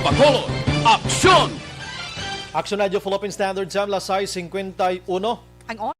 Bacolod, Aksyon! Aksyon Radio Philippine Standard Time, lasay 51. Ang on.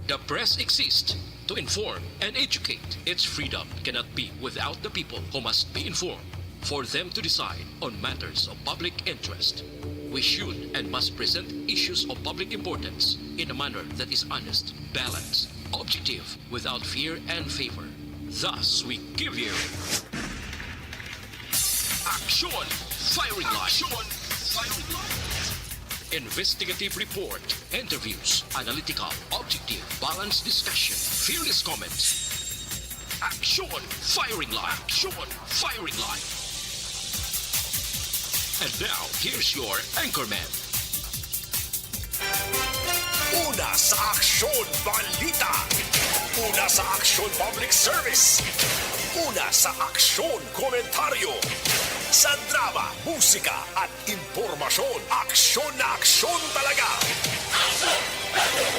The press exists to inform and educate. Its freedom cannot be without the people who must be informed for them to decide on matters of public interest. We should and must present issues of public importance in a manner that is honest, balanced, objective, without fear and favor. Thus, we give you Aksyon Firing Line. Investigative report, interviews, analytical, objective, balanced discussion, fearless comments. Aksyon Firing Line. Aksyon Firing Line. And now, here's your anchorman. Una sa Aksyon Balita. Una sa Aksyon Public Service. Una sa Aksyon Komentaryo. Sa drama, musika at impormasyon, aksyon na aksyon talaga.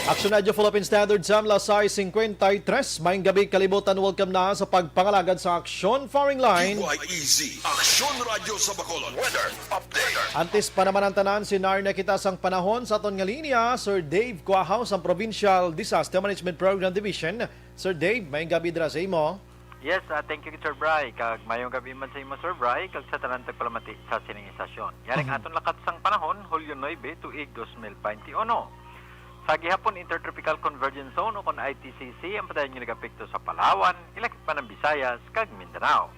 Aksyon Radio Philippine Standard Time, lasay 53. Maayong gabi, kalibutan. Welcome na sa pagpangalagad sa Aksyon Firing Line. QYEZ, Aksyon Radio sa Bacolod. Weather Update. Antes pa naman ang tanan, sinar na kita sang panahon sa aton nga linya, Sir Dave Cuahaus, ang Provincial Disaster Management Program Division. Sir Dave, maayong gabi dira sa imo. Yes, thank you, Sir Bryan. Kag mayong gabi man sa imo, Sir Bryan, kag sa tanan tagpalamati sa sining istasyon. Yaring aton lakat sang panahon, Hulyo 9, tuig 2021. Sa gihapon Intertropical Convergence Zone o kon ITCC, ang padayon nga nagapekto sa Palawan, ilakip pa ng Visayas, kag Mindanao.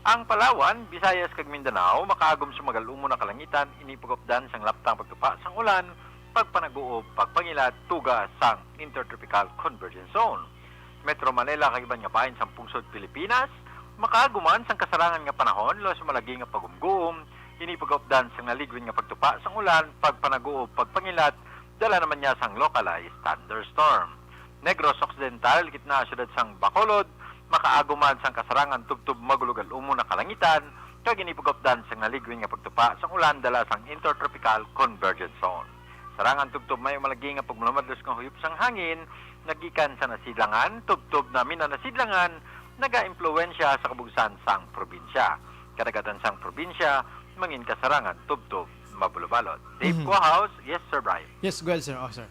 Ang Palawan, Visayas, kag Mindanao, makaagom sa magalumo na kalangitan, inipugopdan sang laptang pagtupa sang ulan, pagpanaguob, pagpangilat, tuga sang Intertropical Convergence Zone. Metro Manila kag iban nga bahin sa pungsod Pilipinas, makaaguman sang kasarangan nga panahon, los malagi nga pagumguom, inipagopdan sang naligwin nga pagtupa sang ulan, pagpanaguob, pagpangilat, dala naman niya sang localized thunderstorm. Negros Occidental, gitna syudad sang Bacolod, makaaguman sang kasarangan tubtub magulugal umo na kalangitan, kag inipagopdan sang naligwin nga pagtupa sang ulan, dala sang Intertropical Convergence Zone. Sarangan tubtub may malagi nga pagmulamadlos nga huyop sang hangin, nagikan sa nasidlangan, tubtub namin na nasidlangan, naga-impluensya sa kabugsan sang probinsya. Kadagatan sang probinsya, mangin kasarangan, tubtub, mabulubalot. Dave Cuahaus, yes, Sir Bryan. Yes, go ahead, sir. Oh, sir.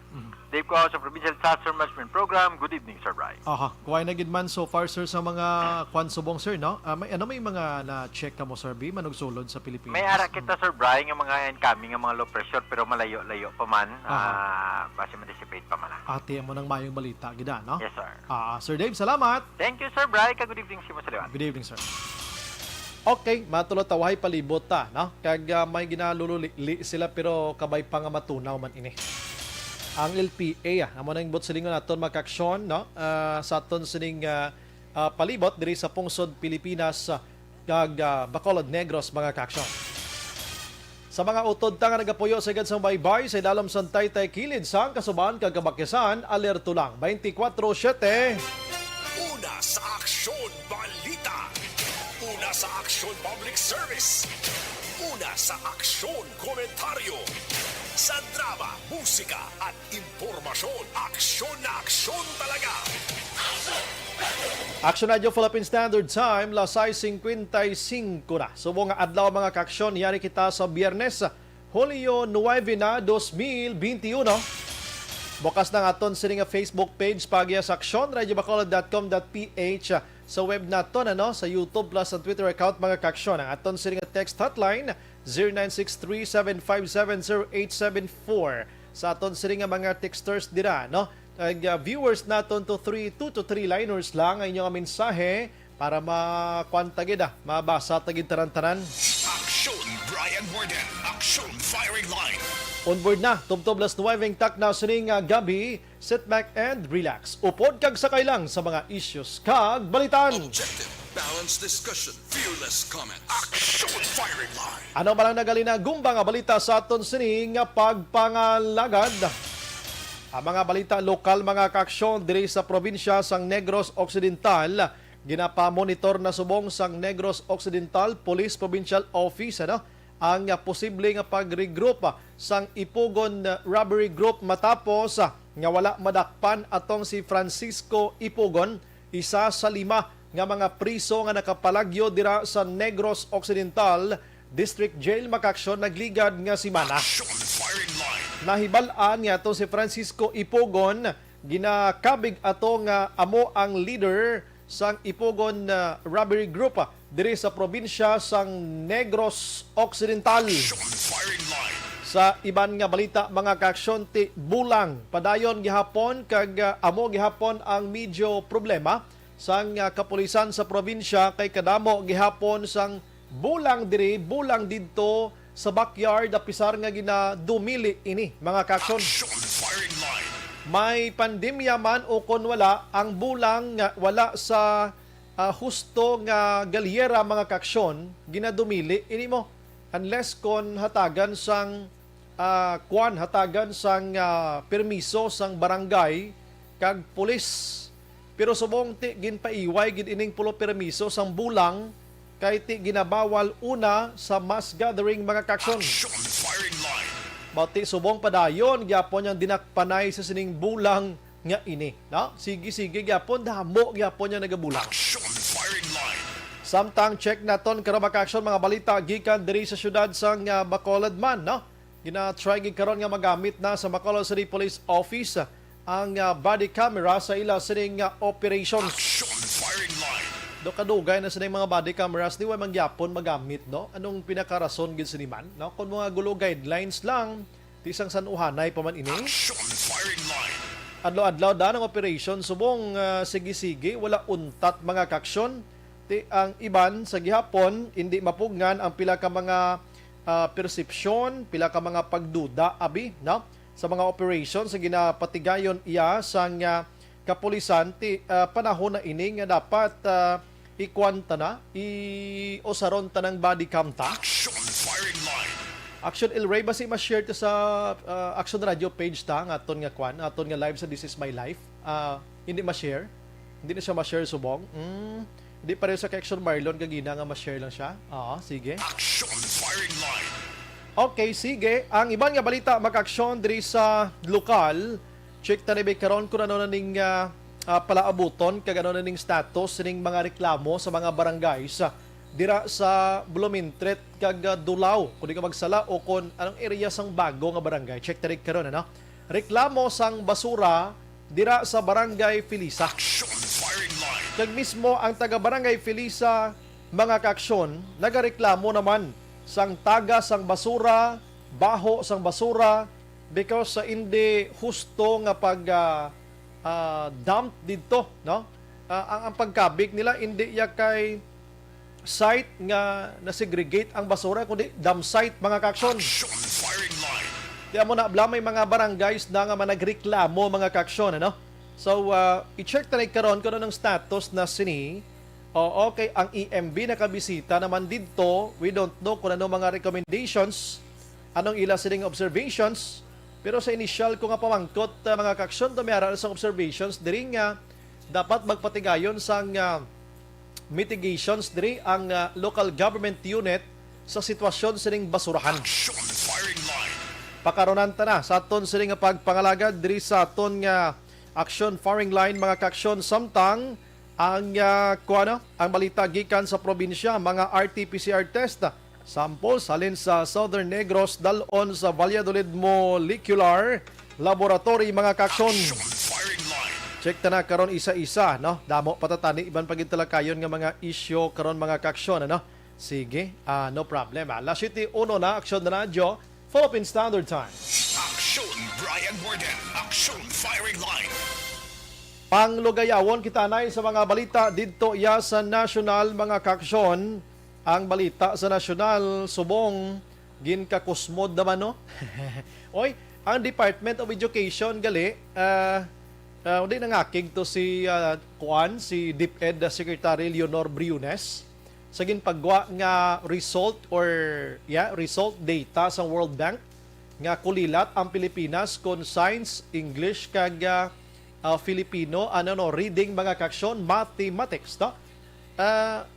Dave Cuahaus sa Provincial Disaster Management Program. Good evening, Sir Bryan. Aha, kuhay na gid man so far, sir, sa mga kwansubong, sir, no? May mga na-check ka mo, sir, B, manugsulod sa Pilipinas? May ara kita, Sir Bryan, yung mga incoming, yung mga low pressure, pero malayo-layo pa man. Base ma-dissipate pa man. Ate mo ng mayong balita, gida, no? Yes, sir. Sir Dave, salamat. Thank you, Sir Bryan. Good evening si mo sa liwan. Good evening, sir. Okay, matulot tawahay palibot ta, no? Kag may ginalululi sila pero kabay pa nga matunaw man ini. Ang LPA, amo nang bot silingon naton makaksyon, no? Sa aton sining palibot diri sa pungsod Pilipinas kag Bacolod Negros mga kaksyon. Sa mga utod ta nga nagapuyo sa gad sang baybay sa ilalom sang Taytay kilid sang kasuban kag kabakyasan, alerto lang 24/7. Una sa Aksyon Balita. Una sa Aksyon Public Service. Una sa Aksyon Komentaryo. Sa drama, musika at impormasyon, aksyon na aksyon talaga. Aksyon Radio Philippine Standard Time, lasay 55 na. Subong nga adlaw mga kaksyon, yari kita sa Biyernes, Hulyo 9 na 2021. Bukas ng aton sining Facebook page pagya sa aksyon.radiobacolod.com.ph sa web naton, sa YouTube plus sa Twitter account mga kaksyon. Ang aton sining text hotline 0963-757-0874. Sa aton sining mga texters dira, no? Viewers naton to 2 to 3 liners lang ang inyong mensahe para makwantagid, mabasa tagid taran-taran. Aksyon Bryan Morden. Aksyon Firing Line. Onboard na, tubtoblas nuwaving tak na sining gabi, sit back and relax. Upod kag sakay lang sa mga issues kag balitan. Objective, Balanced discussion, fearless comments. Aksyon Firing Line. Ano ba lang nagali na gumbang nga balita sa aton sini nga pagpangalagad? Ang mga balita lokal mga kaaksyon diri sa probinsya sang Negros Occidental ginapamonitor na subong sang Negros Occidental Police Provincial Office ang posible nga pag-regroup sang Ipugon robbery group matapos nga wala madakpan atong si Francisco Ipugon, isa sa 5 nga mga priso nga nakapalagyo dira sa Negros Occidental District Jail makaaksyon nagligad nga semana. Aksyon Firing Line. Nahibalaan nga to si Francisco Ipugon, ginakabig ato nga amo ang leader sang Ipugon robbery group diri sa probinsya sang Negros Occidental. Aksyon Firing Line. Sa iban nga balita mga kaaksyon ti bulang padayon gihapon kag amo gihapon ang medyo problema sang kapulisan sa probinsya kay kadamo gihapon sang bulang diri bulang didto sa backyard apisar nga ginadumili ini mga kaaksyon. Aksyon Firing Line. May pandemya man o kon wala, ang bulang nga wala sa husto nga galyera mga kaaksyon, ginadumili, ini mo. Unless kon hatagan sang hatagan sang permiso sang barangay kag pulis. Pero subong ti ginpaiway gid ining pulo permiso sang bulang kay ti ginabawal una sa mass gathering mga kaaksyon. Aksyon Firing Line. Bati subong padayon gyapon yang dinakpanay sa sining bulang nga ini. No? Sige gyapon damo gyapon yang nagabulang. Aksyon Firing Line. Samtang check naton karon mga mga balita gikan diri sa syudad sang Bacolod man, no? Gina-try gid karon nga magamit na sa Bacolod City Police Office ang body camera sa ila sining operations. Aksyon Firing Line. Do kadugay na sa mga body cameras di way mangyapon magamit, no? Anong pinakarason gid siniman, no? Kung mga gulo guidelines lang tisang sanuhanay pa man ini. Aksyon Firing Line. Adlaw-adlaw da ng operation subong sige-sige wala untat mga kaaksyon. Ti ang iban sa gihapon hindi mapugnan ang pila ka mga persepsyon, pila ka mga pagduda abi, no? Sa mga operation sa ginapatigayon iya sang kapulisan ti panahon na ini nga dapat ikwanta na i-osaron ta ng body cam ta. Aksyon Firing Line. Aksyon El Rey basi ma-share ta sa Aksyon Radio page ta nga aton nga live sa This Is My Life. Hindi ma-share. Hindi na siya ma-share subong. Hindi pa rin sa Aksyon Marlon kagina nga ma-share lang siya. Sige. Aksyon Firing Line. Okay, sige. Ang iban nga balita maka-aksyon diri sa lokal. Check ta ni karon kung ano na ning palaabuton kag ano na ning status ning mga reklamo sa mga barangays dira sa Blumentritt kag Dulaw kung di ka magsala o kung anong area sang bago nga barangay. Check ta rin karon reklamo sang basura dira sa barangay Felisa. Aksyon Firing Line. Kag mismo ang taga barangay Felisa mga kaaksyon nagareklamo naman sang taga sang basura, baho sang basura because sa hindi husto nga pag dump dito, no? Ang pagkabig nila hindi ya kay site nga na-segregate ang basura kundi dump site mga kaaksyon. Aksyon Firing Line. Di mo na blamay mga barangays na nga managreklamo mga kaaksyon, ano? So i-check ta karon kung anong status na sini. Okay, ang EMB nakabisita naman dito. We don't know kung ano mga recommendations, anong ila sining observations. Pero sa initial ko nga pamangkot mga kaaksyon tumiyara sa observations diri nga dapat magpatigayon sang mitigations diri ang local government unit sa sitwasyon sining basurahan. Aksyon Firing Line. Pakaronan ta na sa aton sining nga pagpangalagad diri sa aton nga Aksyon Firing Line mga kaaksyon samtang ang ang balita gikan sa probinsya mga RT-PCR test samples halin sa Southern Negros dalon sa Valladolid Molecular Laboratory mga kaaksyon. Aksyon Firing Line. Check ta na karon isa-isa, no? Damo patatani iban pagitulakayon nga mga issue karon mga kaaksyon, ano? Sige, no problem. Alas 7:01 na Aksyon na radyo, Philippine Standard Time. Aksyon Bryan Morden. Aksyon Firing Line. Panglugayawon kita nay sa mga balita didto iya sa national mga kaaksyon. Ang balita sa national subong ginkakusmod naman, no? Oy, ang Department of Education gali Hindi nangakig to si si DepEd Secretary Leonor Briones sa ginpagwa nga result data sa World Bank nga kulilat ang Pilipinas kon science, English kag Filipino reading mga kaksyon, mathematics no.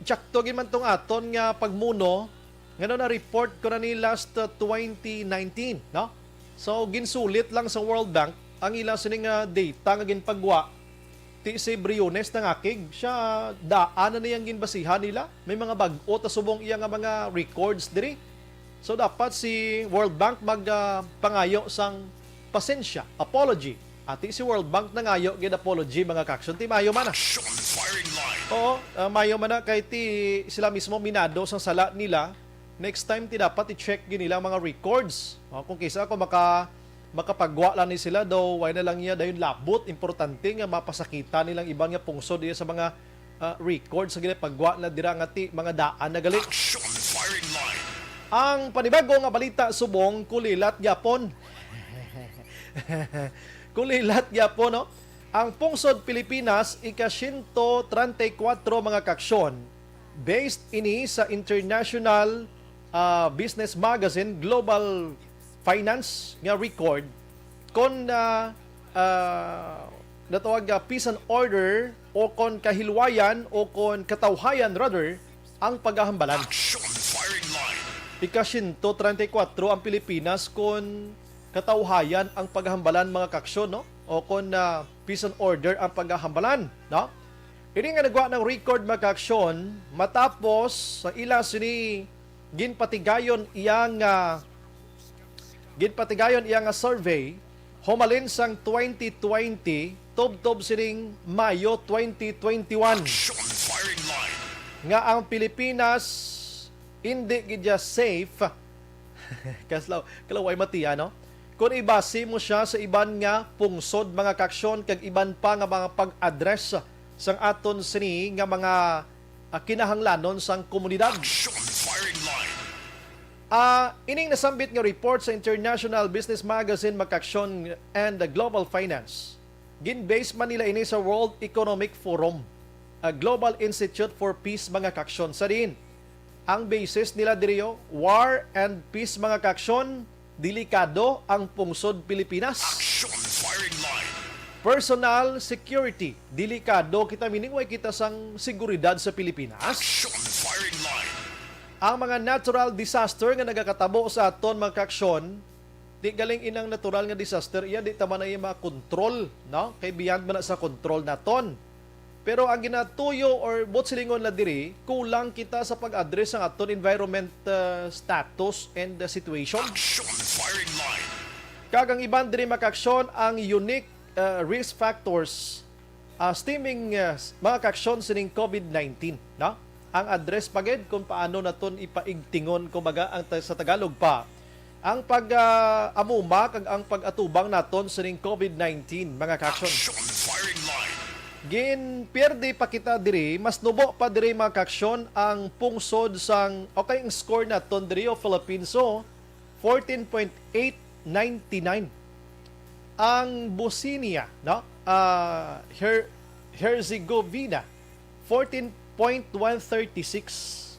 Tiyakto man tong aton nga pagmuno nga na report ko na ni last 2019 no. So ginsulit lang sa World Bank ang ila sining data nga ginpagwa ti si Briones nangakig siya daan na niyang ginbasihan nila, may mga bag-o ta subong iya nga mga records diri. So dapat si World Bank pangayo sang pasensya, apology. Ati si World Bank nangayo gid apology mga kaksyon ti mayo man. Oo, mayo man na kay ti sila mismo minado sang sala nila. Next time ti dapat i-check gid nila mga records. Kung kisa ako makapagwa lang ni sila daw why na lang niya dayon labot importante nga mapasakita nilang ibang nga pungsod diya sa mga records sa ginapagwa na dira nga ti mga daan na gali. Ang panibago nga balita subong kulilat gyapon. Kulilat gyapon no. Ang pungsod Pilipinas ika-134 mga kaksyon based ini sa international business magazine Global Finance nga record kon natawag peace and order o kon kahilwayan o kon katawhayan rather ang paghahambalan. Ika-134 ang Pilipinas kon katawhayan ang paghahambalan mga kaksyon no o kon peace and order ang paghahambalan no. Ini nga nagwa ng record mga kaksyon matapos sa ila sini ginpatigayon iyang survey humalin sang 2020 tubtob sining Mayo 2021 nga ang Pilipinas hindi gidya safe kalaway matiya no kung ibase mo siya sa iban nga pungsod mga kaksyon kag iban pa nga mga pag-address sang aton sini nga mga kinahanglanon sang komunidad. Ining nasambit nga report sa International Business Magazine Makaksyon and the Global Finance. Gin-base man nila ini sa World Economic Forum, a Global Institute for Peace mga kaksyon. Sa din, ang basis nila diriyo, war and peace mga kaksyon, delikado ang pungsod Pilipinas. Personal security, delikado kita miningway kita sang seguridad sa Pilipinas. Ang mga natural disaster nga nagakatabo sa aton mga kaksyon, di galing inang natural nga disaster, iya di tama na iya makontrol, no? Kay beyond man na sa control naton. Pero ang ginatuyo or bot silingon la diri, kulang kita sa pag-address ang aton environment status and situation. Kagang iban diri mga kaksyon ang unique risk factors stemming mga kaksyon sining COVID-19, no? Ang address pagid kung paano naton ipaigtingon kumbaga ang sa Tagalog pa ang pag-amuma kag ang pag-atubang naton sa ning COVID-19 mga kaksyon. Gin pierde pa kita diri, mas nubo pa diri mga kaksyon ang pungsod sang ang score naton diri o Philippines 14.899. Ang Bosnia no Herzegovina 14.136.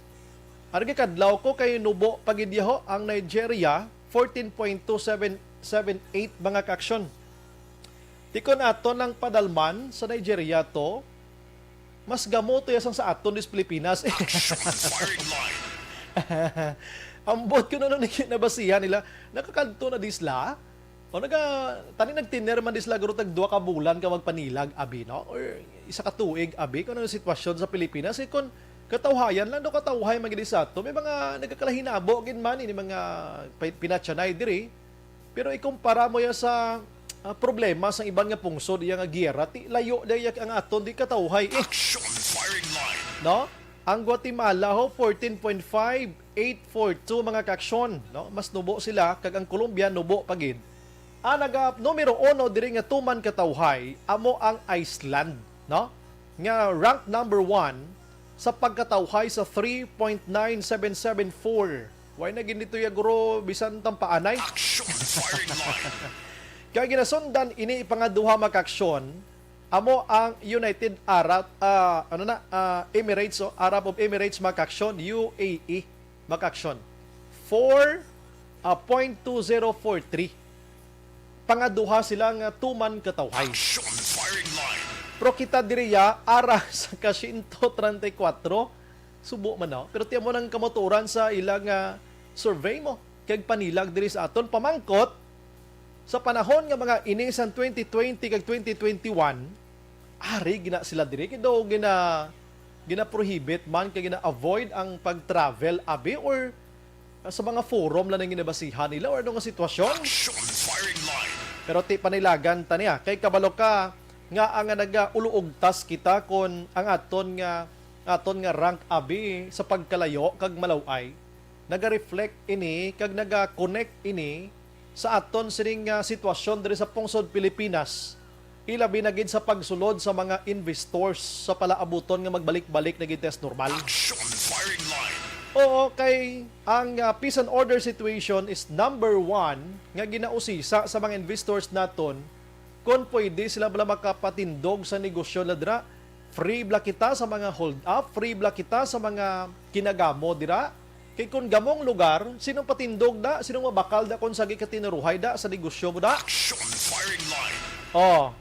Argi kadlaw ko kay nubo pagidyaho ang Nigeria 14.2778 mga kaksyon. Tikon aton ng padalman sa Nigeria to mas gamoto yasang sa aton dis Pilipinas. Ambot ko na nung nabasihan nila nakakanto na disla o nagtiner man disla guro tag 2 ka bulan ka magpanilag abi no or isa ka tuig abi kung ano sitwasyon sa Pilipinas kon katawhayan lang do katawhay magidi sa ato may mga nagkakalahinabo gid man ni mga pinatsanay diri pero ikumpara mo ya sa problema sa ibang nga pungsod iya nga giyera ti layo dayak ang aton di katawhay no ang Guatemala 14.5842 mga kaksyon no mas nubo sila kag ang Colombia nubo pagid. Numero 1 diri nga tuman katawhay amo ang Iceland no nga rank number 1 sa pagkatawhay sa 3.9774. Why na ginito ya guro bisan tampaanay? Kaya ginasundan ini ipangaduha makaksyon amo ang United Arab Emirates, Arab of Emirates makaksyon, UAE makaksyon 4.2043. Pangaduha silang tuman katawhay. Action firing line. Pero kita diriya ara sa ka 134 subo man no. Pero tiyan mo ng kamotoran sa ilang survey mo kag panilag diri sa aton pamangkot sa panahon nga mga inisan 2020 kag 2021 ari gina sila diri kay daw gina prohibit man kay gina avoid ang pag-travel abi or sa mga forum lang ang ginabasihan nila or ano nga sitwasyon. Action firing line. Pero ti panilagan taniya kay kabalo ka nga ang nagauluugtas kita kon ang aton nga rank abi sa pagkalayo kag malaway naga-reflect ini kag naga-connect ini sa aton sining sitwasyon diri sa pungsod Pilipinas ilabi na gid sa pagsulod sa mga investors sa palaabuton nga magbalik-balik na gid test normal. Action firing line. Oo, kay ang peace and order situation is number one nga ginausisa sa mga investors naton kung pwede sila bala makapatindog sa negosyo ladra. Free bla kita sa mga hold up, free bla kita sa mga kinagamo dira. Kay kung gamong lugar, sinong patindog da, sinong mabakal da kung sagi ka tinuruhay da sa negosyo mo da. Action firing line. Oh,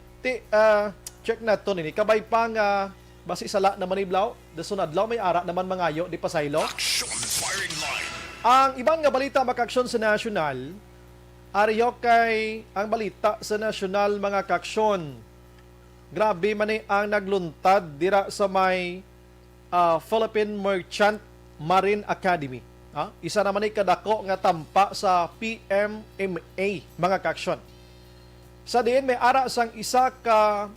check na to nini. Kabay pang basi sala naman iblaw, dasun adlaw may ara naman mangayo di pasaylo. Action firing line. Ang ibang nga balita makaksyon sa national, ariyo kay ang balita sa national mga kaksyon. Grabe man ang nagluntad dira sa may Philippine Merchant Marine Academy. Isa naman ay kadako nga tampa sa PMMA mga kaksyon. Sa diin may ara sang isa ka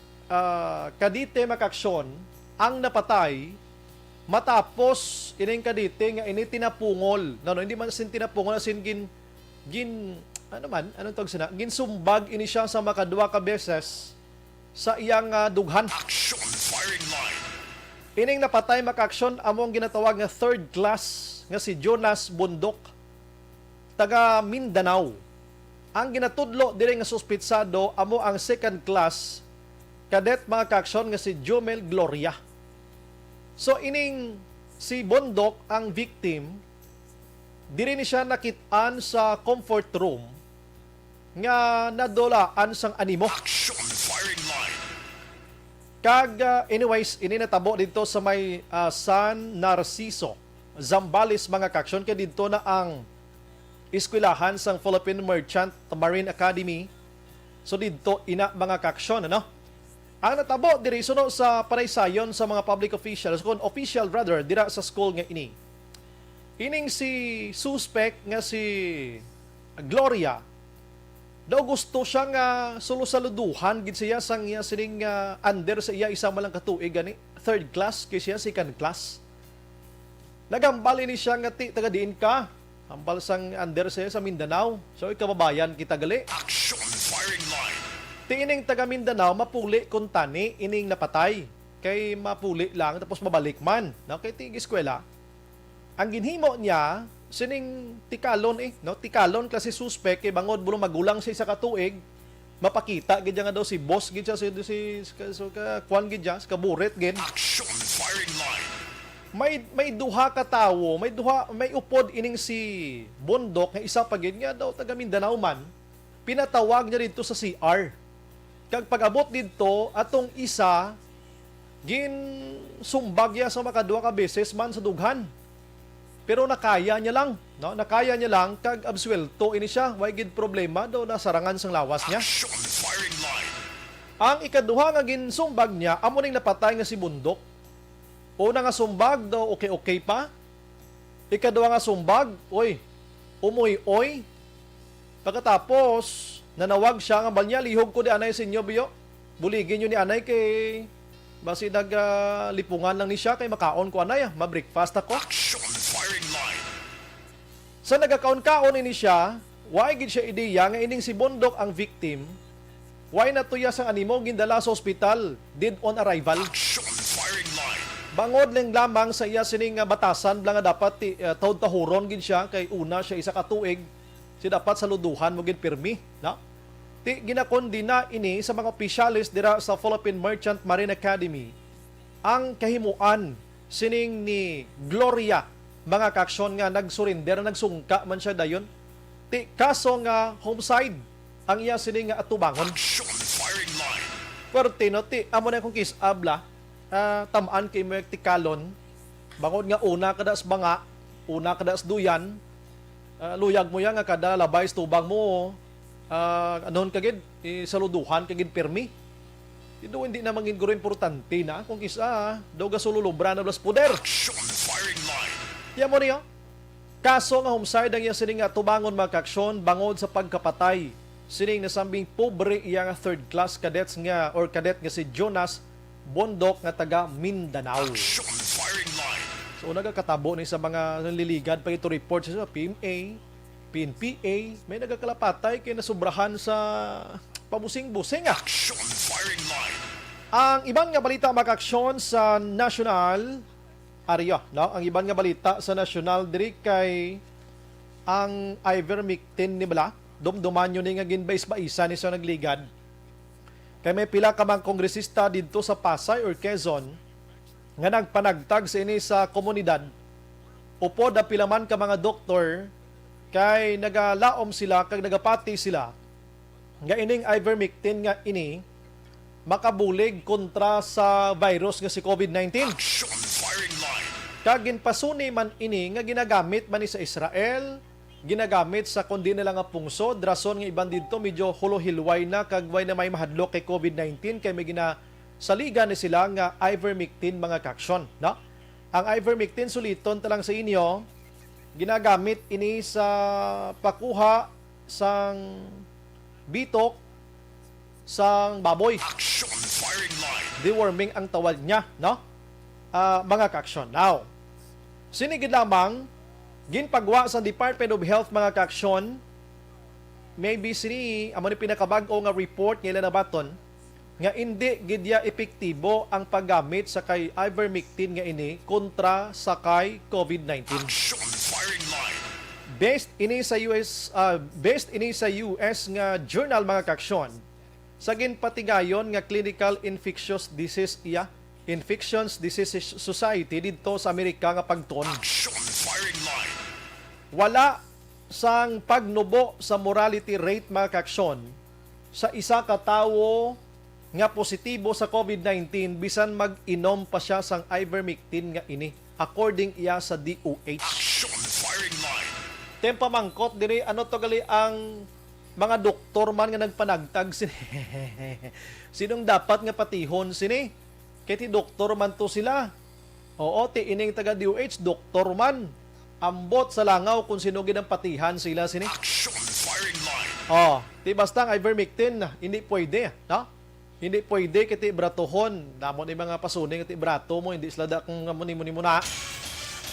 kadite makaksyon ang napatay matapos ining kadite nga ini tinapungol. No, hindi man sin tinapungol sin anong tawag sina? Ginsumbag ini siya sa makadua ka beses sa iyang dughan. Action firing line. Ining napatay makaksyon among ginatawag nga third class nga si Jonas Bundok taga Mindanao. Ang ginatudlo diri nga suspitsado amo ang second class cadet mga kaksyon nga si Jomel Gloria. So ining si Bundok ang victim diri ni siya nakitaan sa comfort room nga nadulaan sang animo. Action firing line. Kag anyways, ini natabo dito sa may San Narciso, Zambales mga kaksyon kay dito na ang eskwelahan sang Philippine Merchant Marine Academy. So dito ina mga kaksyon ano. Ang natabo diri suno sa panaysayon sa mga public officials kun official rather dira sa school nga ini. Ining si suspect nga si Gloria daw gusto siya nga sulusaluduhan gid siya sang iya sining under sa iya isa malang katuig gani third class kay siya second class. Nagambali ni siya nga ti taga diin ka. Ambal sang under siya sa Mindanao. So ikababayan kita gali. Action firing line. Ti ining taga Mindanao mapuli kun tani ining napatay. Kay mapuli lang tapos mabalik man. No kay ti eskwela. Ang ginhimo niya sining tikalon no tikalon kasi suspect kay bangod bulong magulang siya sa katuig mapakita gid nga daw si boss gid siya si kwan gid siya kaburet gid. Action firing line. May duha ka tawo, may upod ining si Bundok nga isa pa gid nga daw taga Mindanao man. Pinatawag niya dito sa CR. Kag pag-abot didto atong isa gin sumbag ya sa makadua ka beses man sa dughan. Pero nakaya niya lang, no? Nakaya niya lang kag absuelto ini siya, way gid problema daw nasarangan sang lawas niya. Action firing line. Ang ikaduha nga ginsumbag niya amo ning napatay nga si Bundok. Una nga sumbag daw okay pa. Ikaduha nga sumbag, umuy-oy. Pagkatapos nanawag siya nga balnya lihog ko di anay sa inyo biyo. Buligin niyo ni anay kay basi lipungan lang ni siya kay makaon ko anay, ma-breakfast ako. Action firing line. Sa nagakaon-kaon ini siya, why gid siya ideya nga ining si Bundok ang victim. Why natuya sang animo gindala sa ospital dead on arrival. Action firing line. Bangod lang lamang sa iya sining batasan blang nga dapat taud tahuron gid siya kay una siya isa ka tuig. Si dapat saluduhan mo gid pirmi, no? Ti ginakondina ini sa mga opisyalis dira sa Philippine Merchant Marine Academy ang kahimuan sining ni Gloria mga kaaksyon nga nagsurrender, nagsungka man siya dayon. Ti kaso nga homicide ang iya sining nga atubangon. Action firing line. Pertino ti amo na kung kisabla tamaan kay mo tikalon bangod nga una kadas banga, una kadas duyan, luyag mo yan nga kada labay tubang mo anon kagid saluduhan kagid permi. Ito hindi na mangin guro importante na kung kisa daw gasululubra na blas poder. Action firing line. Yan mo niyo. Kaso nga homicide ang iya sining nga tubangon mga kaaksyon bangod sa pagkapatay sining nasambing pobre iya nga third class cadets nga or cadet nga si Jonas Bondok nga taga Mindanao. Action firing line. So nagakatabo ni sa mga nanliligad pa ito report sa PMA, PNPA, may nagakalapatay kay nasubrahan sa pabusing-busing. Action firing line. Ang ibang nga balita mga kaaksyon sa national area, no? Ang ibang nga balita sa national diri kay ang ivermectin ni bala dumduman yun nga ginbais-baisa ni sa nagligad. Kay may pila ka mga kongresista dito sa Pasay or Quezon nga nagpanagtag sa ini sa komunidad. Upod na pilaman ka mga doktor kay nagalaom sila kag nagapati sila nga ining ivermectin nga ini makabulig kontra sa virus nga si COVID-19. Action firing line. Kag ginpasuni man ini nga ginagamit man ni sa Israel, ginagamit sa kundi nila nga pungsod, rason nga iban dito medyo hulohilway na kag way na may mahadlok kay COVID-19 kay may ginasaligan ni sila nga ivermectin mga kaaksyon, no? Ang ivermectin suliton talang sa inyo, ginagamit ini sa pakuha sang bitok sang baboy. Action firing line. Deworming ang tawag niya, no? Mga kaaksyon. Now, sinigid lamang ginpagwa sa Department of Health mga kaaksyon, maybe sini amo ni pinakabag-o nga report nga na baton nga hindi gidya epektibo ang paggamit sa kay ivermectin nga ini kontra sa kay COVID-19. Action firing line. Based ini sa US nga journal mga kaaksyon, sa ginpatigayon nga Clinical Infectious Disease Infectious Disease Society dito sa Amerika nga pagton. Action firing line. Wala sang pagnubo sa mortality rate mga kaaksyon sa isa ka tawo nga positibo sa COVID-19 bisan mag-inom pa siya sang ivermectin nga ini according iya sa DOH. Action firing line. Tempa mangkot diri ano to gali ang mga doktor man nga nagpanagtag sini. Sinong dapat nga patihon sini? Kay ti doktor man to sila. Oo, ti ining taga DOH doktor man. Ambot sa langaw kung sino ginang patihan sila sini. Action firing line. Oh, ti basta ang ivermectin hindi pwede, no? Hindi pwede kiti bratohon. Damo ni mga pasuning kiti brato mo hindi sila da kung muni na.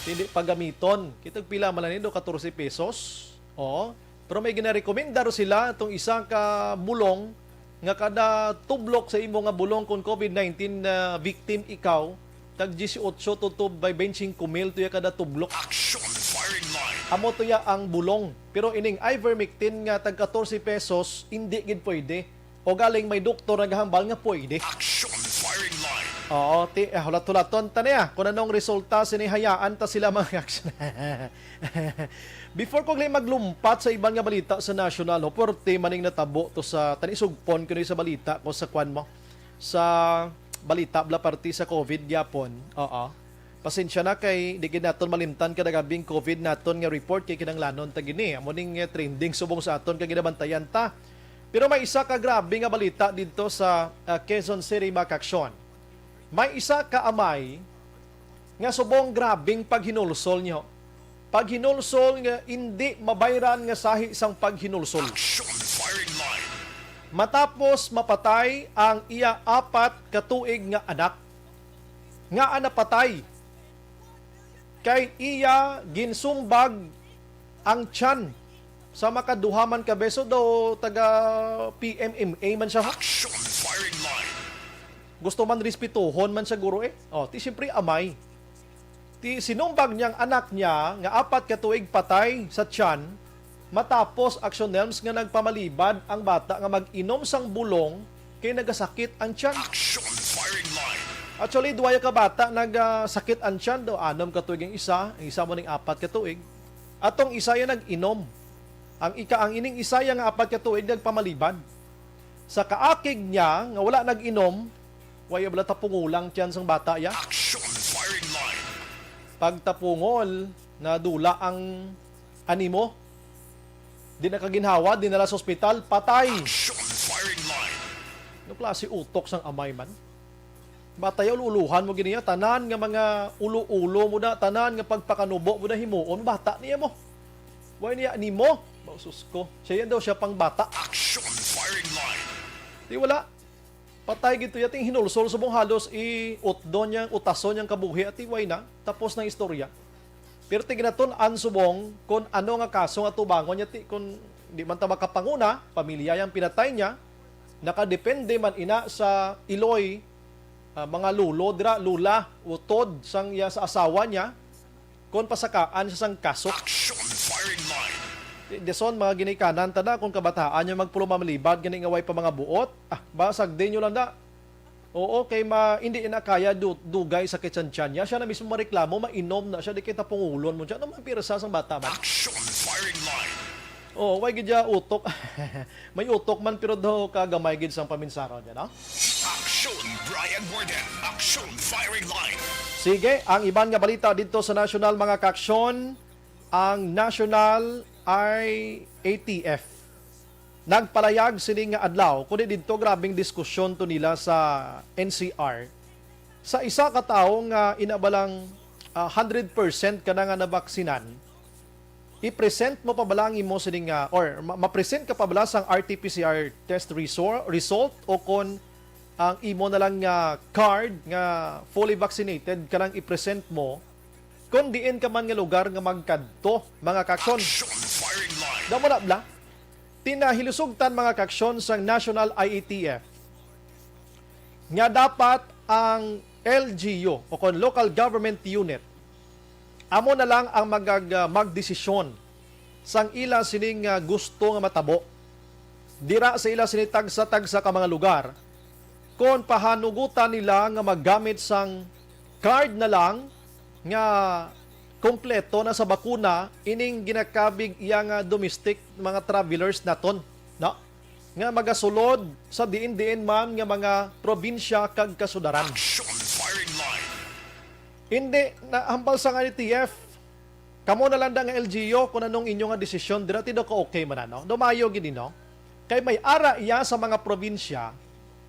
Hindi pagamiton. Kitag pila man nido 14 pesos. Oh, pero may ginarekomenda ro sila itong isang ka bulong nga kada tublok sa imo nga bulong kung COVID-19 na victim ikaw tag 18 tutub by 25 mil tuya kada tublok. Action firing line. Amo tuya ang bulong. Pero ining ivermectin nga tag 14 pesos hindi gid pwede. O galing may doktor naghambal nga pwede. Action firing line. Oo, hulat-hulaton ta niya. Kung anong resulta sinihayaan ta sila mga action. Before kong maglumpat sa ibang nga balita sa national, no, porte maning natabo to sa tanisugpon kuno sa balita ko sa kwan mo. Sa balita bla party sa COVID gyapon. Oo. Pasensya na kay di gid naton malimtan kada gabing COVID naton nga report kay kinanglanon ta gini. Amo ning trending subong sa aton kay ginabantayan ta. Pero may isa ka grabe nga balita dito sa Quezon City mga kaaksyon. May isa ka amay nga subong grabing paghinulsol niyo. Paghinulsol nga hindi mabayran nga sahi sang paghinulsol. Action firing line. Matapos mapatay ang iya 4 katuig nga anak. Nga napatay. Kay iya ginsumbag ang tiyan sa makaduhaman ka beso daw taga PMMA man siya. Action firing line. Gusto man respetuhon man siya guro eh. Oh, ti siyempre amay. Ti sinumbag niyang anak niya nga 4 katuig patay sa tiyan matapos Aksyon Nelms nga nagpamalibad ang bata nga mag-inom sang bulong kay nagasakit ang tiyan. Action firing line. Actually, duwaya ka bata nagsakit ang tiyan do 6 ka tuig ang isa mo ning 4 ka tuig. Atong isa ya nag-inom. Ang ining isa ya nga 4 ka tuig nagpamalibad. Sa kaakig niya nga wala nag-inom, waya bala tapungulang tiyan sang bata ya. Action firing line. Pagtapungol na dula ang animo, di na kaginhawa, di nala sa ospital, patay. Action firing line. No klase utok sang amay man. Batayaw luluhan mo giniya, tanan nga mga ulo-ulo mo na, tanan nga pagpakanubo mo na himuon, bata niya mo. Why niya animo? Bausus ko. Siya yan daw siya pang bata. Action firing line. Di wala. Patay gito yating hinulsol subong halos i-utdo niyang, utaso niyang kabuhi at iway na, tapos ng istorya. Pero tignaton an subong kung ano nga kaso nga tubangon niya, kung di man ta makapanguna, pamilya yang pinatay niya, nakadepende man ina sa iloy, mga lulo, dira, lula, utod sang ya sa asawa niya, kung pasakaan sa sang kaso. Action firing line. Deson mga ginikanan tada kung kabataan niya magpulumamalibad gani nga way pa mga buot, basag din nyo lang da. Oo, kay hindi na kaya dugay sa kitsan niya. Siya na mismo mareklamo, mainom na siya, di kita pungulon mo siya. Ano mapirasa sang bata man? Action firing line. Oo, way gidya utok. May utok man pero daw kagamay gid sang paminsaron niya, no? Aksyon Bryan Morden. Action firing line. Sige, ang iban nga balita dito sa national mga kaaksyon, ang National IATF nagpalayag sini nga adlaw kundi didto grabing diskusyon to nila sa NCR sa isa ka tawo nga inabalang 100% kana nga nabaksinan, i-present mo pa bala ang imo sini nga or ma-present ka pa bala sang RT-PCR test result o kon ang imo na lang nga card nga fully vaccinated kanang i-present mo kung diin ka man nga lugar nga magkadto mga kaksyon. Action firing line. Damo na bla, tinahilusugtan mga kaksyon sang National IATF nga dapat ang LGU o kon Local Government Unit amo na lang ang magdesisyon sang ila sining gusto nga matabo. Dira sa ila sini tagsa ka mga lugar kung pahanugutan nila nga maggamit sang card na lang nga kompleto na sa bakuna ining ginakabig iya nga domestic mga travelers naton, no? Nga magasulod sa diin-diin man nga mga probinsya kag kasudaran. Action firing line. Hindi na hambal sa IATF. Kamo na lang da nga LGU kung anong inyo nga desisyon dira tido ko okay man no. Dumayo gid no. Kay may ara iya sa mga probinsya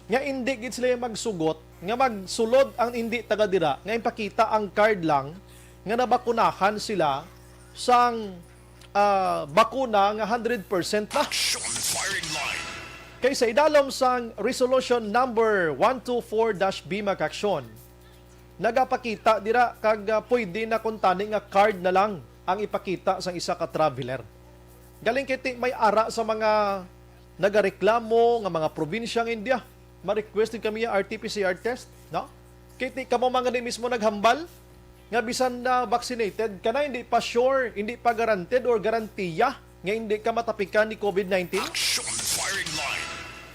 nga hindi gid sila magsugot nga magsulod ang hindi taga dira nga ipakita ang card lang nga nabakunahan sila sang bakuna nga 100% na. Action firing line. Kay sa idalom sang resolution number 124-B makaksyon, nagapakita dira kag pwede na kung tani nga card na lang ang ipakita sang isa ka traveler. Galing kiti may ara sa mga nagareklamo nga mga probinsyang India, ma-request din kami yung RT-PCR test, no? Kiti kamo mga ni mismo naghambal nga bisan na vaccinated ka na, hindi pa sure, hindi pa guaranteed or garantiya nga hindi ka matapikan ni COVID-19. Action firing line.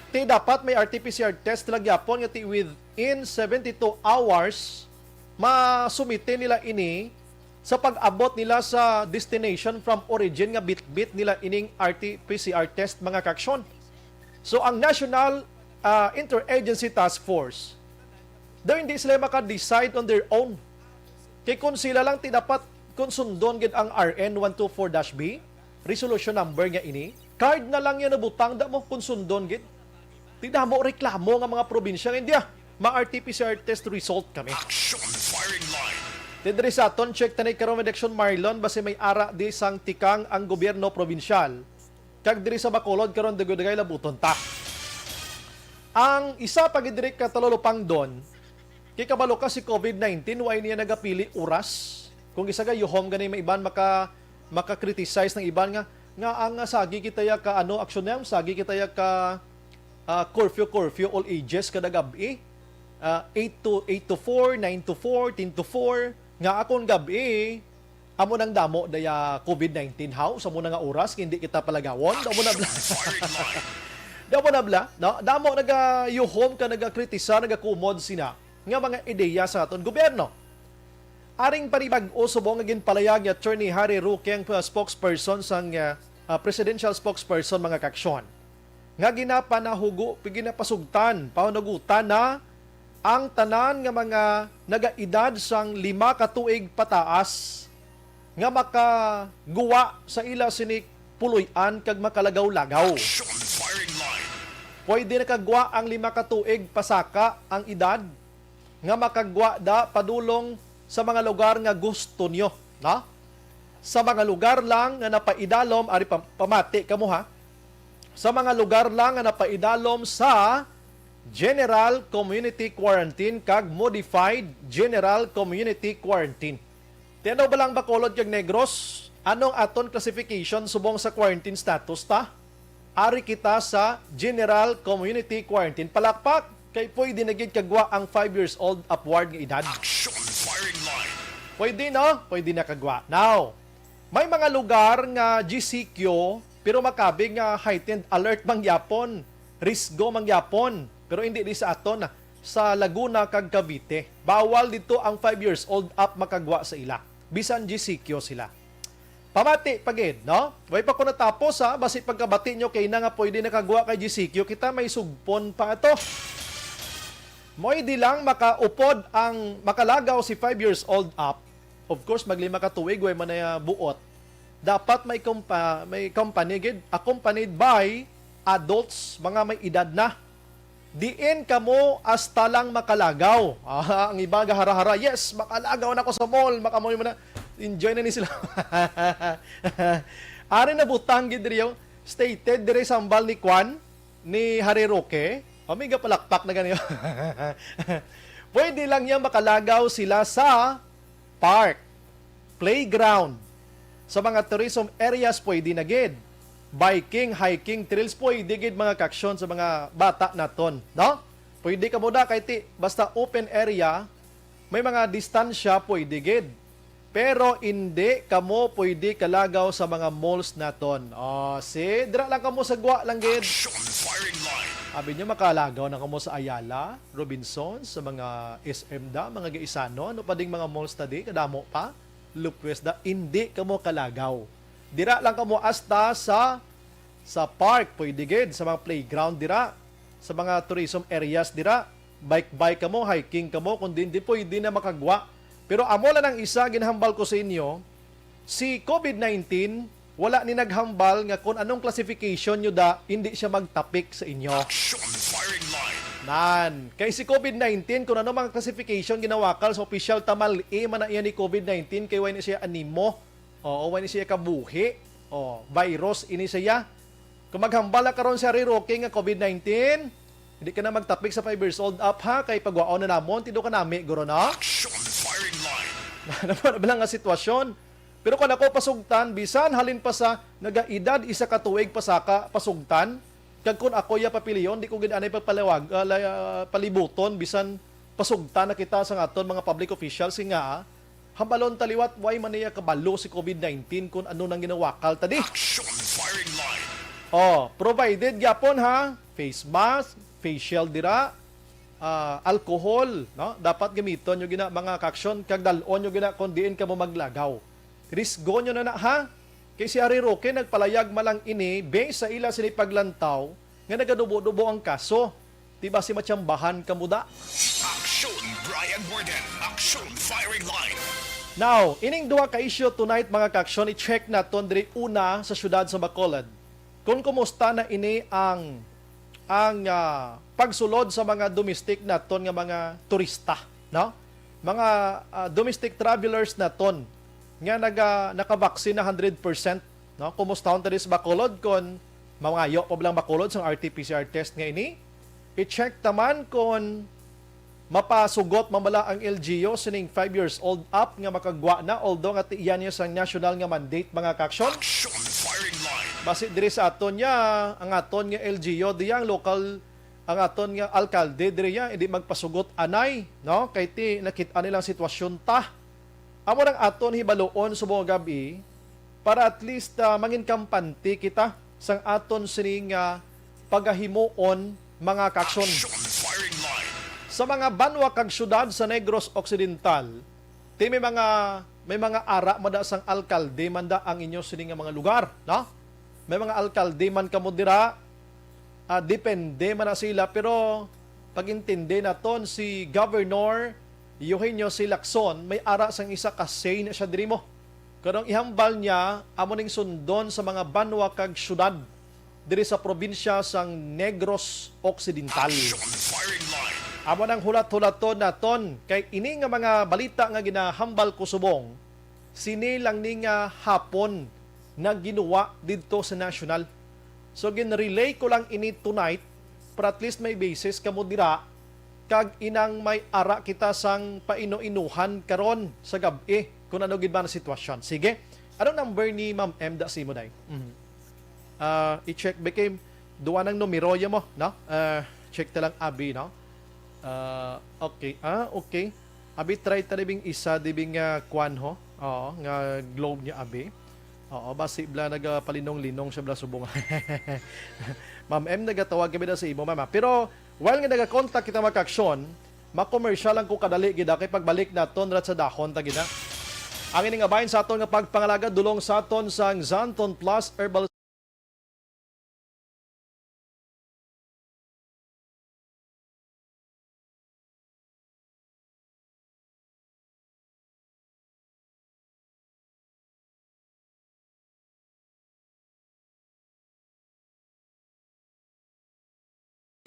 Ti dapat may RT-PCR test nagyapon nga ti within 72 hours masumite nila ini sa pag-abot nila sa destination from origin nga bit-bit nila ining RT-PCR test mga kaksyon. So ang National Interagency Task Force daw hindi sila maka-decide on their own. Kay kung sila lang ti dapat kung sundon gid ang RN 124-B resolution number nga ini, card na lang yan nabutang da mo kung sundon gid. Ti mo reklamo nga mga probinsya nga India, ma-RT-PCR test result kami. Action firing line. Tidri sa aton check tanay karon redaksyon Marlon base may ara di sang tikang ang gobyerno probinsyal. Kag diri sa Bacolod karon dagay labuton ta. Ang isa pagidiri ka talulupang don, kay kabalo ka si COVID-19, way niya nagapili oras. Kung isa ka yuhom ganay may iban maka-criticize ng iban nga ang sagi kita ya ka aksyon niya, sagi kita ya ka curfew all ages kada gabi. 8 to 4, 9 to 4, 10 to 4 nga akong gabi amo nang damo daya COVID-19 how sa muna nga oras hindi kita palagawon damo na bla. Damo na bla, no? Damo naga-yuhom ka naga-kritisa, naga-kumod sina nga mga ideya sa aton gobyerno. Aring panibag-o subong nga ginpalayag ni Attorney Harry Roque ang spokesperson sang presidential spokesperson mga kaksyon. Nga ginapanahugo, ginapasugtan, pahunagutan na ang tanan nga mga nagaedad sang 5 ka tuig pataas nga makaguwa sa ila sinik puloy-an kag makalagaw-lagaw. Pwede nakagwa ang 5 ka tuig pasaka ang edad nga makagwa da padulong sa mga lugar nga gusto nyo, no? Sa mga lugar lang nga napaidalom, ari pamati kamo ha. Sa mga lugar lang nga napaidalom sa General Community Quarantine kag Modified General Community Quarantine. Tinaw ba lang Bacolod kag Negros? Anong aton classification subong sa quarantine status ta? Ari kita sa General Community Quarantine. Palakpak kay pwede na gid kagwa ang 5 years old upward nga edad. Pwede no? Pwede na kagwa. Now, may mga lugar nga GCQ pero makabig nga heightened alert mangyapon, risgo mangyapon. Pero hindi di sa aton sa Laguna kag Cavite. Bawal dito ang 5 years old up makagwa sa ila. Bisan GCQ sila. Pamati pagid, no? Way pa ko natapos ha, basi pagkabati nyo kay na nga pwede nakagwa kay GCQ, kita may sugpon pa ito. Moy di lang makaupod ang makalagaw si 5 years old up. Of course, maglima ka tuig, way man na buot. Dapat may company gid, accompanied by adults, mga may edad na. Diin kamo hasta lang makalagaw. Ang iba gahara-hara, yes, makalagaw na ko sa mall, makamoy mo na. Enjoy na ni sila. Ari na butang gid riyo, stated dire sambal ni Kwan ni Harry Roque. Amiga palakpak na ganiyo. Pwede lang yan makalagaw sila sa park, playground, sa mga tourism areas pwede na gid. Biking, hiking, trails pwede gid mga kaksyon sa mga bata naton, no? Pwede ka muna kay ti basta open area, may mga distansya pwede gid. Pero hindi kamo pwede kalagaw sa mga malls naton. Dira lang kamo sa gwa lang gid. Abi nyo makalagaw na kamo sa Ayala, Robinson, sa mga SM da, mga Gaisano, ano pa ding mga malls na di, kadamo pa, Lupwes da, hindi kamo kalagaw. Dira lang kamo hasta sa park, pwede gid, sa mga playground dira, sa mga tourism areas dira, bike kamo, hiking kamo, kundi hindi pwede na makagwa. Pero amo lang ang isa, ginhambal ko sa inyo, si COVID-19, wala ni naghambal nga kung anong classification nyo da, hindi siya magtapik sa inyo. Nan. Kay si COVID-19, kung ano mga classification ginawakal sa official tamal man na iyan ni COVID-19, kay wala siya animo, o wala siya kabuhi, virus ini siya. Kung maghambal na karon si Harry Roque nga COVID-19, hindi ka na magtapik sa 5 years old up ha, kay pagwaon na namon, tido ka nami, guro na? Ano ba lang nga sitwasyon? Pero kung ako pasugtan, bisan halin pa sa nagaedad isa ka tuig pasaka pasugtan, kag kun ako ya papiliyon, di ko gid anay pagpalawag palibuton bisan pasugtan na kita sa aton mga public officials nga hambalon taliwat way man niya kabalo si COVID-19 kung ano nang ginawakal tadi. Provided gyapon ha, face mask, facial dira, alcohol, no? Dapat gamiton nyo gina mga kaksyon kag dalon nyo gina kung diin ka mo maglagaw. Risgo nyo na ha. Kay si Harry Roque nagpalayag malang ini based sa ila sini paglantaw nga nagadubo-dubo ang kaso. Diba si matsambahan kamuda? Aksyon, Bryan Morden. Aksyon, firing line. Now, ining duha ka issue tonight mga kaksyon, i-check naton diri una sa syudad sa Bacolod. Kung kumusta na ini ang pagsulod sa mga domestic naton nga mga turista, no? Mga domestic travelers naton nga nakabaksin na 100%, no? Kumusta on sa Bacolod kon mangayo pa lang Bacolod sa RT-PCR test nga ini. I-check taman kon mapasugot mamala ang LGU sining 5 years old up nga makagwa na, although nga iyan niya sa national nga mandate mga kaksyon. Basi diri sa aton niya ang aton nga LGU diyang local ang aton nga alkalde diri niya hindi magpasugot anay, no? Kay ti nakita nilang sitwasyon ta amo nang aton hibaloon subong gabi para at least mangin kampante kita sang aton sining pagahimuon mga kaksyon. Action firing line. Sa mga banwa kag syudad sa Negros Occidental, may mga ara mada sang alkalde manda ang inyo sining mga lugar, no? May mga alkalde man kamo dira, depende man na sila, pero pagintindi naton si Governor Eugenio C. Lacson, may ara sang isa ka say na siya diri mo. Kanang ihambal niya amo ning sundon sa mga banwa kag syudad diri sa probinsya sang Negros Occidental. Action firing line. Amo nang hulat-hulaton naton kay ini nga mga balita nga ginahambal ko subong sini lang ni nga hapon na ginawa didto sa national. So ginrelay ko lang ini tonight para at least may basis kamo dira kag inang may ara kita sang paino-inuhan karon sa gabi kung ano gid ba na sitwasyon. Sige. Anong number ni Ma'am M da si mo day? I-check became duwa ng numero ya mo, no? Check ta lang abi, no? Okay. Okay. Abi try ta dibing isa dibing kwan ho. Oo, nga globe niya abi. Oo, basi bla nagapalinong-linong siya bla subong. Ma'am M nagatawag kami na sa imo, mama. Pero while nga nagakontak kita makaksyon, ma-commercial lang ko kadali gid kay pagbalik naton rat sa dahon ta gid. Ang ining abayin sa aton nga pagpangalaga dulong sa aton sang Zanton Plus Herbal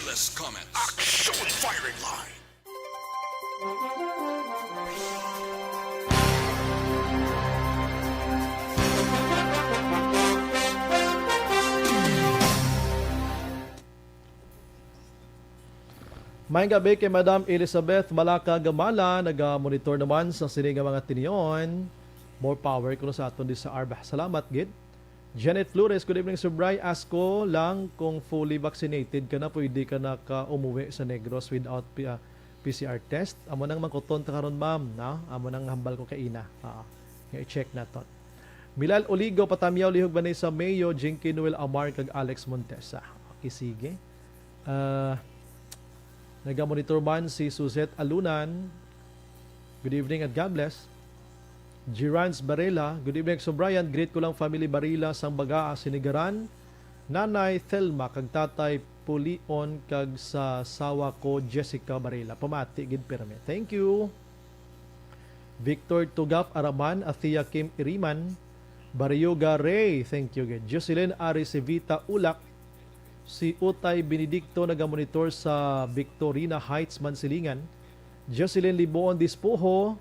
Fearless comments. Action firing line. May gabi kay Madam Elizabeth Malaka Gamala, nag-monitor naman sa sining mga tiniyon. More power kuno sa aton di sa Arba. Salamat gid. Janet Flores, good evening Sir Bryan. Ask ko lang kung fully vaccinated ka na, pwede ka na umuwi sa Negros without PCR test. Amo nang mangkuton ta karon ma'am, no? Amo nang hambal ko kay ina. I-check na to. Milal Oligo, Patamyaw, Lihog Banay sa Mayo, Jinky Noel Amar, kag Alex Montesa. Okay, sige. Nag-monitor man si Suzette Alunan. Good evening at God bless. Girans Barela, good evening. So Bryan, greet ko lang family Barila sang Bagaa, Sinigaran. Nanay Thelma, kag tatay Pulion, kag sa sawa ko Jessica Barela. Pamati, gid perme. Thank you. Victor Tugap Araman, Athea Kim Iriman, Baryoga Ray, thank you gid. Jocelyn Arisevita Ulak, si Utay Benedicto nagamonitor sa Victorina Heights, Mansilingan. Jocelyn Liboon Dispuho,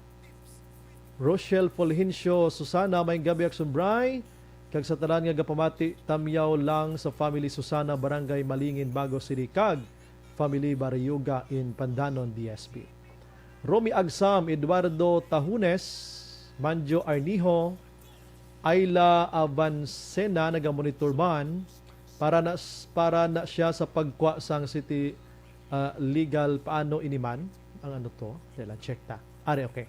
Rochelle Fulgencio Susana, may gabi ak Sumbray, kag sa tanan nga gapamati tamyaw lang sa family Susana, Barangay Malingin, Bago City, kag family Barayuga in Pandanon, DSP. Romy Agsam, Eduardo Tahunes, Manjo Arnijo, Ayla Avancena, nagamonitor man, para na siya sa pagkwa sang city legal paano iniman ang ano to, dela check ta. Are okay.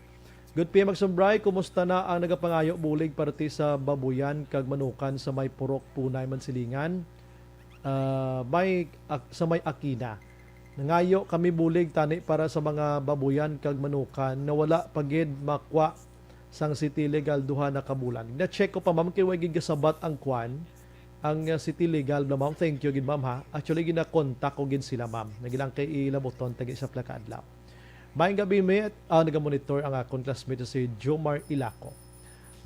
Good PM Magsumbray, kumusta na ang nagapangayo bulig parte sa babuyan kag manukan sa may purok punay Mansilingan? Sa may Akina. Nangayo kami bulig tani para sa mga babuyan kag manukan na wala pagid makwa sang city legal duha na kabulan. Na-check ko pa ma'am kay wagi gasabat ang kwan ang city legal na ma'am. Thank you gid ma'am ha. Actually gina-contact ko gid sila ma'am. Nagilang kay ilaboton tagi sa plaka adlaw. Mayang gabi may nagamonitor ang akong classmate si Jomar Ilaco.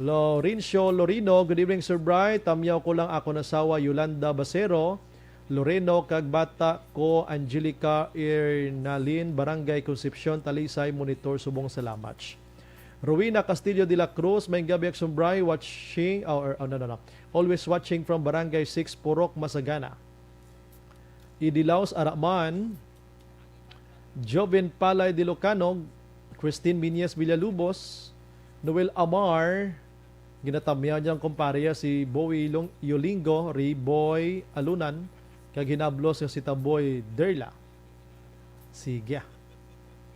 Lorenzo Lorino, good evening Sir Bryan. Tamyaw ko lang ako nasawa Yolanda Basero, Loreno kag bata ko Angelica Irnalin, Barangay Concepcion, Talisay, monitor subong salamat. Rowena Castillo de la Cruz, may gabi ak Sumbray, watching always watching from Barangay 6 Purok, Masagana. Idilaos Araman, Joven Palay de Locanog, Christine Minyes Villalubos, Noel Amar, ginatamyaw niyang kumparya si Bowie Yolingo, Riboy Alunan, kag hinablos yung si Taboy Derla. Sige.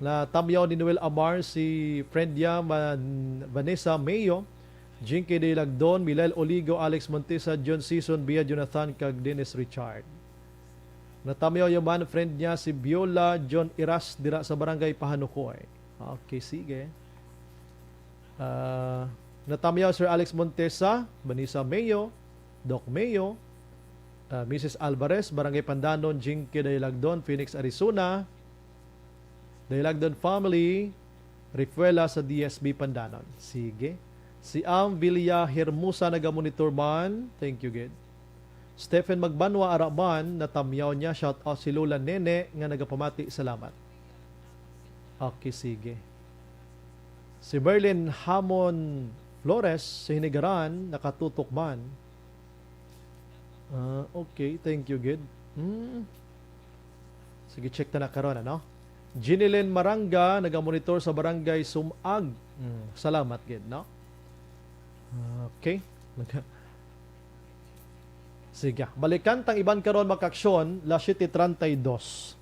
Na tamyaw ni Noel Amar si friend niya Vanessa Mayo, Jinky De Lagdon, Milel Oligo, Alex Montesa, John Season, Bia Jonathan, kag Dennis Richard. Natamyaw yung man friend niya si Viola John Iras dira sa barangay Pahanukoy. Okay, sige. Natamyaw Sir Alex Montesa, Vanessa Mayo, Doc Mayo, Mrs. Alvarez, Barangay Pandanon, Jinky De Lagdon, Phoenix, Arizona, De Lagdon family, Rifuela sa DSB Pandanon. Sige. Si Am Villa Hermosa nagamonitor man. Thank you, good. Stephen Magbanwa Araman, natamyaw niya. Shout out si Lola Nene nga nagapamati. Salamat. Okay, sige. Si Berlin Hamon Flores sa Hinigaran, nakatutok man. Okay, thank you, good. Sige, check na karon, ano? Ginilyn Maranga, nagamonitor sa Barangay Sumag. Salamat, good, no? Okay. Sige, balikan tang iban karon makaksyon, la 7:32.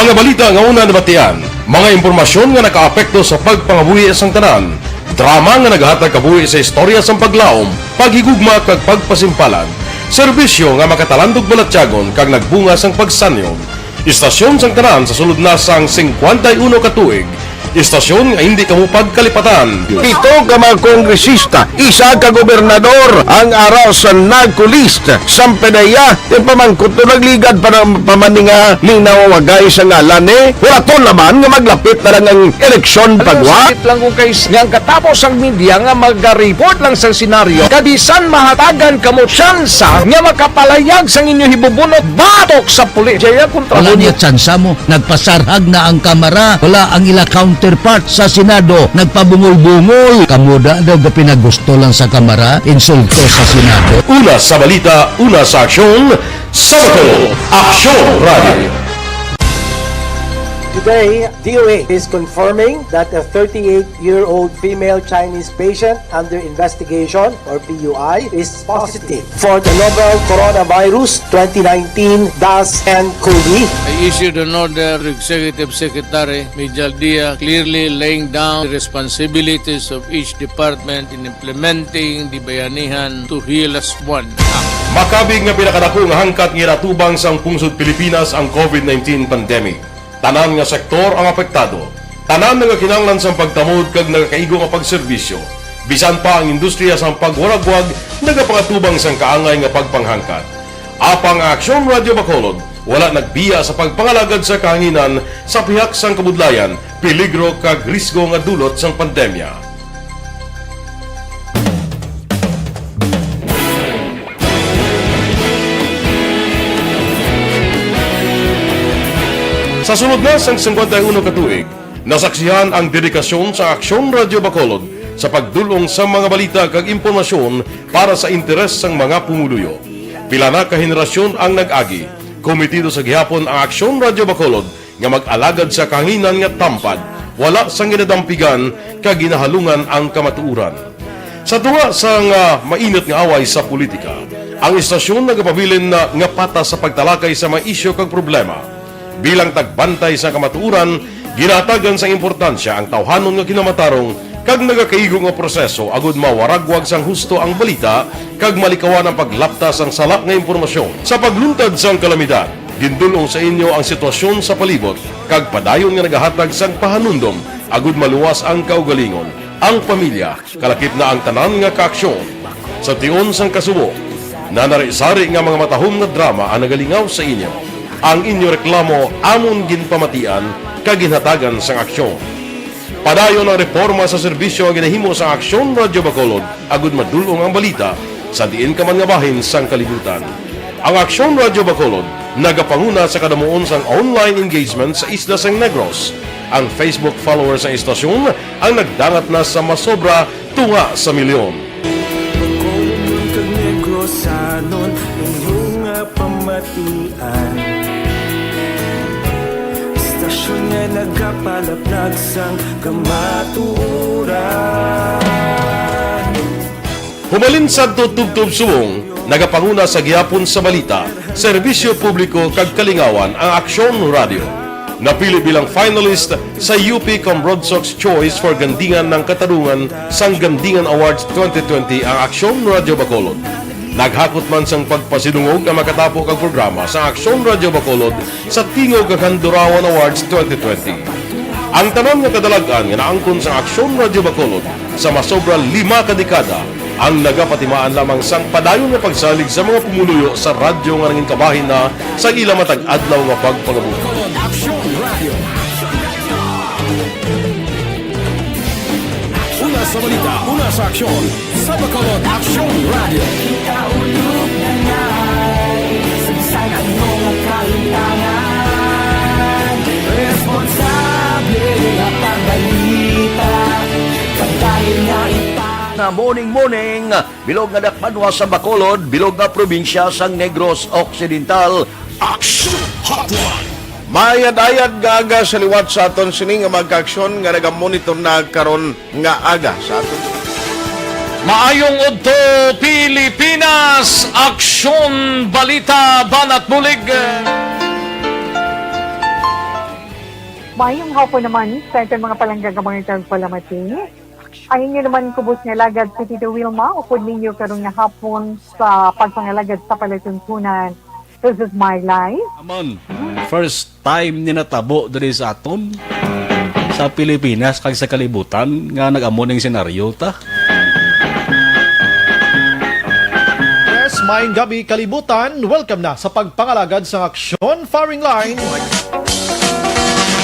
Mga balita nga una nabatian, mga impormasyon nga nakaapekto sa pagpangabuhi sang tanan, drama nga naghatag kabuhi sa istorya sang paglaom, paghigugma kag pagpasimpalan, serbisyo nga makatalandog balatyagon kag nagbunga sang pagsanyon, istasyon sang tanan sa sulod na sang 51 ka tuig, istasyon nga hindi kamupag kalipatan. Ito ka mga kongresista, isa ka gobernador ang araw sa nagkulist sa pedaya yung pamangkot to nagligad para pamaninga linaw wagay sa ngalan wala to naman nga maglapit na lang ang eleksyon pagwa. Sakit lang kung kayo nga katapos ang media nga mag-report lang sa senaryo kabisan mahatagan kamo tsansa nga makapalayag sa inyo hibubunot batok sa pulis. Jaya kontra wala niya tsansa mo, nagpasarhag na ang kamera, wala ang ila counterpart sa Senado, nagpabungol-bungol. Kamuda daw ga pinagusto lang sa kamera, insulto sa Senado. Una sa balita, una sa aksyon, Sabado, Aksyon Radio. Today, DOA is confirming that a 38-year-old female Chinese patient under investigation, or PUI, is positive for the novel coronavirus 2019-nCoV. I issued an order to Executive Secretary Mijal Dia clearly laying down the responsibilities of each department in implementing the Bayanihan to Heal as One Act. Makabig nga pinakadako nga hangkat nga natubang sang pungsod Pilipinas ang COVID-19 pandemic. Tanan nga sektor ang apektado. Tanan nga kinahanglan sang pagtamod kag nagakaigo nga pagserbisyo. Bisan pa ang industriya sang pagwaragwag nagapangatubang sang kaangay nga pagpanghangkat. Apang Aksyon Radio Bacolod wala nagbiya sa pagpangalagad sa kahanginan sa pihak sang kabudlayan, peligro kag risgo nga dulot sang pandemya. Sa sunod na sang 51 katuig, nasaksihan ang dedikasyon sa Aksyon Radio Bacolod sa pagdulong sa mga balita kag impormasyon para sa interes sang mga pumuluyo. Pila na ka henerasyon ang nag-agi, komitido sa gihapon ang Aksyon Radio Bacolod nga mag-alagad sa kahanginan nga tampad, wala sang ginadampigan kag ginahalungan ang kamatuuran. Sa tunga sang mainit nga away sa politika, ang istasyon nagapabilin na nga patas sa pagtalakay sa mga isyu kag problema. Bilang tagbantay sa kamatuuran, ginatagan sa importansya ang tawhanon nga kinamatarong kag nagakaigo nga proseso agud mawaragwag sang husto ang balita kag malikawan ang paglaptas ang sala nga impormasyon. Sa pagluntad sang kalamidad, gindulong sa inyo ang sitwasyon sa palibot kag padayon nga nagahatag sang pahanundom agud maluwas ang kaugalingon, ang pamilya, kalakip na ang tanan nga kaaksyon. Sa tion sang kasubo, nanari-sari nga mga matahom nga drama ang nagalingaw sa inyo. Ang inyo reklamo amon ginpamatian kaginhatagan sang aksyon. Padayon ang reforma sa serbisyo ang ginahimo sa Aksyon Radio Bacolod agud madulong ang balita sa diin ka man nga bahin sang kalibutan. Ang Aksyon Radio Bacolod nagapanguna sa kadamuon sang online engagement sa isla sang Negros. Ang Facebook followers ng istasyon ang nagdangat na sa masobra tunga sa milyon. Istasyon nga nagapalaplag sang kamaturan. Humalin sa tutubtub subong, nagapanguna sa gihapon sa balita, serbisyo publiko kag kalingawan ang Aksyon Radio. Napili bilang finalist sa UP Cambrodsoc's Choice for Gandingan ng Katarungan sang Gandingan Awards 2020 ang Aksyon Radio Bacolod. Naghakot man sang pagpasinungog ang makatapo kag programa sa Aksyon Radio Bacolod sa Tingog kag Handurawan Awards 2020. Ang tanan nga kadalagan nga naangkon sa Aksyon Radio Bacolod sa masobra 5 ka dekada ang nagapatimaan lamang sang padayon nga pagsalig sa mga pumuluyo sa radyo nga nanging kabahin na sa ila matag adlaw nga pagpangabuhi. Una sa balita, una sa aksyon, sa Bacolod Aksyon Radio. Ikaulog na ngay, sagsagan mo ang kalintangan. Responsable ang pagbalita, pagdahil nga Na morning, bilog nga dakpanwa sa Bacolod, bilog nga probinsya sang Negros Occidental. Aksyon Hotline. Mayad-ayad nga aga sa liwat sa aton sini nga magka-aksyon nga nagamonitor na karon nga aga sa aton. Maayong udto Pilipinas, Aksyon Balita Banat Bulig. Mayong hapon naman sa itong mga palanggang mga palamati. Ayun nyo naman kubos nga lagad sa Tito Wilma, upod ninyo karong nga hapon sa pagpangalagad sa palatuntunan. This is my life. Amon, first time ni natabo diri sa aton sa Pilipinas kag sa kalibutan nga nag-amo ning senaryo ta. Yes, maayong gabi kalibutan. Welcome na sa pagpangalagad sa Aksyon Firing Line.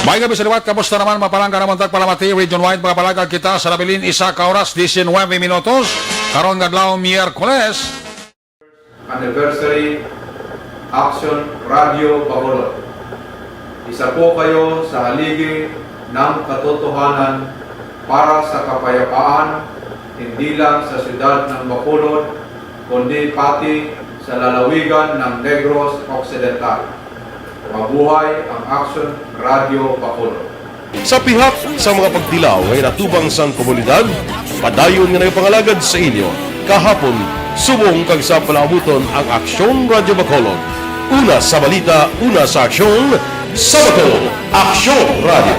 May gabi sa liwat, kamusta naman mapalangga naman tagpalamati, region-wide mga palagag kita sa labilin isa ka oras, 19 minutos, karon gadlaw Miyerkules. Anniversary Aksyon Radio Bacolod. Isa po kayo sa haligi ng katotohanan para sa kapayapaan, hindi lang sa siyudad ng Bacolod, kundi pati sa lalawigan ng Negros Occidental. Mabuhay ang Aksyon Radio Bacolod. Sa pihak sa mga pagdilaw ay natubang sang komunidad, padayon nga nagpangalagad sa inyo. Kahapon, subong kag sa palabuton ang Aksyon Radio Bacolod. Una sa balita, una sa aksyon, sa Bacolod, Aksyon Radio.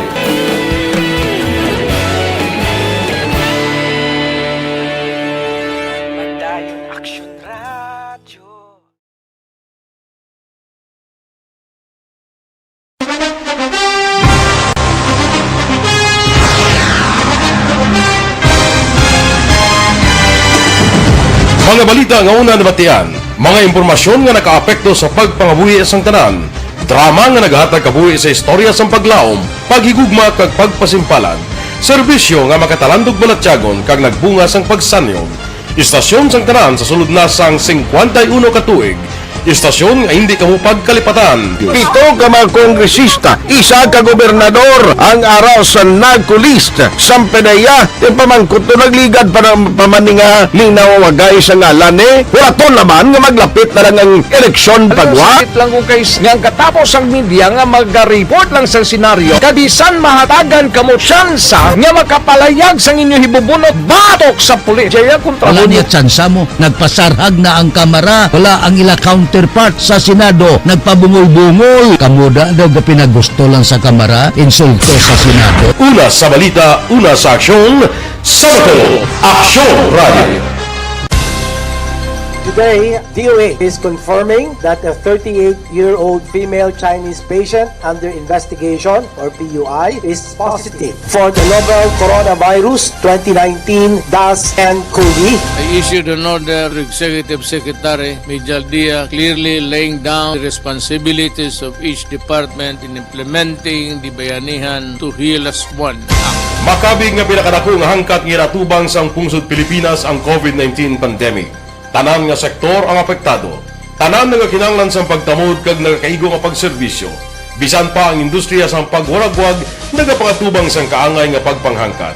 Mga balita nga una nabatian, mga impormasyon nga nakaapekto sa pagpangabuhi sang tanan, drama nga naghatag kabuhi sa istorya sang paglaom, paghigugma kag pagpasimpalan, serbisyo nga makatalandog balatyagon kag nagbunga sang pagsanyon, istasyon sang tanan sa sulod na sang 51 ka tuig, istasyon nga hindi kamo pagkalipatan. Pito ka mga kongresista, isa ka gobernador ang araw sa nagkulist sa PDEA yung pamangkot na nagligad para pamaninga ning nawawagay sa ngalan wala to naman nga maglapit na lang ang eleksyon pagwa. Sakit lang kung kays nga katapos ang media nga mag-report lang sa senaryo kabisan mahatagan kamo tsansa nga makapalayag sang inyo hibubunot batok sa pulis. Jaya kontra Wala niya tsansa mo, nagpasarhag na ang kamera, wala ang ila counterpart sa Senado, nagpabungol-bungol. Kamuda daw ga pinagusto lang sa kamera, insulto sa Senado. Una sa balita, una sa aksyon, sa Bacolod, Aksyon Radio. Today, DOA is confirming that a 38-year-old female Chinese patient under investigation, or PUI, is positive for the novel coronavirus 2019-10-CoV. I issued an order to Executive Secretary Major Dia clearly laying down the responsibilities of each department in implementing the Bayanihan to Heal as One Act. Makabig nga pinakadako nga hangkat nga natubang sang pungsod Pilipinas ang COVID-19 pandemic. Tanan nga sektor ang apektado. Tanan nga kinahanglan sang pagtamod kag nagakaigo nga pagserbisyo. Bisan pa ang industriya sang pagwaragwag nagapakatubang sang kaangay nga pagpanghangkat.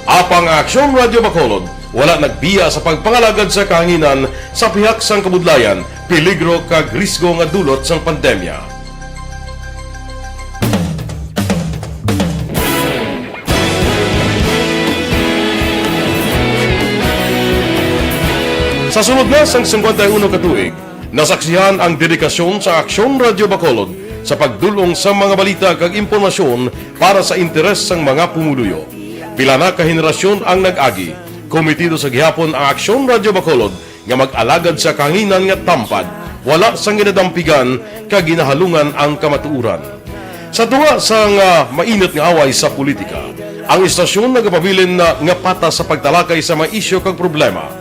Apang Aksyon Radio Bacolod wala nagbiya sa pagpangalagad sa kahanginan sa pihak sang kabudlayan, peligro kag risgo nga dulot sang pandemya. Sa sunod na sang 51 katuig, nasaksihan ang dedikasyon sa Aksyon Radio Bacolod sa pagdulong sa mga balita kag impormasyon para sa interes sang mga pumuluyo. Pila na ka henerasyon ang nag-agi, komitido sa gihapon ang Aksyon Radio Bacolod nga mag-alagad sa kahanginan nga tampad, wala sang ginadampigan kag ginahalungan ang kamatuuran. Sa tunga sang mainit nga away sa politika, ang istasyon nagapabilin na nga patas sa pagtalakay sa mga isyu kag problema.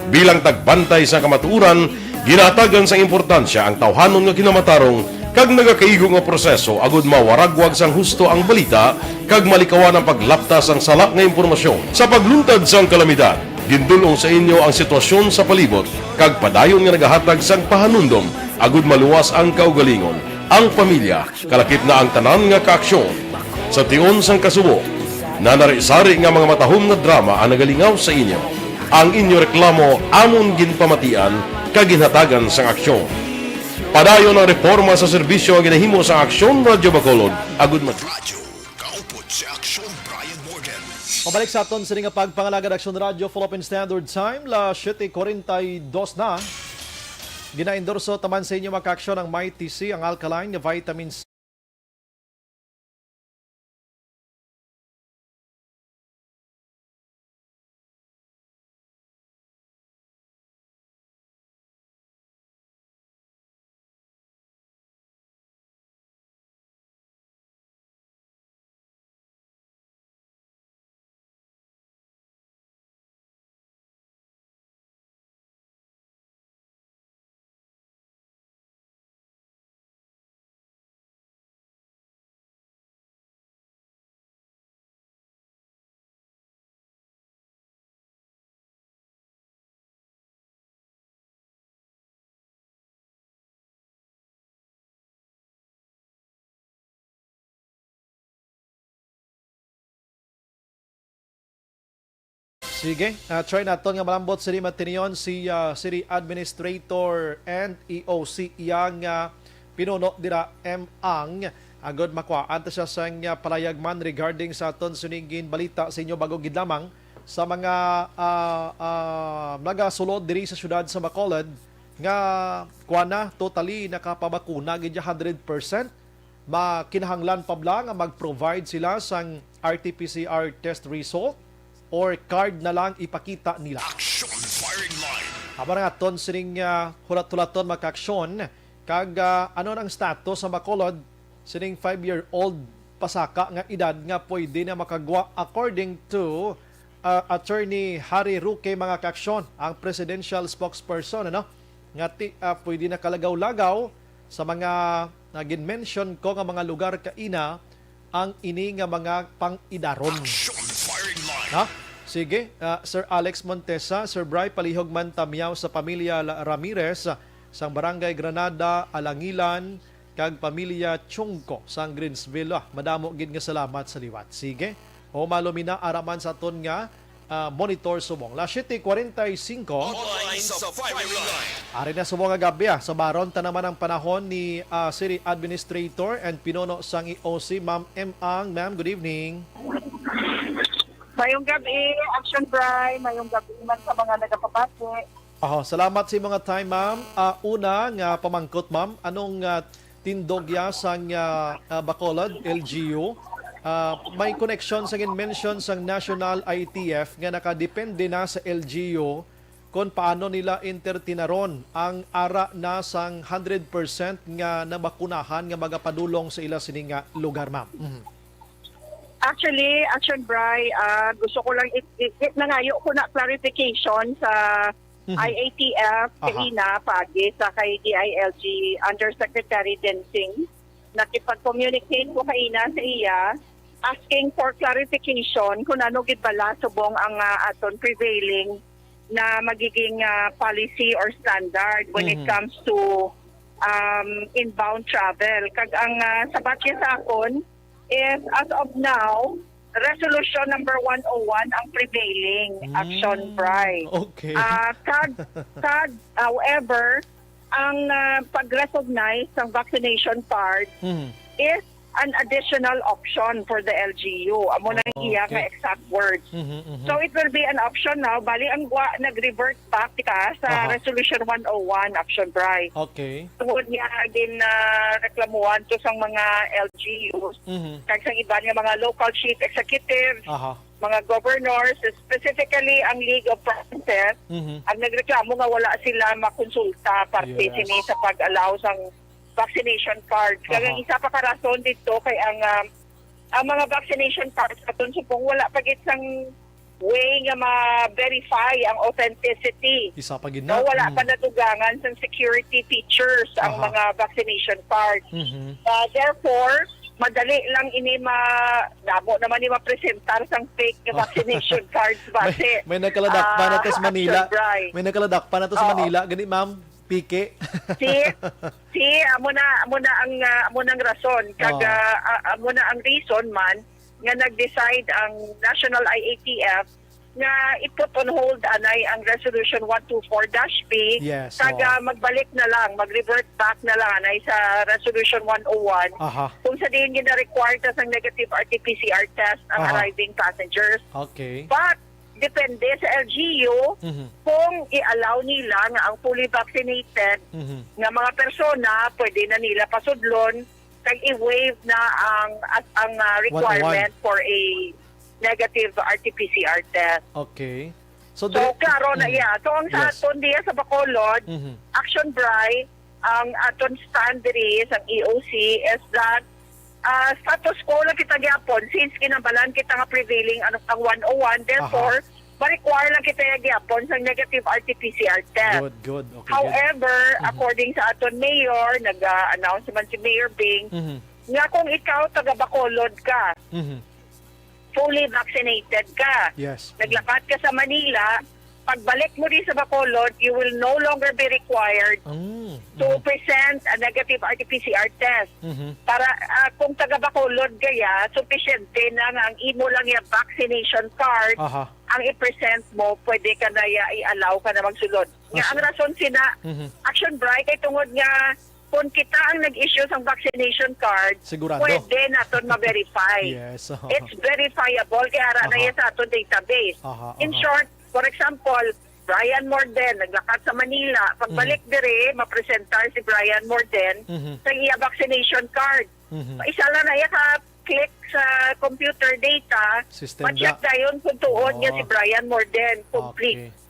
Bilang tagbantay sa kamatuuran, ginatagan sa importansya ang tawhanon nga kinamatarong kag nagakaigo nga proseso agud mawaragwag sang husto ang balita kag malikawan ang paglaptas ang salak nga impormasyon. Sa pagluntad sang kalamidad, gindulong sa inyo ang sitwasyon sa palibot kag padayon nga nagahatag sang pahanundom agud maluwas ang kaugalingon, ang pamilya, kalakip na ang tanan nga kaaksyon. Sa tion sang kasubo, nanari-sari nga mga matahom nga drama ang nagalingaw sa inyo. Ang inyo reklamo amon ginpamatian kag ginhatagan sang aksyon. Padayon ang reforma sa serbisyo ang ginahimo sa Aksyon Radio Bacolod agud Radyo, kaupod si Aksyon Bryan Morden. Pabalik sa aton sa nga pagpangalagad Aksyon Radio Philippine Standard Time, la 7:42 na. Gina-endorso taman sa inyo maka-aksyon ang Mighty C, ang alkaline na vitamin C. Sige, try natin nga malambot sa matiniyon si City Administrator and EOC iyang pinuno dira ang agod makuhaan ta siya sang palayagman regarding sa aton sunigin balita sa inyo bago gid lamang sa mga nagasulod diri sa syudad sa Bacolod nga kuana totally nakapabakuna gid 100%. Makinahanglan pa bla nga mag-provide sila sang RT-PCR test result or card na lang ipakita nila. Action Firing Line. Habang nga ton sining hulat-hulaton maka-aksyon kag ano ang status sa Bacolod sining 5-year-old pasaka nga edad nga pwede na makagwa according to Attorney Harry Roque mga ka-aksyon, ang presidential spokesperson nga pwede na kalagaw-lagaw sa mga nagin-mention ko nga mga lugar kaina ang ini nga mga pang-idaron. Sige, Sir Alex Montesa, Sir Bryan, palihog man tamyaw sa pamilya Ramirez sang Barangay Granada, Alangilan, kag pamilya Chungko sang Greensville. Madamo gid nga salamat sa liwat. Sige, o malumina araman sa aton nga monitor subong. La 7:45. Ari na subong nga gabi sa baron ta naman ang panahon ni City Administrator and pinuno sang EOC, Ma'am M. Ang. Ma'am, good evening. Mayong gabi, Action Bryan, mayong gabi man sa mga nagapapati. Salamat sa mga time, ma'am. Una nga pamangkot, ma'am, anong tindogya sang Bacolod, LGU? May connection sa mention sang National ITF nga nakadepende na sa LGU kung paano nila intertinaron ang ara na sang 100% nga nabakunahan nga magapadulong sa ila sining lugar, ma'am. Actually, Action Bryan, gusto ko lang nangayo ko na clarification sa IATF kaina pagi sa kay DILG Undersecretary Densing. Nakipag-communicate ko kaina sa iya asking for clarification kung ano gid bala subong ang aton prevailing na magiging policy or standard when it comes to inbound travel. Kag ang sabat niya sa akon is as of now, resolution number 101 ang prevailing action, Bri. Okay. However, ang pag-recognize ng vaccination card is an additional option for the LGU. Amo na iya nga exact words. So it will be an option now. Bali, ang nag-revert back kita sa Resolution 101 Action, Bri. Okay. Tungod niya din reklamuhan to sang mga LGUs. Kag sang iba niya mga local chief executives, mga governors, specifically ang League of Provinces, ang nagreklamo nga wala sila makonsulta parte sini sa pag-allow sang vaccination card. Kaya isa pa karason dito kay ang mga vaccination cards aton supong wala pa gid sang way nga ma-verify ang authenticity. Isa pa gid So, wala pa natugangan sa security features ang mga vaccination cards. Therefore, madali lang ini damo naman ni ma-presentar sang fake nga vaccination cards base. May nagkaladak pa na to sa Manila. Right. May nagkaladak pa na to sa Manila. Gani, ma'am, pike. amo na ang rason kag amo na ang reason man nga nag-decide ang National IATF nga i-put on hold anay ang Resolution 124-B kag magbalik na lang, mag-revert back na lang anay sa Resolution 101 kung sa diin gina-require sa negative RT-PCR test ang arriving passengers. Okay. But depende sa LGU kung i-allow nila nga ang fully vaccinated nga mga persona pwede na nila pasudlon kag i-waive na ang requirement for a negative RT-PCR test. Okay. So klaro na iya. So ang sa aton diya sa Bacolod, Action, Bri, ang aton stand diri sa EOC is that status quo lang kita gyapon since kinabalan kita nga prevailing ang 101, therefore ma-require lang kita gyapon sa negative RT-PCR test. Good. Okay, however, according sa aton mayor, nag-announce man si Mayor Bing nga kung ikaw taga Bacolod ka, fully vaccinated ka, naglakad ka sa Manila, pagbalik mo din sa Bacolod, you will no longer be required to present a negative RT-PCR test. Para kung taga Bacolod kaya, sufficiente na nga ang imo lang yung vaccination card, ang i-present mo, pwede ka na i-allow ka na magsulod. Nga ang rason sina, Action, Bri, kay tungod nga, kung kita ang nag-issue ng vaccination card, sigurado pwede naton ma-verify. It's verifiable, kaya ara na yan sa aton database. In short, for example, Bryan Morden, naglakad sa Manila. Pagbalik dire, mapresentar si Bryan Morden sa iya vaccination card. Isa lang na iya ka-click sa computer data, ma-check dayon kung tuon niya si Bryan Morden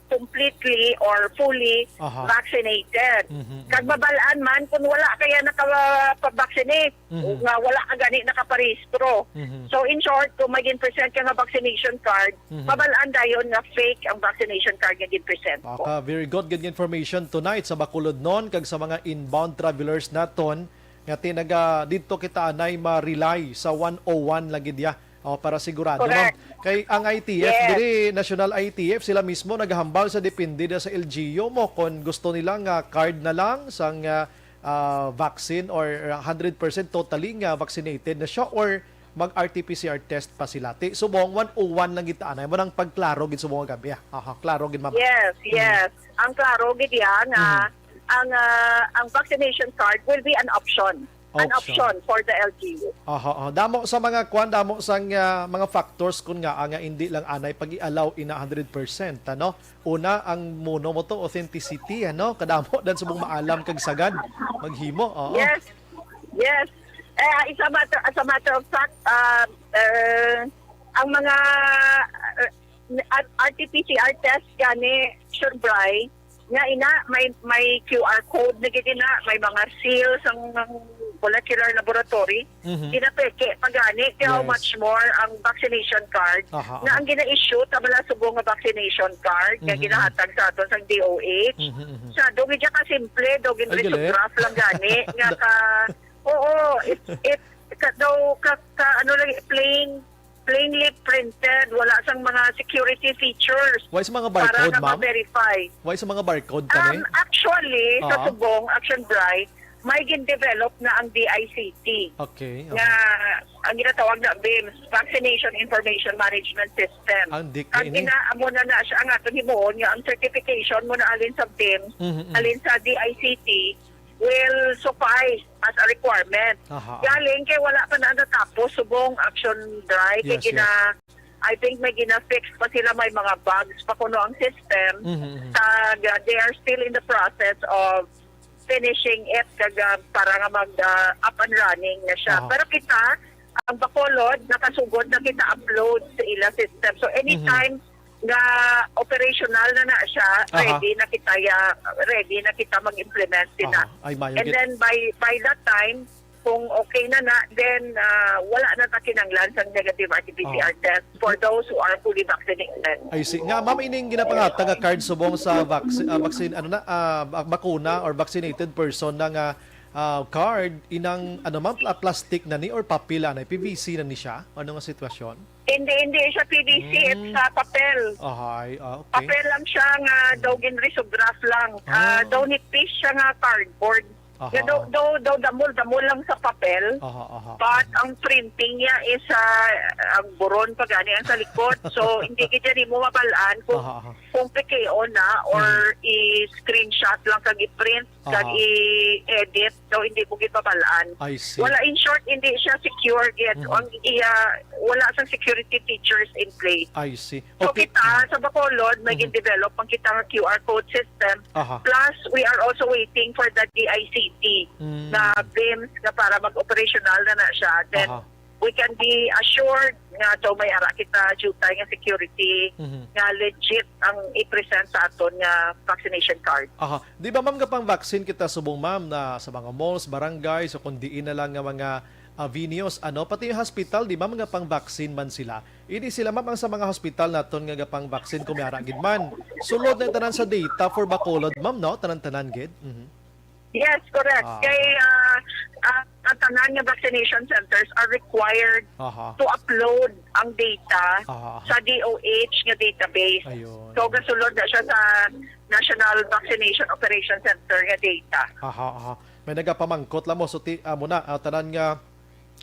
completely or fully vaccinated. Kag mabalaan man kung wala kaya nakapag-vaccinate, nga wala ka gani nakaparehistro. So in short, kung maging present ka nga vaccination card, mabalaan dayon nga fake ang vaccination card nga gin-present. Very good information tonight sa Bacolod non kag sa mga inbound travelers naton nga tinaga dito kita anay ma-rely sa 101 lagi dia. Para sigurado, ma'am. Kay ang ITF, diri National ITF, sila mismo naghambal sa depende sa LGU mo kung gusto nilang card na lang sang vaccine or 100% totally vaccinated na siya or mag-RT-PCR test pa sila. Subong 101 lang kita anay mo nang pagklaro gid subong gabi. Klaro gid, ma'am. Yes. Ang klaro gid yan ang vaccination card will be an option. An option for the LGU. Damo sa mga damo sa mga factors kun nga hindi lang anay pag-i-allow ina 100%, ano? Una ang muno mo to authenticity, ano? Kadamo dan subong maalam kag sagad maghimo. Yes. As a matter of fact, ang mga RT-PCR test gani, sure, Bri, nga may QR code na gid na, may mga seals ang molecular laboratory, kinapeke pagani how much more ang vaccination card na ang gina-issue tabala subong nga vaccination card nga ginahatag sa aton sa DOH. Sa dogi ka simple, dogi risograph lang gani nga plainly printed, wala sang mga security features. Why sa mga barcode, para na ma'am? ma-verify. Why sa mga barcode kani? Actually, sa subong Action, Bryan, may gin-develop na ang DICT. Okay. Nga, ang ginatawag na BIMS, Vaccination Information Management System. Ang DIC Ang amo na siya ang ato himuon nga ang certification mo na alin sa BIMS, alin sa DICT, will suffice as a requirement. Galing kay wala pa na natapos subong action dry kay I think may gina-fix pa sila, may mga bugs pa kuno ang system. They are still in the process of finishing it para nga mag up and running na siya. Pero kita, ang Bacolod, nakasugod na kita upload sa ila system. So anytime nga operational na siya, ready na kita mag-implement din na. And then by that time, kung okay na then wala na ta kinanglan sa negative RT-PCR test for those who are fully vaccinated. I see. Nga, ma'am, ining ginapangatag nga card subong sa vaccine, bakuna or vaccinated person na nga card, inang, ma'am, plastic na ni or papila na, PVC na ni siya? Ano nga sitwasyon? Hindi siya PVC, it's papel. Okay. Papel lang siya nga, daw ginrisograph lang. Daw nitpiece siya nga cardboard. Daw damol lang sa papel. But ang printing niya is ang buron pa gani ang sa likod. So hindi kita mo mabalaan kung PKO na or i-screenshot lang kag i-print kag i-edit. So hindi mo mabalaan. Wala, in short, hindi siya secure yet. Wala sa security features in place. I see. So kita sa Bacolod may develop ang kita nga QR code system. Plus we are also waiting for the DICT na BIMS na para mag-operational na siya. Then we can be assured nga to may ara kita jutay nga security nga legit ang i-present sa aton nga vaccination card. Di ba ma'am kapang vaccine kita subong ma'am na sa mga malls, barangays o kung diin na lang nga mga venues, pati yung hospital, di ba mga pang vaccine man sila? Hindi sila ma'am ang sa mga hospital naton nga pang vaccine kumiyara gid man. Sulod na tanan sa data for Bacolod ma'am, no? Tanan gid. Yes, correct. Kaya ang tanan nga vaccination centers are required to upload ang data sa DOH nga database. So gasulod na siya sa National Vaccination Operation Center nga data. May nagapamangkot lang mo. So muna, tanan nga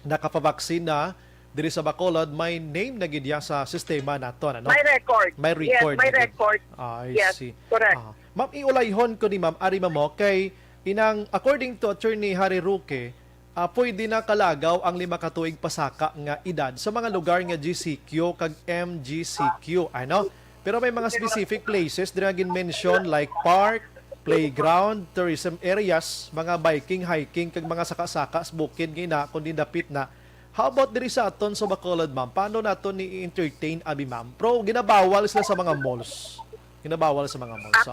nakapavaccine na diri sa Bacolod, may name na gid sa sistema nato. May record. May record. Yes, may record. I see. Correct. Ma'am, iulayhon ko ni ma'am, ari mo, kay inang, according to Attorney Harry Roque, pwede na kalagaw ang 5 katuig pasaka nga edad sa mga lugar nga GCQ kag MGCQ. Pero may mga specific places na gin-mention like park, playground, tourism areas, mga biking, hiking, kag mga saka-saka, bukid, gina, kundi dapit na. How about diri sa aton sa Bacolod, ma'am? Paano nato ni-entertain, abi ma'am? Pro, ginabawal sila sa mga malls. Ginabawal sa mga malls.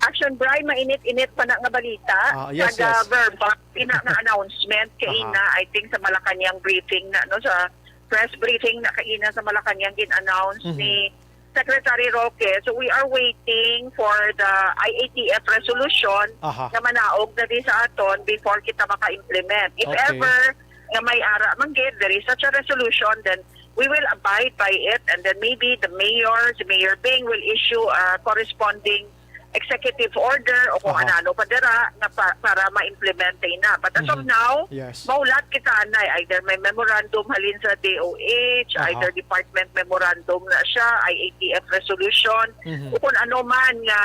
Action, Bryan, mainit-init pa na nga balita. Yes. Verbal, na announcement kaina, I think sa Malacanang briefing na, sa press briefing na kaina sa Malacanang gin-announce ni Secretary Roque. So we are waiting for the IATF resolution na manaog na di sa aton before kita maka-implement. If ever nga may ara manggid, there is such a resolution, then we will abide by it, and then maybe the Mayor Bing will issue a corresponding executive order o kung ano pa dira na para ma-implement na. But as of now, maulat kita na either may memorandum halin sa DOH, either department memorandum na siya, IATF resolution, o kung ano man nga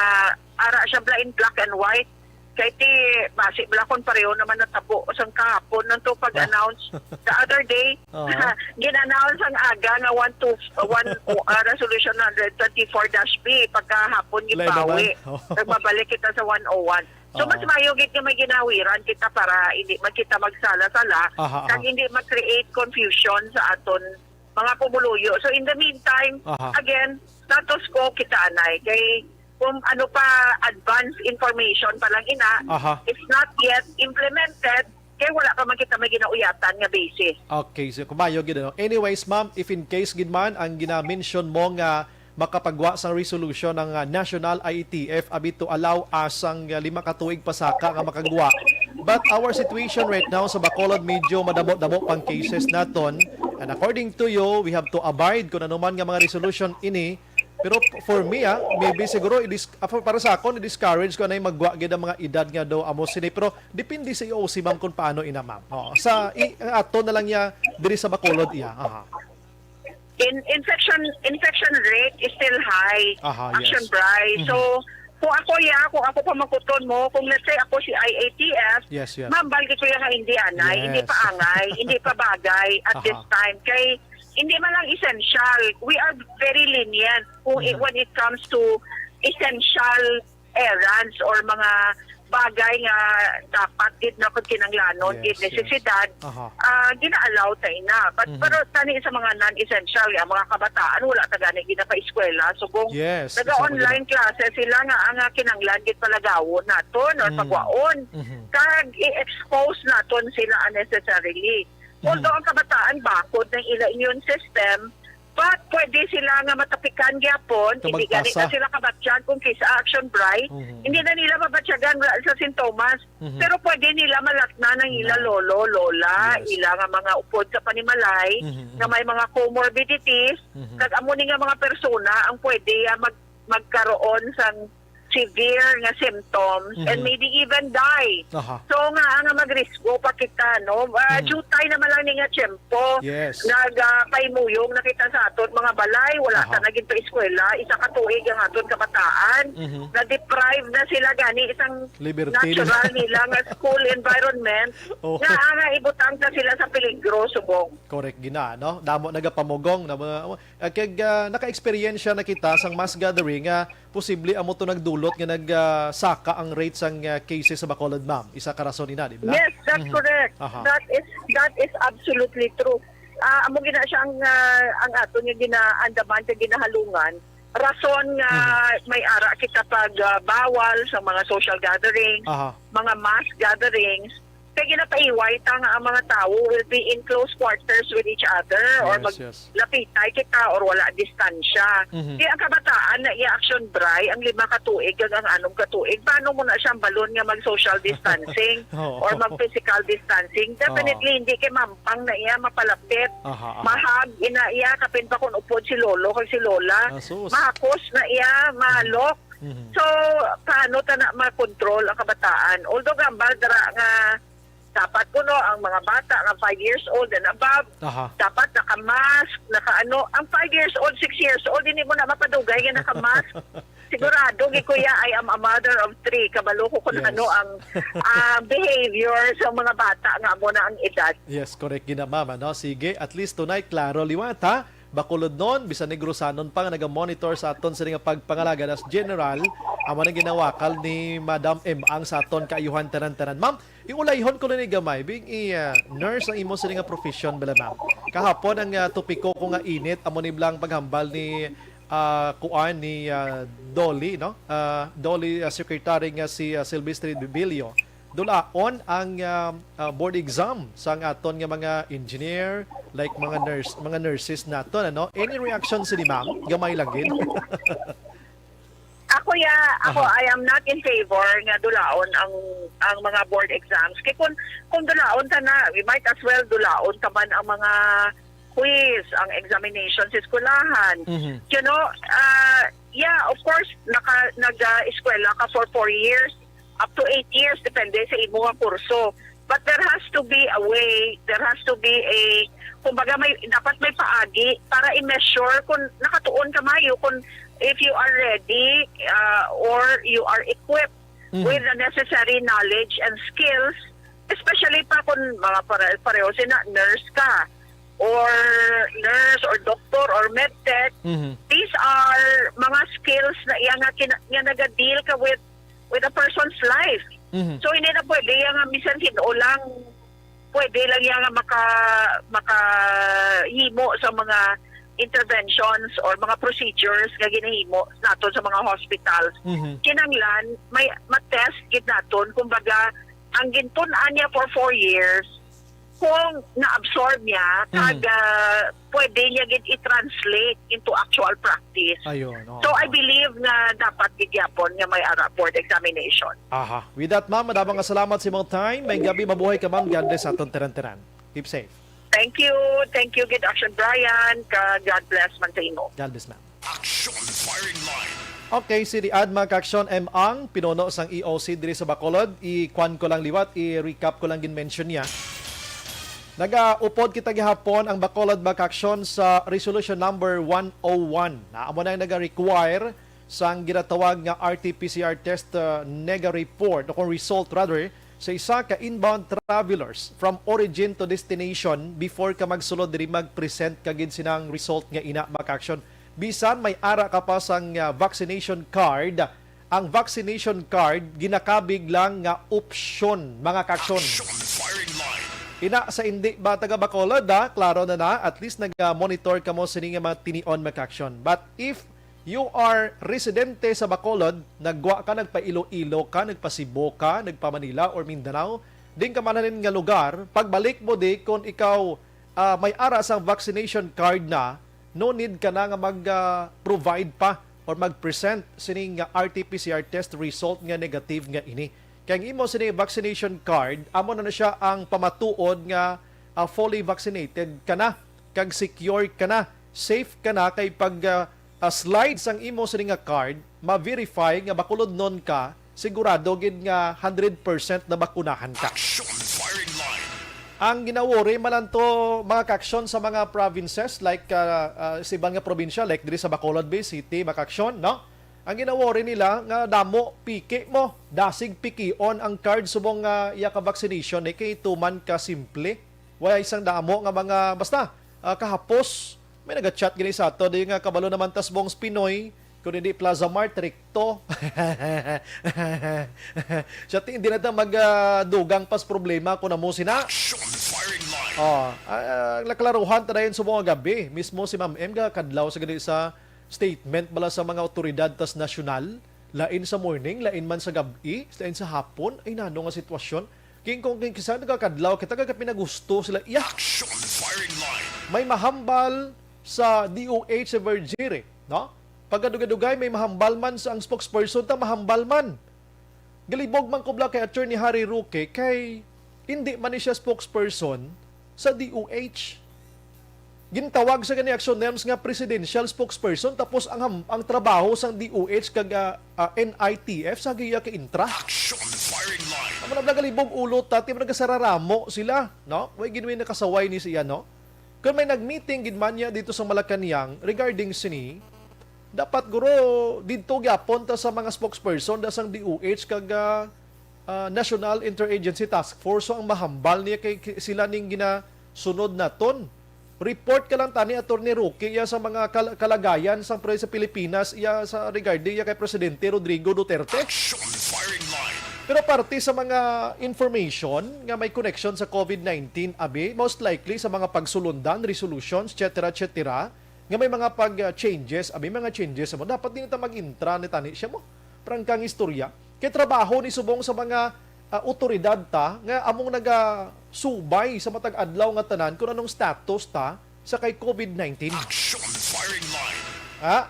ara siya in black and white. Kaya basi blakon pareho naman natabo sang kahapon nang to pag-announce the other day. Gin-announce ang aga nga 121 resolution 124-B pagkahapon gibawi. Nagbabalik kita sa 101. So mas mayugit nga may ginawiran kita para hindi magkita magsala-sala kag hindi mag-create confusion sa aton mga pumuluyo. So in the meantime, again, status quo kita anay kay kung ano pa advanced information pa lang it's not yet implemented, kaya wala pa man kita may ginauyatan nga basis. Okay, so kumayo gid. Anyways, ma'am, if in case gid man ang gina-mention mo nga makapagwa sang resolution ng National IATF abi to allow asang 5 katuig pasaka nga makagwa. But our situation right now sa Bacolod medyo madamo-damo pang cases naton, and according to you, we have to abide kung ano man nga mga resolution ini Pero for me, maybe siguro, para sa akon, i-discourage ko na yung magwa gid ang mga edad nga daw amo sini. Pero depende sa IOC, ma'am, kung paano ina, ma'am. Ato na lang niya, diri sa Bacolod, iya. Infection rate is still high. Aksyon, yes. Bry. So, kung ako pamakuton mo, kung let's say ako si IATF, yes. ma'am, balgi ko yung hindi anay, hindi pa angay, hindi pa bagay at this time. Kay hindi man lang essential. We are very lenient when it comes to essential errands or mga bagay nga dapat gid na kung kinanglanon, gid necesidad, gina-allow tayo na. But pero tani sa mga non-essential, mga kabataan, wala ta gani gina-pa-eskwela. So kung naga-online classes, sila nga ang kinanglan gid palagawon naton or pagwaon. Kag i-expose naton sila unnecessarily. Although ang kabataan bakod ng ila immune system, but pwede sila nga matapikan gyapon, hindi gani na sila kabatyan kung kisa Aksyon, Bry. Hindi na nila mabatyagan sa sintomas, pero pwede nila malatna ng ila lolo, lola, ila nga mga upod sa panimalay, nga may mga comorbidities, kag amo ni nga mga persona ang pwede magkaroon sang severe nga symptoms and maybe even die. So nga magrisko pa kita, no? Jutay naman lang ni nga tiyempo. Nagpaimuyong nakita sa aton mga balay, wala ta naging pa eskwela, isa ka tuig ang aton kabataan. Na-deprive na sila gani isang natural nila nga school environment. Nga ibutang ta sila sa peligro, subong. Correct gina, no? Damo nagapamugong, naka-experience na kita sang mass gathering nga posible amo to nagdulot nga nagsaka ang rates ang cases sa Bacolod, ma'am. Isa ka rason ina, di ba? Yes, that's correct. That is absolutely true. Amo gina siya ang ato nga ginaandaman sa ginahalungan. Rason nga may ara kita pag bawal sa mga social gatherings, mga mass gatherings. Kaya ginapaiway ta nga ang mga tao will be in close quarters with each other or maglapitay kita or wala distansya. Kaya ang kabataan na i-Aksyon, Bry, ang 5 katuig hanggang ang 6 katuig, paano mo na siyang balon nga mag-social distancing or mag-physical distancing? Definitely hindi kay mampang na iya mapalapit. Mahag ina iya kapin pa kung upod si lolo kag si lola. Mahakos na iya malok. So, paano ta na makontrol ang kabataan? Although gambal dara nga dapat ko ang mga bata nga 5 years old and above, dapat naka-mask, ang 5 years old, 6 years old, hindi mo na mapadugay nga naka-mask. Sigurado, kuya, I am a mother of 3. Kabalo ko kung ang behavior sa mga bata nga mo na ang edad. Yes, correct gina, ma'am. Sige, at least tonight, klaro liwata. Bacolod nun, bisan ni Grusanon pa nga naga-monitor sa aton sa nga pagpangalaga as general, amo na ginawakal ni Madam M ang sa aton kaayuhan tanan-tanan. Ma'am, iulayhon ko na ni gamay, being nurse ang imo sa nga profession bala, ma'am. Kahapon ang topiko ko nga init, amo ni blang paghambal ni kuan ni Dolly, no? Dolly secretary nga si Silvestre Bibilio. Dulaon ang board exam sa aton nga mga engineer, like mga nurses naton, ano? Any reaction sa ni ma'am? Gamay lang gid. Ako I am not in favor nga dulaon ang mga board exams. Kaya kung dulaon ta na, we might as well dulaon ta man ang mga quiz, ang examination sa eskwelahan. You know, of course, nag-eskwela ka for 4 years, up to 8 years, depende sa imo nga kurso. But there has to be a way, there has to be kumbaga dapat may paagi para i-measure kung nakatuon ka mayo, kung if you are ready or you are equipped with the necessary knowledge and skills, especially pa kung mga pareho sina nurse ka, or nurse or doctor or medtech. These are mga skills na iya naga-deal ka with a person's life. So hindi na pwede yung misan lang pwede lang yung makahimo sa mga interventions or mga procedures nga ginahimo naton sa mga hospitals. Kinanglan may matest gid naton, kumbaga ang gintun-an niya for 4 years, kung na-absorb niya, kag pwede niya gid i-translate into actual practice. So I believe na dapat gigyapon nga may board examination. With that, ma'am, madamang salamat sa imong time. May gabi, mabuhay ka, ma'am. God bless sa aton teran-teran. Keep safe. Thank you. Thank you, good Aksyon, Bryan. God bless man sa imo. God bless, ma'am. Aksyon firing line. Okay, si Riad mga kaaksyon ang pinuno sang EOC diri sa Bacolod. I-kwan ko lang liwat, i-recap ko lang gin-mention niya. Nag-upod kita gihapon ang Bacolod mga kaaksyon sa resolution number 101. Amo na nag-require sang ginatawag nga RT-PCR test nega-report o kung result rather sa isa ka inbound travelers from origin to destination before ka magsulod diri mag-present kagid sinang result nga ina mga kaaksyon. Bisan may ara ka pa sang vaccination card, ang vaccination card ginakabig lang nga opsyon mga kaaksyon. Ina sa hindi ba taga Bacolod klaro na at least nag-monitor ka mo sini nga mga tinion mga kaaksyon. But if you are residente sa Bacolod, nagwa ka, nagpa-Iloilo ka, nagpa-Cebu ka, nagpa-Manila or Mindanao, din ka mananin nga lugar, pagbalik mo di kung ikaw may ara sang vaccination card na, no need ka na nga mag-provide pa or mag-present sining RT-PCR test result nga negative nga ini. Kaya imo sining vaccination card, amo na siya ang pamatuod nga fully vaccinated ka na, kag secure ka na, safe ka na kay pag slides ang imo sining nga card, ma-verify nga bakulod nun ka, sigurado gid nga 100% na bakunahan ka. Ang ginawori malanto mga kaaksyon sa mga provinces like sa ibang nga probinsya like diri sa Bacolod Bay City, mga kaaksyon, no? Ang ginawori nila nga damo piki mo, dasig pikion ang card subong nga iya ka vaccination kay tuman ka simple. Wala isang damo nga mga basta kahapos may nag-chat gini sa ato di nga kabalo naman tas bong Pinoy kung hindi Plaza Mart recto. Siya hindi na ta magdugang pas problema kung namo sina. Naklaruhan ta dayon sa mga gabi. Mismo si Ma'am M kadlaw sa gani sa statement bala sa mga otoridad tas nasyonal, lain sa morning, lain man sa gabi, lain sa hapon, ay nano nga sitwasyon. King kung kisa nagkakadlaw kita ka pinagusto sila. May mahambal sa DOH sa Virgin, no? Pagkadugay-dugay may mahambal man sa ang spokesperson ta mahambal man. Galibog man kubla kay Attorney Harry Roque kay hindi man ni siya spokesperson sa DOH. Gintawag sa gani Aksyon Nems nga presidential spokesperson tapos ang trabaho sang DOH kag NITF sa giya kay intra. Amo na galibog ulo ta ti nagasararamo sila, no? Way ginuwi nakasaway ni siya, no? Kung may nag-meeting gid man niya dito sa Malacañang regarding sini, dapat guro dito gyapon ta sa mga spokesperson da sang DOH kag National Interagency Task Force so ang mahambal niya kay sila ning ginasunod naton. Report ka lang tani Attorney Roque iya sa mga kalagayan sang sa Pilipinas iya sa regarding iya kay Presidente Rodrigo Duterte. Pero parte sa mga information nga may connection sa COVID-19 abi most likely sa mga pagsulundan, resolutions, etc. nga may mga pag-changes, abi mga changes mo dapat din ta mag-intra ni tani siya mo. Prangkang istorya. Kay trabaho ni subong sa mga otoridad ta nga among nagasubay sa matag adlaw nga tanan kung anong status ta sa kay COVID-19.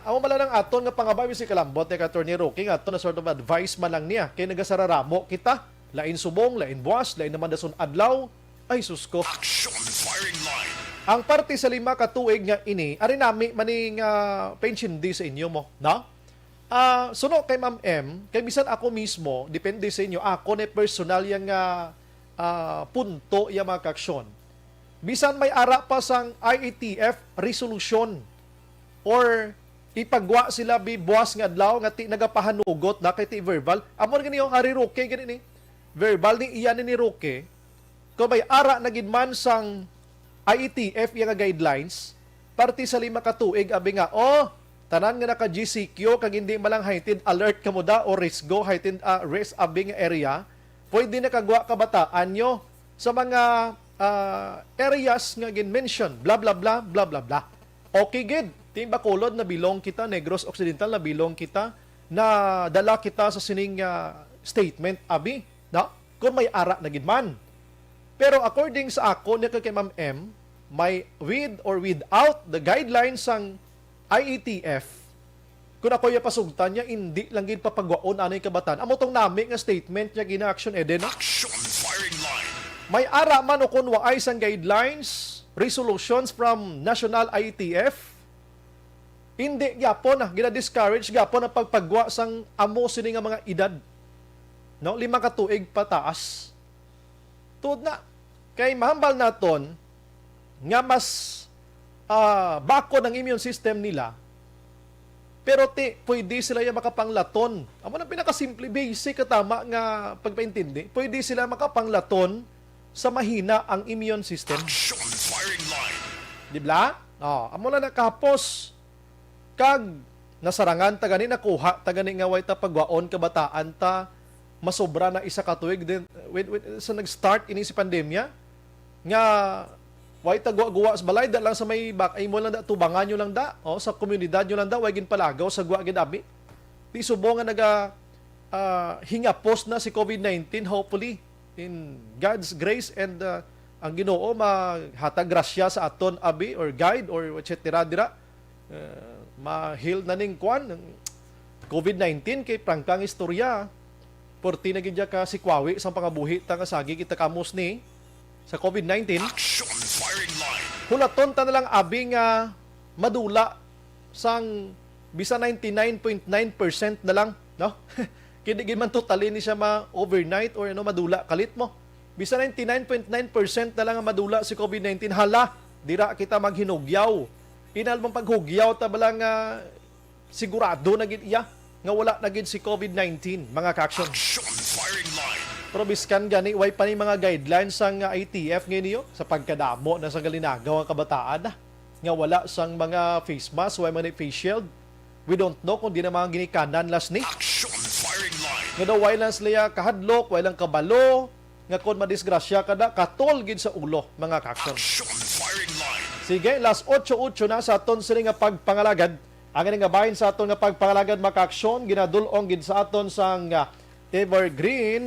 Amo mala ng aton nga pangabay si Kalambot ni Attorney Roque nga aton na sort of advice man lang niya kay nagasararamo kita lain subong, lain buwas, lain naman dason adlaw ay susko. Ang parte sa 5 ka tuig nga ini ari nami maning pension di sa inyo mo, no? Suno kay Ma'am M, kay bisan ako mismo, depende sa inyo, ako na personal yang punto yung mga kaaksyon. Bisan may ara pa sang IATF resolution or ipagwa sila buwas nga adlaw nga ti nagapahanugot na kay ti verbal. Amon gani yung Harry Roque gani ni. Verbal ni iyan ni Roque. Kung may ara na gid man sang IATF yung guidelines, parte sa 5 ka tuig abi nga tanan nga naka GCQ kag hindi malang heightened alert kamo da o risk risk abing area, pwede na kagwa kabataan nyo sa mga areas nga gin-mention, blah blah blah blah blah blah. Okay gid, ting Bacolod na bilong kita, Negros Occidental na bilong kita, na dala kita sa sining statement abi, no? Kung may ara na gid man. Pero according sa ako ni kay Ma'am M, may with or without the guidelines sang IATF, kung ako yung pasugtan niya, hindi lang gid papagwaon anay kabataan. Amo tong nami nga statement niya gina-action eden. May ara man o kung waay sang guidelines, resolutions from National IATF, Hindi gyapon gina-discourage gyapon ang pagpagwa sang amo sini nga mga edad. No, 5 ka tuig pataas. Tud na kay mahambal naton nga mas bako ng immune system nila. Pero pwede sila yung makapanglaton. Amo na pinakasimple, basic katama nga pagpaintindi. Pwede sila makapanglaton sa mahina ang immune system. Aksyon firing line. Di ba? Amo na nakapos kag nasarangan ta gani nakuha ta gani nga way ta pagwaon kabataan ta masobra na 1 ka tuig din sa nag-start ini si pandemya nga way ta guwa sa balay da lang sa may bakay mo lang da tubangan nyo lang da sa komunidad nyo lang da way gin palagaw sa guwa gid abi di subo nga naga hingapos na si COVID-19 hopefully in God's grace and ang Ginoo mahatag grasya sa aton abi or guide or etc. dira ma-heal na ning kwan ng COVID-19 kay prangkang istorya. Porti na gidya ka si Kwawi sa pangabuhi ta nga sagi kita kamos ni sa COVID-19. Aksyon firing line. Hulaton ta na lang abi nga madula sang bisa 99.9% na lang, no? Kindi gid man totally ni siya ma-overnight or madula kalit mo. Bisa 99.9% na lang ang madula si COVID-19. Hala, dira kita maghinugyaw. Inalbang paghugyaw ta balang sigurado na gid iya nga wala na gid si COVID-19 mga ka-aksyon. Aksyon firing line. Pero biskan gani way pa ni mga guidelines sang ITF ngayon sa pagkadamo na sa galinagaw ang kabataan nga wala sang mga face mask way mga face shield. We don't know kung di na mga ginikanan last ni. Aksyon firing line. Nga daw way lang sila kahadlok, way lang kabalo, nga kung madisgrasya kada katol gid sa ulo mga ka-aksyon. Aksyon firing line. Sige, last 8-8 na sa aton sila nga pagpangalagad. Ang nga bahin sa aton nga pagpangalagad maka-aksyon, ginadulong gid sa aton sang Evergreen.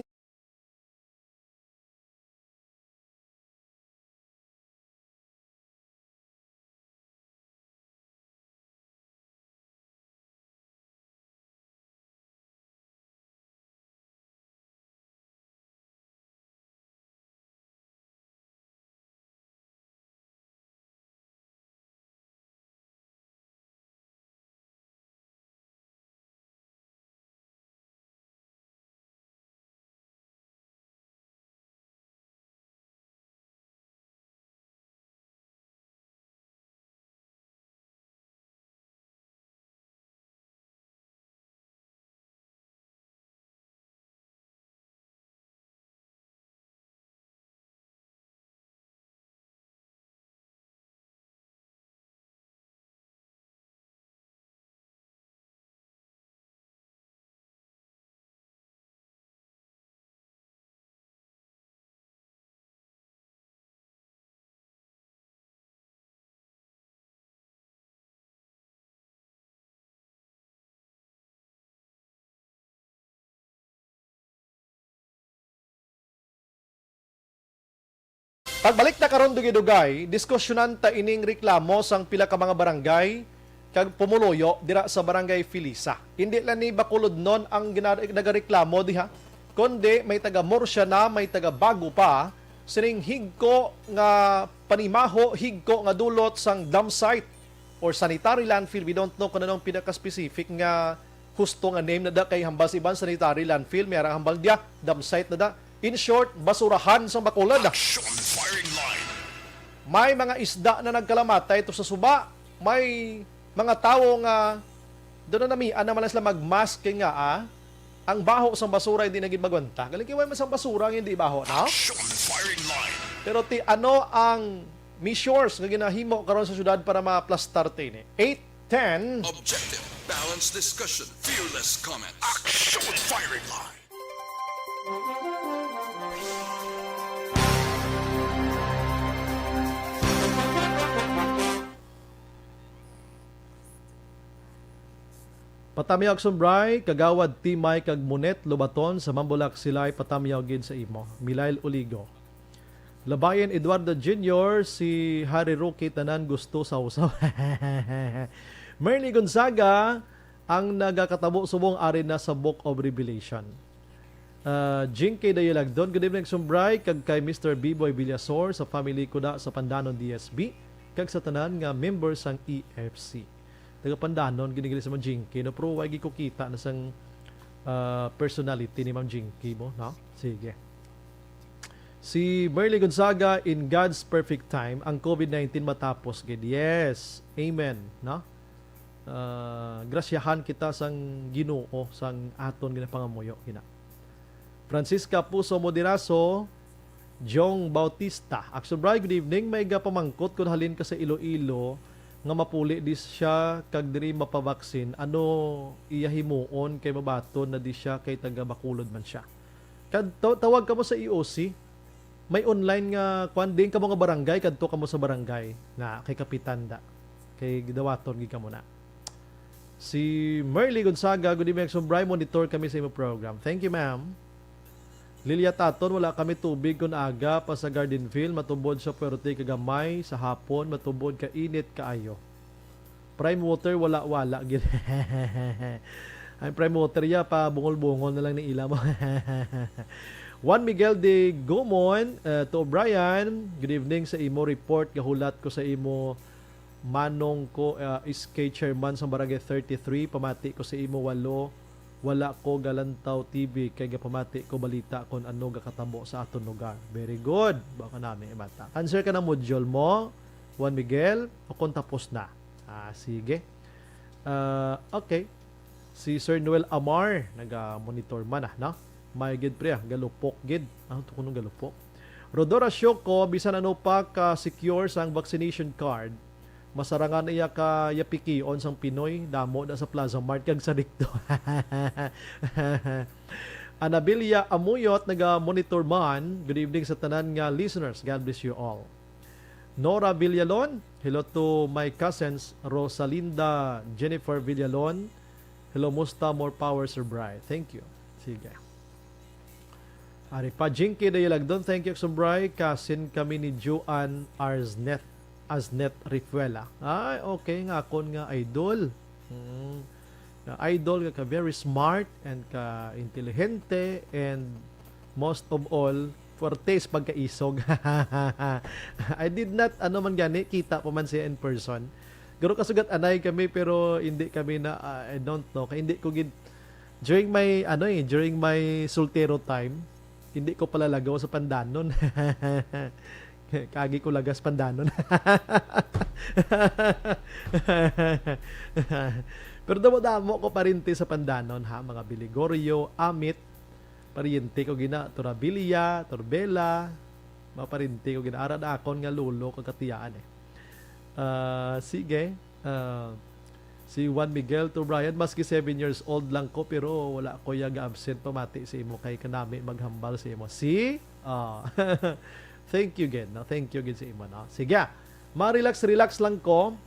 Pagbalik na karon dugay-dugay, diskusyonan ta ining reklamo sang pila ka mga barangay kag pumuloyo dira sa barangay Filisa. Hindi lang ni Bacolod non ang nagareklamo diha, kundi may taga Morsya na, may taga Bago pa, sining higko nga panimaho, higko nga dulot sang dump site or sanitary landfill. We don't know kung anong pinaka-specific nga husto nga name na da kay hambal iban sanitary landfill, may arang hambal dia dump site na da. In short, basurahan sa Bacolod. May mga isda na nagkalamatay ito sa suba. May mga tao nga doon na namian naman sila mag-mask nga ang baho sa basura hindi naging magwanta. Galing kiway masang basura ang hindi baho, no? Pero ano ang measures nga ginahimo karon sa syudad para ma-plastar ini? 8-10 Objective, balanced discussion, fearless comment. Aksyon firing line. Patamyaw sumbray, kagawad Timay kag Munet Lubaton sa Mambulak sila'y patamyaw gid sa imo. Milail Uligo. Labayan Eduardo Jr. si Harry Roque tanan gusto sa usaw. Merny Gonzaga ang nagakatabo subong ari na sa Book of Revelation. Jinky Dayalagdon, good evening sumbray kag kay Mr. B-Boy Villasor sa family ko da sa Pandanon DSB kag sa tanan nga members sang EFC. taga Pandanon ginigili sa Ma'am Jinky no, pero wagi ko kita na sang personality ni Ma'am Jinky mo, no? Sige. Si Merly Gonzaga, in God's perfect time ang COVID-19 matapos gid. Yes, amen, no? Grasyahan kita sang Ginoo sang aton ginapangamuyo kina. Francisca Puso Moderaso, Jong Bautista. Aksyon Bryan, good evening. May pamangkot kung halin ka sa Iloilo nga mapuli di siya kag diri mapabaksin. Ano iya himuon kay mabaton na di siya kay taga Bacolod man siya. Tawag ka mo sa EOC. May online nga kwan din ka mo nga barangay, kadto ka mo sa barangay na kay kapitan da. Kay gidawaton gid ka mo na. Si Merly Gonzaga, good evening. Aksyon Bryan, monitor kami sa imong program. Thank you, ma'am. Lilia Taton, wala kami tubig kun aga pa sa Gardenville, matubod sa puwerte kagamay, sa hapon matubod ka init kaayo. Prime water wala gid. Ay prime water ya pa bungol-bungol na lang ni ila mo. Juan Miguel de Gomon, to Bryan, good evening sa imo report, gahulat ko sa imo manong ko SK chairman sa Barangay 33, pamati ko sa imo 8. Wala ko Galantaw TV kay gapamati ko balita kung ano gakatabo sa aton lugar. Very good. Baka namin ibata. Answer ka na module mo, Juan Miguel, o kung tapos na. Sige. Okay. Si Sir Noel Amar, naga-monitor man no? May gid pre, galupok gid. Ito kunong galupok. Rodora Syoko, bisan ano pa ka secure sang vaccination card, masarangan iya ka yapikion sang Pinoy damo da sa Plaza Mart kag sa dikto. Anabilia Amuyot, naga-monitor man. Good evening sa tanan nga listeners. God bless you all. Nora Villalon, hello to my cousins Rosalinda, Jennifer Villalon. Hello, musta, more power, Sir Bryan. Thank you. Sige. Ari pa Jinky Dayalagdon, thank you, Sir Bryan. Kasin kami ni Joan Asnet Rifuela. Ay, okay nga kon nga idol. Idol ka very smart and ka intelihente and most of all fortes pagkaisog. I did not man gani kita pa man siya in person. Garo kasugat anay kami pero hindi kami na I don't know. Kaya hindi ko gid during my soltero time, hindi ko pala lagaw sa Pandanon. Kagi ko lagas Pandanon. Pero damo ko parinti sa Pandanon ha, mga Biligorio, Amit, parinti ko gina Torabilia, Torbela, maparinti ko gina arad akon nga lulo kag katiyaan sige. Si Juan Miguel to Bryan, maski 7 years old lang ko pero wala ko yaga absent pamati sa imo kay kanami maghambal sa imo. Thank you again. No? Thank you again sa imo. No? Sige. Ma-relax lang ko.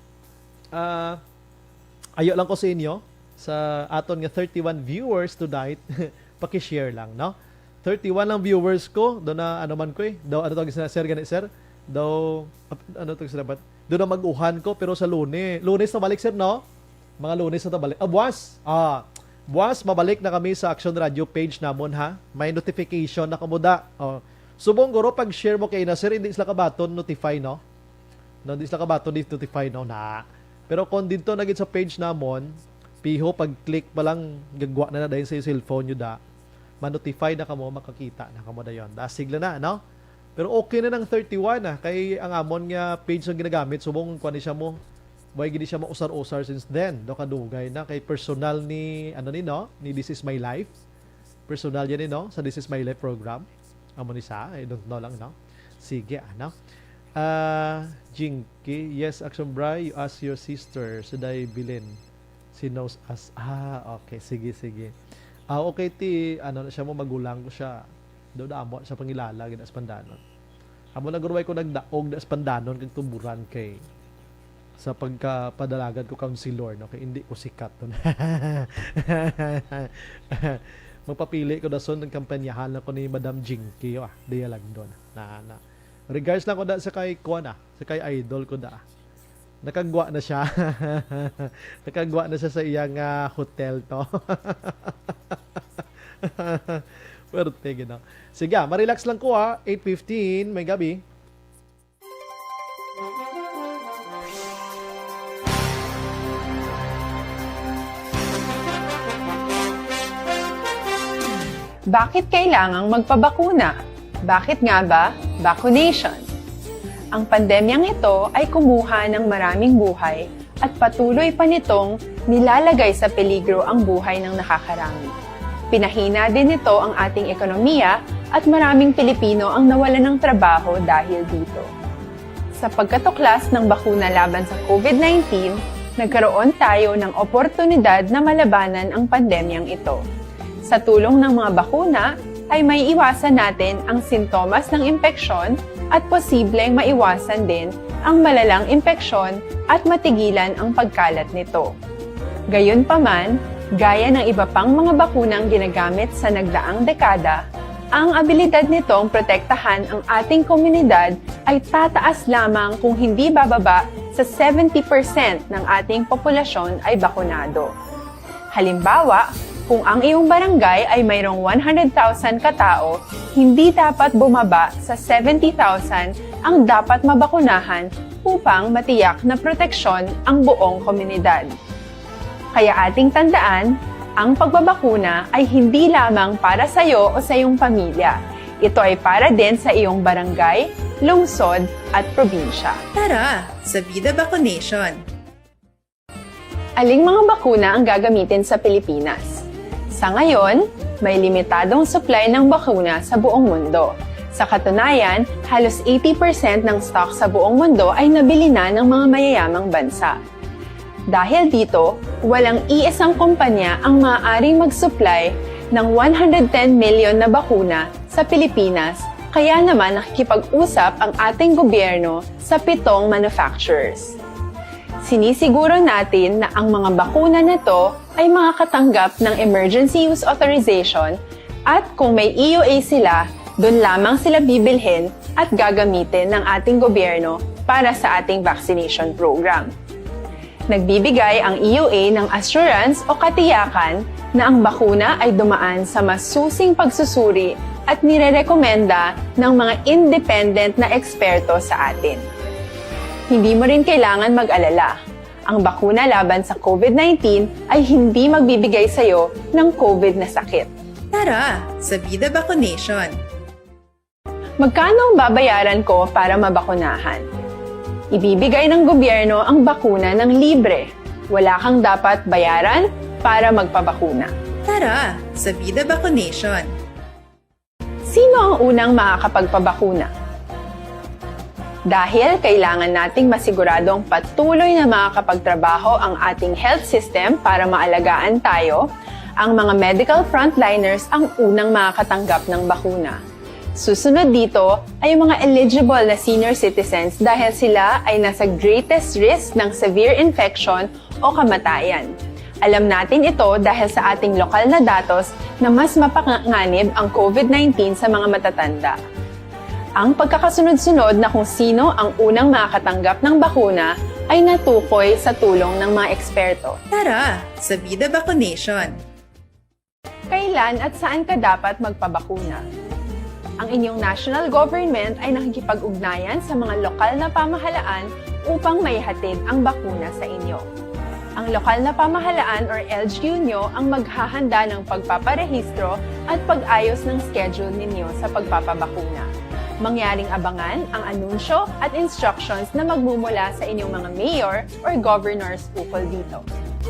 Ayo lang ko sa inyo sa aton nga 31 viewers tonight. Paki-share lang, no? 31 lang viewers ko. Do na ano man ko Do ano to sir ganit sir? Do ano to sir do na mag-uhan ko pero sa Lunes na balik sir, no? Mga Lunes na balik. Buwas mabalik na kami sa Aksyon Radio page namon ha. May notification na kamuda. Subong guro pag share mo kay na sir, hindi sila kabaton notify, no? Hindi sila kabaton notify, no? Na. Pero kung dito na gid sa page namon, piho pag click pa lang gagwa na dahil sa cellphone nyo ma-notify na kamo, makakita na kamo dayon. Sigla na, no? Pero okay na ng 31 kay ang amon nga page na ginagamit subong kuan siya mo. Way gid siya mo usar-usar since then. Do kadugay na kay personal ni ni This Is My Life. Personal yan no sa This Is My Life program. Amo ni sa, I don't know lang, no? Sige, ano? Jinky, yes, Aksyon Bryan, you ask your sister, Suday Bilin. She knows us. Okay, sige. Okay, siya mo magulang ko siya. Daw amo sa pangilala, gina Pandanon. Amo nagruway ko nagdaog na Pandanon, kag tuburan kay sa pagkapadalagan ko counselor, no? Kay hindi ko sikat to. Magpapili ko dason ng kampanyahan ko ni Madam Jinky diya lang doon na. Regards lang ko da sa kay Kuana, sa kay idol ko da. Nakagwa na siya. Nakagwa na siya sa iyang hotel to. Pwerte gino. Sige, ma-relax lang ko 8:15 may gabi. Bakit kailangang magpabakuna? Bakit nga ba vaccination? Ang pandemyang ito ay kumuha ng maraming buhay at patuloy pa nitong nilalagay sa peligro ang buhay ng nakakarami. Pinahina din nito ang ating ekonomiya at maraming Pilipino ang nawalan ng trabaho dahil dito. Sa pagkatuklas ng bakuna laban sa COVID-19, nagkaroon tayo ng oportunidad na malabanan ang pandemyang ito. Sa tulong ng mga bakuna, ay may iwasan natin ang sintomas ng impeksyon at posibleng maiwasan din ang malalang impeksyon at matigilan ang pagkalat nito. Gayunpaman, gaya ng iba pang mga bakunang ginagamit sa nagdaang dekada, ang abilidad nitong protektahan ang ating komunidad ay tataas lamang kung hindi bababa sa 70% ng ating populasyon ay bakunado. Halimbawa, kung ang iyong barangay ay mayroong 100,000 katao, hindi dapat bumaba sa 70,000 ang dapat mabakunahan upang matiyak na proteksyon ang buong komunidad. Kaya ating tandaan, ang pagbabakuna ay hindi lamang para sa iyo o sa iyong pamilya. Ito ay para din sa iyong barangay, lungsod at probinsya. Tara, sa Vida Vaccination! Aling mga bakuna ang gagamitin sa Pilipinas? Sa ngayon, may limitadong supply ng bakuna sa buong mundo. Sa katunayan, halos 80% ng stock sa buong mundo ay nabili na ng mga mayayamang bansa. Dahil dito, walang iisang kumpanya ang maaaring mag-supply ng 110 million na bakuna sa Pilipinas, kaya naman nakikipag-usap ang ating gobyerno sa 7 manufacturers. Sinisiguro natin na ang mga bakuna na ito ay makakatanggap ng Emergency Use Authorization at kung may EUA sila, doon lamang sila bibilhin at gagamitin ng ating gobyerno para sa ating vaccination program. Nagbibigay ang EUA ng assurance o katiyakan na ang bakuna ay dumaan sa masusing pagsusuri at nirerekomenda ng mga independent na eksperto sa atin. Hindi mo rin kailangan mag-alala. Ang bakuna laban sa COVID-19 ay hindi magbibigay sa iyo ng COVID na sakit. Tara, sa Vida Vaccination! Magkano ang babayaran ko para mabakunahan? Ibibigay ng gobyerno ang bakuna ng libre. Wala kang dapat bayaran para magpabakuna. Tara, sa Vida Vaccination! Sino ang unang makakapagpabakuna? Dahil kailangan nating masiguradong patuloy na makakapagtrabaho ang ating health system para maalagaan tayo, ang mga medical frontliners ang unang makakatanggap ng bakuna. Susunod dito ay mga eligible na senior citizens dahil sila ay nasa greatest risk ng severe infection o kamatayan. Alam natin ito dahil sa ating lokal na datos na mas mapanganib ang COVID-19 sa mga matatanda. Ang pagkakasunod-sunod na kung sino ang unang makakatanggap ng bakuna ay natukoy sa tulong ng mga eksperto. Tara, sa Vida Vaccination! Kailan at saan ka dapat magpabakuna? Ang inyong national government ay nakikipag-ugnayan sa mga lokal na pamahalaan upang maihatid ang bakuna sa inyo. Ang lokal na pamahalaan or LGU nyo ang maghahanda ng pagpaparehistro at pag-ayos ng schedule ninyo sa pagpapabakuna. Mangyaring abangan ang anunsyo at instructions na magmumula sa inyong mga mayor or governors ukol dito.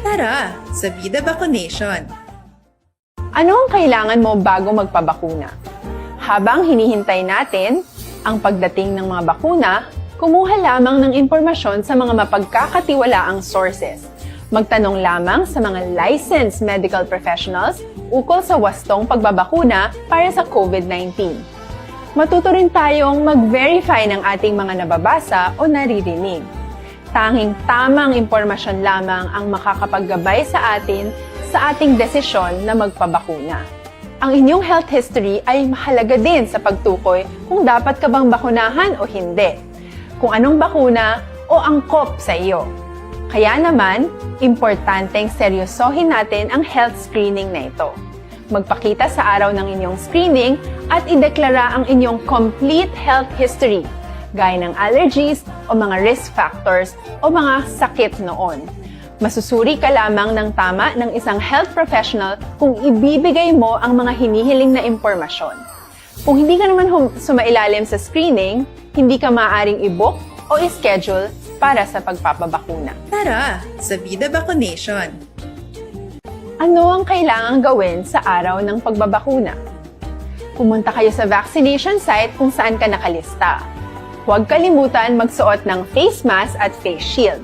Tara, sa Vida Vaccination! Ano ang kailangan mo bago magpabakuna? Habang hinihintay natin ang pagdating ng mga bakuna, kumuha lamang ng impormasyon sa mga mapagkakatiwalaang sources. Magtanong lamang sa mga licensed medical professionals ukol sa wastong pagbabakuna para sa COVID-19. Matuto rin tayong mag-verify ng ating mga nababasa o naririnig. Tanging tamang impormasyon lamang ang makakapaggabay sa atin sa ating desisyon na magpabakuna. Ang inyong health history ay mahalaga din sa pagtukoy kung dapat ka bang bakunahan o hindi, kung anong bakuna o angkop sa iyo. Kaya naman, importanteng seryosohin natin ang health screening na ito. Magpakita sa araw ng inyong screening at ideklara ang inyong complete health history, gaya ng allergies o mga risk factors o mga sakit noon. Masusuri ka lamang ng tama ng isang health professional kung ibibigay mo ang mga hinihiling na impormasyon. Kung hindi ka naman sumailalim sa screening, hindi ka maaaring i-book o i-schedule para sa pagpapabakuna. Tara sa Vida Vaccination. Ano ang kailangang gawin sa araw ng pagbabakuna? Pumunta kayo sa vaccination site kung saan ka nakalista. Huwag kalimutan magsuot ng face mask at face shield.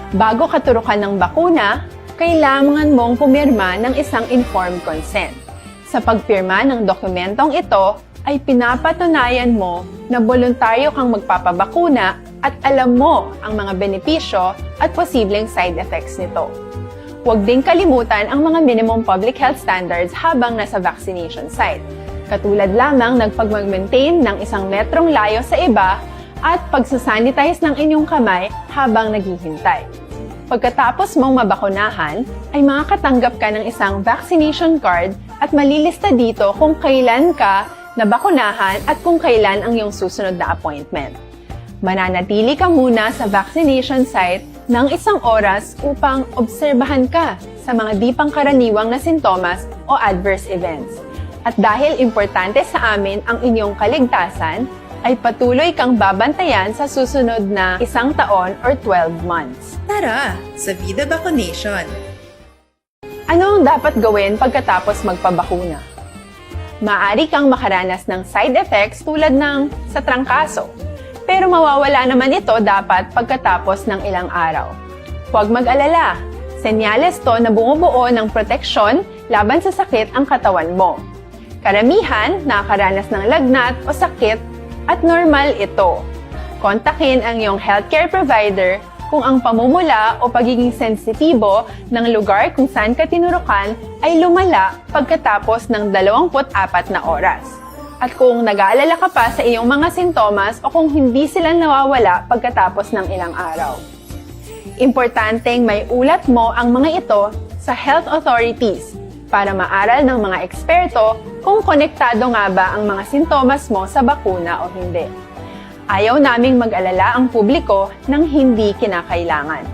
Bago katurukan ng bakuna, kailangan mong pumirma ng isang informed consent. Sa pagpirma ng dokumentong ito, ay pinapatunayan mo na voluntaryo kang magpapabakuna at alam mo ang mga benepisyo at posibleng side effects nito. Huwag din kalimutan ang mga minimum public health standards habang nasa vaccination site. Katulad lamang nagpag-maintain ng 1 metrong layo sa iba at pagsasanitize ng inyong kamay habang naghihintay. Pagkatapos mong mabakunahan, ay makakatanggap ka ng isang vaccination card at malilista dito kung kailan ka nabakunahan at kung kailan ang iyong susunod na appointment. Mananatili ka muna sa vaccination site ng 1 oras upang obserbahan ka sa mga di pangkaraniwang na sintomas o adverse events. At dahil importante sa amin ang inyong kaligtasan, ay patuloy kang babantayan sa susunod na 1 taon or 12 months. Tara sa Vida Vaccination. Ano ang dapat gawin pagkatapos magpabakuna? Maaari kang makaranas ng side effects tulad ng sa trangkaso, pero mawawala naman ito dapat pagkatapos ng ilang araw. Huwag mag-alala, senyales to na bumubuo ng proteksyon laban sa sakit ang katawan mo. Karamihan nakakaranas ng lagnat o sakit at normal ito. Kontakin ang iyong healthcare provider kung ang pamumula o pagiging sensitibo ng lugar kung saan ka tinurukan ay lumala pagkatapos ng 24 na oras. At kung nag-aalala ka pa sa iyong mga sintomas o kung hindi sila nawawala pagkatapos ng ilang araw. Importanteng may ulat mo ang mga ito sa health authorities para maaral ng mga eksperto kung konektado nga ba ang mga sintomas mo sa bakuna o hindi. Ayaw naming mag-alala ang publiko ng hindi kinakailangan.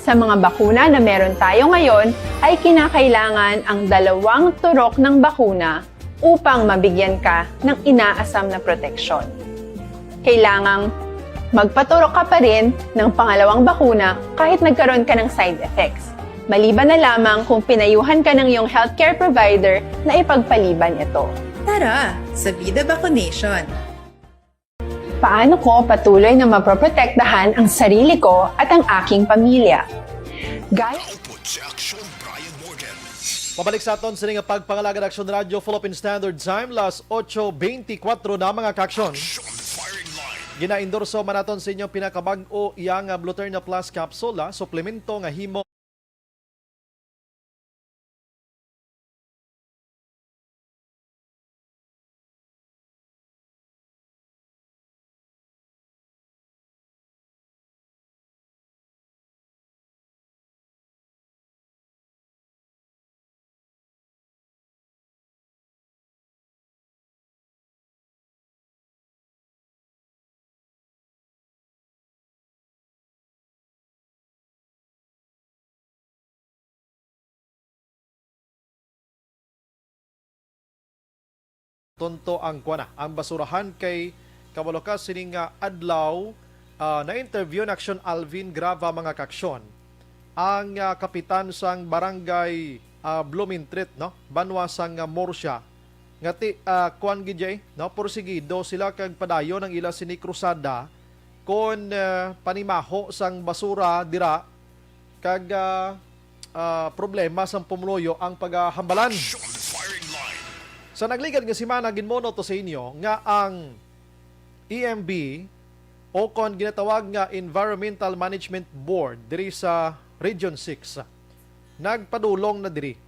Sa mga bakuna na meron tayo ngayon, ay kinakailangan ang 2 turok ng bakuna upang mabigyan ka ng inaasam na proteksyon. Kailangang magpaturok ka pa rin ng pangalawang bakuna kahit nagkaroon ka ng side effects. Maliban na lamang kung pinayuhan ka ng iyong healthcare provider na ipagpaliban ito. Tara sa Vida Vaccination. Paano ko patuloy na maproprotektahan ang sarili ko at ang aking pamilya? Gaya si Aksyon, Bryan Morden. Pabalik sa aton sa nga pagpangalagad Aksyon Radio Philippine Standard Time, las 8:24 na mga kaksyon. Gina-endorso man naton sa inyong pinakabag-o iyang Bluterna Plus Capsule, suplemento nga himo tonto ang ang basurahan kay kabalokas sining adlaw na interview na Aksyon Alvin Grava mga kaksyon ang kapitan sang barangay Blumentritt no banwa sang Morsya ngati kuan gidjay no porsigido sila kag padayon ng ila sini krusada kon panimaho sang basura dira kag problema sang pumuluyo ang paghambalan. Sa nagligad nga simana ginmono to sa inyo nga ang EMB o kon ginatawag nga Environmental Management Board diri sa Region 6 nagpadulong na diri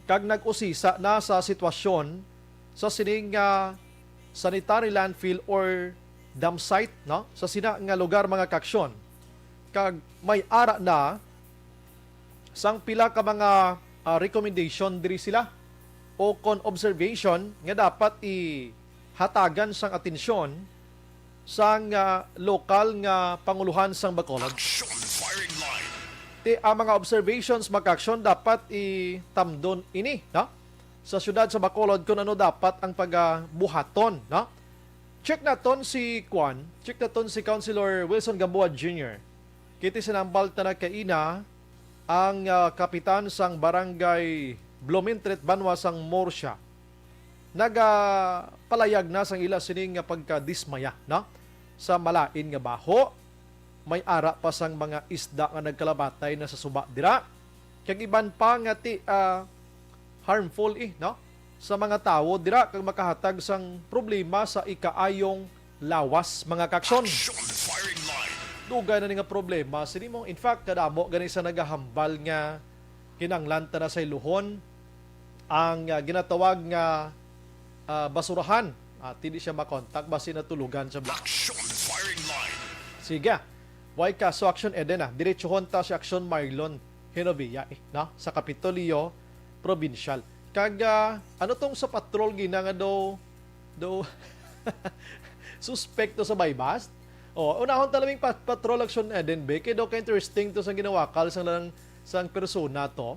kag nag-usisa na sa sitwasyon sa sining sanitary landfill or dump site no sa sina nga lugar mga kaksyon kag may ara na sang pila ka mga recommendation diri sila o kon observation nga dapat ihatagan sang atensyon sang lokal nga panguluhan sang Bacolod. Ti ang mga observations makaksyon dapat itamdon ini, no? Sa syudad sa Bacolod kung ano dapat ang pagbuhaton, no? Check naton si Councilor Wilson Gamboa Jr. Kiti sinambal ta na kaina ang kapitan sang barangay Blomintret Banwa sang Morsya. Palayag na sang ila sining nga pagkadismaya, no? Sa malain nga baho, may ara pa sang mga isda nga nagkalabatay na sa suba dira. Kag iban pa nga ti harmful no? Sa mga tao dira kag makahatag sang problema sa ikaayong lawas mga kaksyon. Dugay na ni nga problema sini mo. In fact, kadamo gani sa nagahambal nga kinanglan ta na sa iluhon ang ginatawag nga basurahan. Hindi siya makontak basi natulugan sa block. Sige. Why ka so Aksyon Eden diretsohon ta si Aksyon Marlon Hinovia no? Sa Kapitolyo Provincial. Kag ano tong sa patrol gina nga do suspekto sa bypass. Unahon talaming patrol Aksyon Eden be kay do ka interesting to sa ginawakal sang persona to.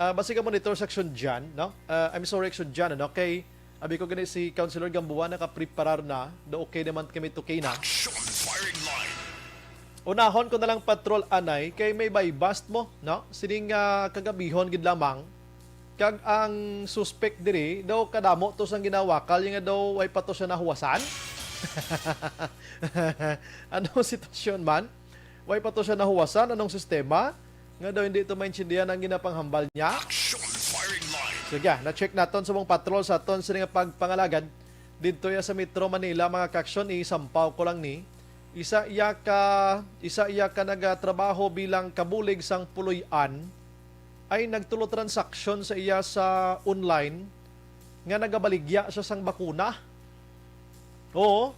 Basi ka monitor sa Aksyon Jan, no? I'm sorry Aksyon Jan, no? Kay abi ko gani si Councilor Gamboa naka-preparar na do okay naman kami to kay na. Unahon ko na lang patrol anay kay may bypass mo, no? Sining kagabihon gid lamang. Kag ang suspect diri daw kadamo to sang ginawakal yung nga daw ay pato siya nahuwasan. Anong sitwasyon man? Way pato siya nahuwasan anong sistema? Nga daw hindi ito maintindihan ang ginapanghambal niya. Sige, na-check naton sa mong patrol sa aton sa nga pagpangalagad dito ya sa Metro Manila mga kaksyon isampaw ko lang ni isa iya ka nagatrabaho bilang kabulig sang puloy-an ay nagtulo transaksyon sa iya sa online nga nagabaligya siya sang bakuna. Oo.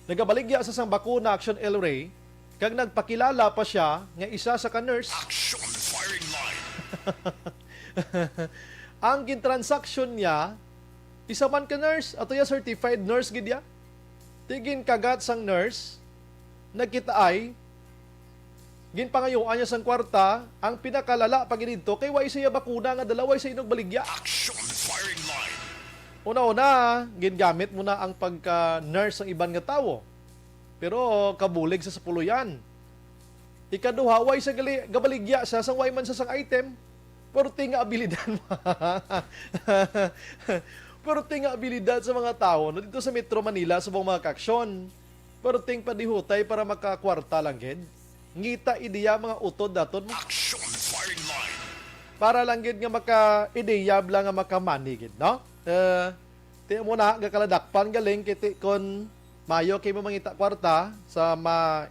Nagabaligya sa sang bakuna Aksyon El Rey kag nagpakilala pa siya nga isa sa ka-nurse. Ang gintransaksyon niya isa man ka-nurse ato ya certified nurse gid ya. Tigin kagat sang nurse nagkita ay ginpangayuan niya sang kwarta ang pinakalala pag dito kay way siya bakuna nga dalawa sa inog baligya. Una-una, gingamit mo na ang pagka-nurse ng iban nga tawo. Pero kabulig sa sapuluyan. Ikaduha, way sa gabaligya sa sang way man sa sang item. Pero tinga abilidad mo. Pero tinga abilidad sa mga tao no dito sa Metro Manila sa mga kaksyon. Pero ting padihutay para makakwarta lang gid. Ngita ideya mga utod daton mo. Para lang gid nga maka-ideya lang nga makamanigid, no? Ti mo na gakaladakpan galing kiti kon mayo kay mo mangita kwarta sa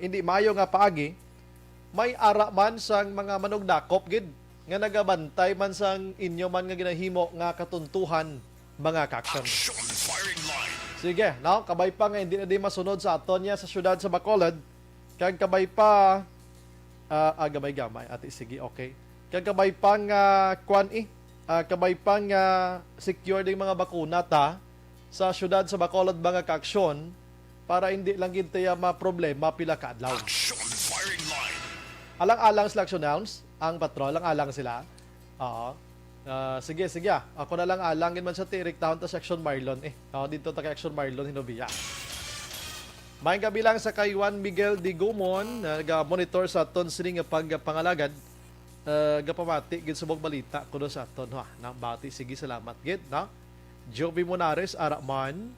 hindi mayo nga paagi. May ara man sang mga manugdakop gid nga nagabantay man sang inyo man nga ginahimo nga katuntuhan mga kaksyon. Sige, no? Kabay pa nga hindi na di masunod sa aton niya sa syudad sa Bacolod. Kag kabay pa gamay-gamay ati sige okay. Kag kabay pa nga kabay pa nga secure ding mga bakuna ta sa syudad sa Bacolod mga kaksyon para hindi lang gid tayo ma-problema pila ka adlaw. Alang-alang sila action nouns ang patrol, alang-alang sila. Oo. Sige. Ako na lang alangin man sa tirik tahon ta sa Aksyon Marlon dito ta kay Aksyon Marlon Hinovia. May gabi lang sa kay Juan Miguel de Gumon nag-monitor sa aton sining nga pagpangalagad. Gapamati gid subong balita kuno sa aton na bati sige salamat gid no. Joby Monares araman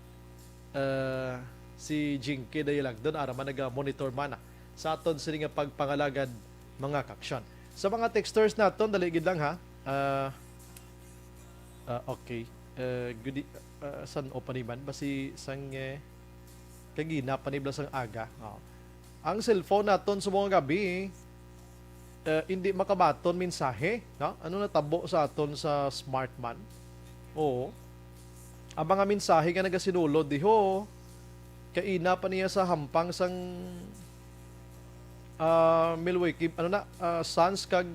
si Jinky Dayalagdon araman nag-monitor man sa aton sining nga pagpangalagad mga kaksyon. Sa mga texters naton dali gid lang ha. Okay. Good san opaniman basi sang kagina panibla sang aga. Ang cellphone naton sa mga gabi hindi makabaton mensahe, no? Ano natabo sa aton sa smartman? Oo. Ang mga mensahe nga nagasinulod diho kaina pa niya sa hampang sang Milwaukee Suns kag